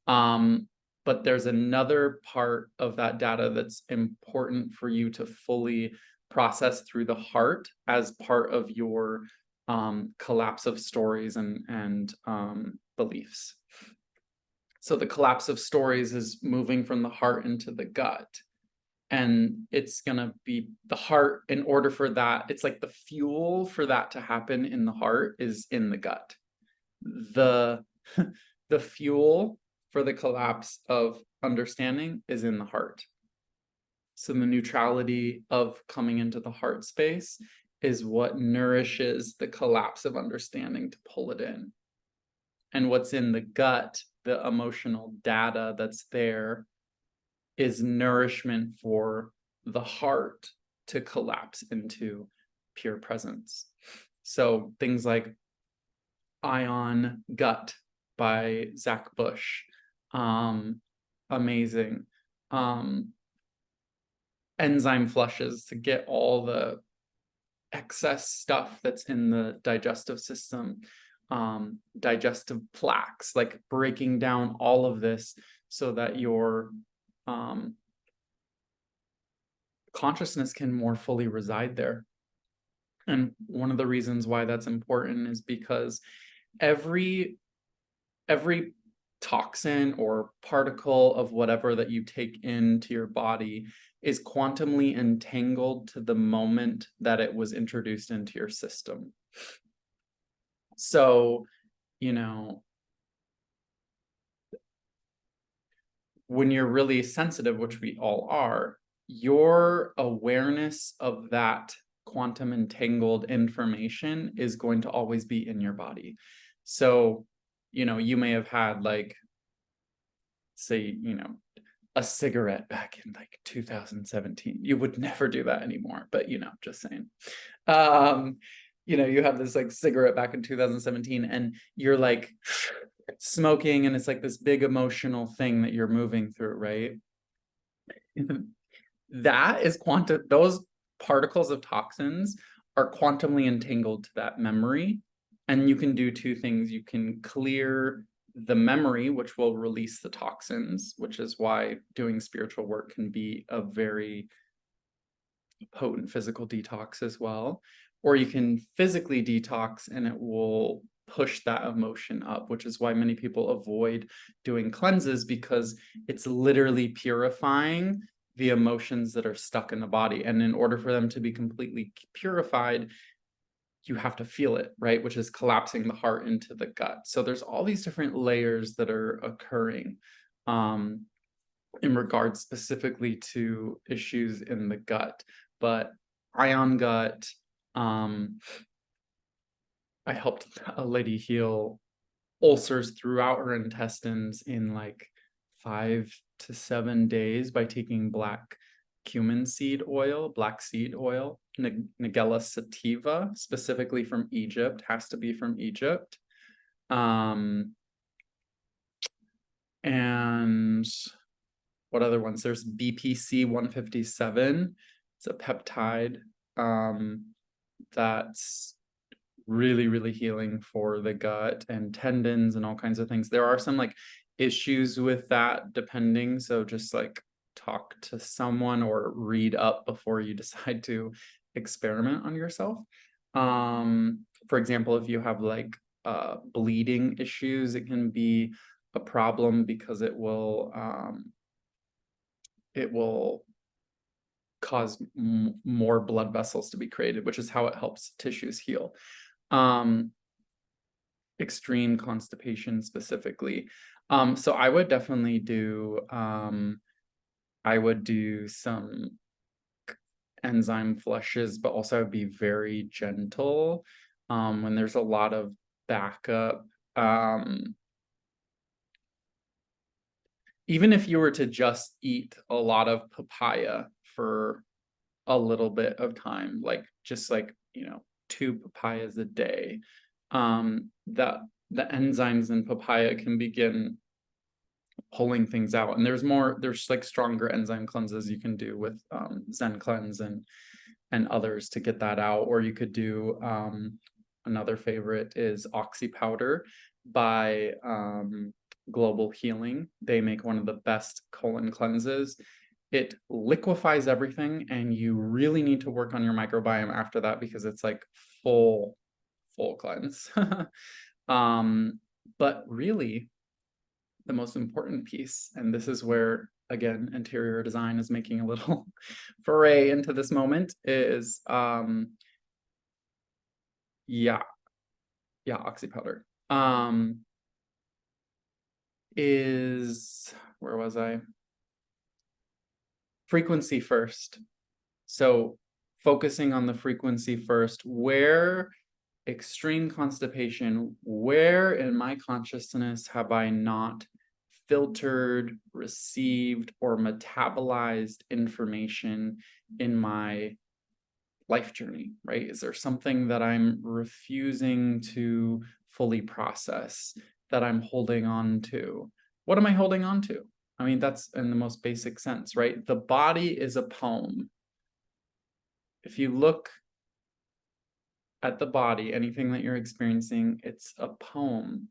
But there's another part of that data that's important for you to fully process through the heart as part of your collapse of stories and beliefs. So the collapse of stories is moving from the heart into the gut. And it's going to be the heart. In order for that, it's like the fuel for that to happen in the heart is in the gut. The fuel for the collapse of understanding is in the heart. So the neutrality of coming into the heart space is what nourishes the collapse of understanding to pull it in. And what's in the gut, the emotional data that's there, is nourishment for the heart to collapse into pure presence. So things like Ion Gut by Zach Bush, amazing. Enzyme flushes to get all the excess stuff that's in the digestive system, digestive plaques, like breaking down all of this so that your consciousness can more fully reside there. And one of the reasons why that's important is because every toxin or particle of whatever that you take into your body is quantumly entangled to the moment that it was introduced into your system. So, you know, when you're really sensitive, which we all are, your awareness of that quantum entangled information is going to always be in your body. So, you know, you may have had, like, say, you know, a cigarette back in like 2017. You would never do that anymore, but you know, just saying. You know, you have this like cigarette back in 2017 and you're like smoking and it's like this big emotional thing that you're moving through, right? That is quantum, those particles of toxins are quantumly entangled to that memory. And you can do two things. You can clear the memory, which will release the toxins, which is why doing spiritual work can be a very potent physical detox as well. Or you can physically detox and it will push that emotion up, which is why many people avoid doing cleanses, because it's literally purifying the emotions that are stuck in the body. And in order for them to be completely purified, you have to feel it, right? Which is collapsing the heart into the gut. So there's all these different layers that are occurring in regards specifically to issues in the gut. But Ion Gut, I helped a lady heal ulcers throughout her intestines in like 5 to 7 days by taking black cumin seed oil, black seed oil, Nigella sativa, specifically from Egypt, has to be from Egypt. And what other ones? There's BPC 157. It's a peptide that's really, really healing for the gut and tendons and all kinds of things. There are some like issues with that depending. So just like talk to someone or read up before you decide to experiment on yourself. For example, if you have like bleeding issues, it can be a problem because it will cause more blood vessels to be created, which is how it helps tissues heal. Extreme constipation specifically. So I would definitely do some enzyme flushes, but also I'd be very gentle when there's a lot of backup. Even if you were to just eat a lot of papaya for a little bit of time, like just like, you know, 2 papayas a day, that the enzymes in papaya can begin pulling things out. And there's like stronger enzyme cleanses you can do with Zen Cleanse and others to get that out. Or you could do another favorite is Oxy Powder by Global Healing. They make one of the best colon cleanses. It liquefies everything, and you really need to work on your microbiome after that because it's like full cleanse. But really, the most important piece, and this is where, again, interior design is making a little foray into this moment, is Oxy Powder. Where was I? frequency first. So focusing on the frequency first, where extreme constipation, where in my consciousness have I not filtered, received, or metabolized information in my life journey, right? Is there something that I'm refusing to fully process, that I'm holding on to? What am I holding on to? I mean, that's in the most basic sense, right? The body is a poem. If you look at the body, anything that you're experiencing, it's a poem.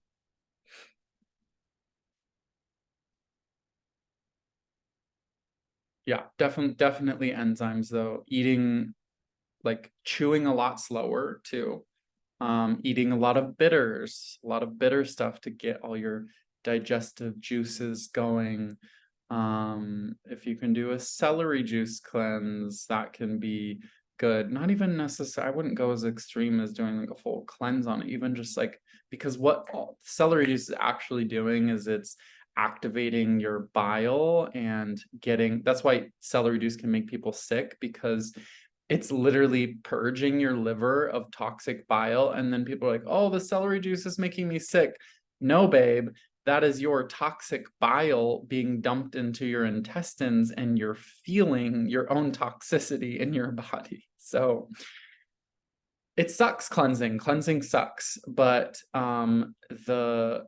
Yeah, definitely enzymes though. Eating, like chewing a lot slower too. Eating a lot of bitter stuff to get all your digestive juices going. If you can do a celery juice cleanse, that can be good. Not even necessary. I wouldn't go as extreme as doing like a full cleanse on it, even just like, because what celery juice is actually doing is it's activating your bile and getting, that's why celery juice can make people sick, because it's literally purging your liver of toxic bile. And then people are like, oh, the celery juice is making me sick. No, babe, that is your toxic bile being dumped into your intestines, and you're feeling your own toxicity in your body. So it sucks cleansing. Cleansing sucks, but the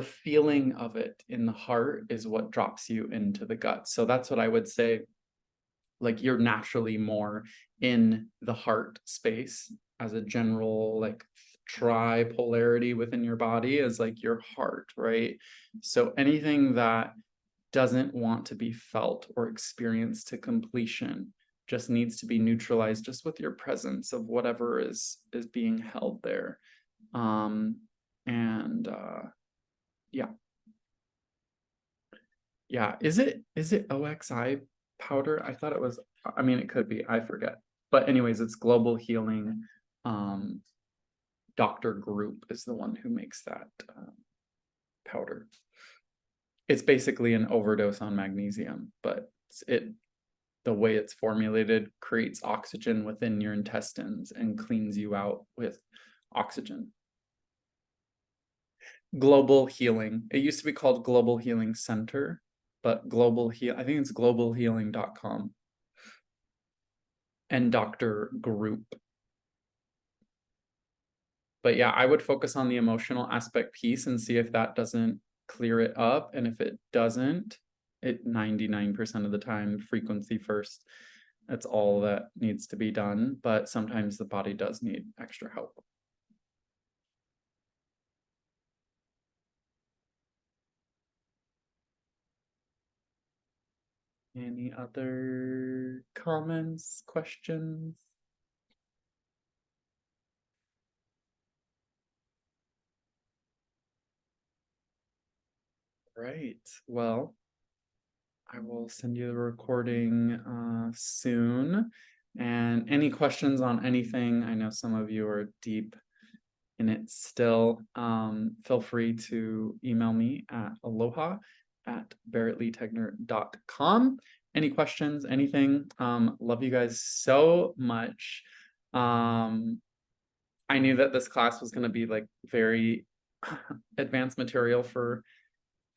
feeling of it in the heart is what drops you into the gut. So that's what I would say. Like, you're naturally more in the heart space as a general, like, tripolarity within your body is like your heart, right? So anything that doesn't want to be felt or experienced to completion just needs to be neutralized just with your presence of whatever is being held there. And yeah. Yeah, is it OXI powder? I thought it was, I mean, it could be, I forget. But anyways, it's Global Healing. Dr. Group is the one who makes that powder. It's basically an overdose on magnesium, but the way it's formulated creates oxygen within your intestines and cleans you out with oxygen. Global Healing. It used to be called Global Healing Center, but I think it's globalhealing.com. And Dr. Group. But yeah, I would focus on the emotional aspect piece and see if that doesn't clear it up. And if it doesn't, it 99% of the time, frequency first. That's all that needs to be done. But sometimes the body does need extra help. Any other comments, questions? Right. Well, I will send you the recording soon. And any questions on anything, I know some of you are deep in it still, feel free to email me at aloha@barrettleetegner.com. Any questions, anything? Love you guys so much. I knew that this class was going to be like very advanced material for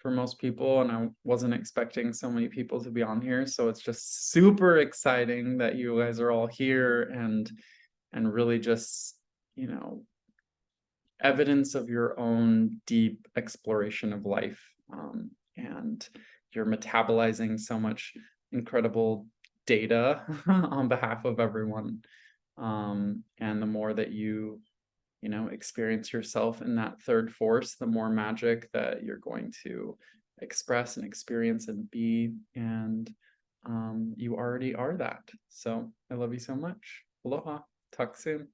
most people, and I wasn't expecting so many people to be on here. So it's just super exciting that you guys are all here and really just, you know, evidence of your own deep exploration of life. And you're metabolizing so much incredible data on behalf of everyone. And the more that you experience yourself in that third force, the more magic that you're going to express and experience and be. And you already are that. So I love you so much. Aloha. Talk soon.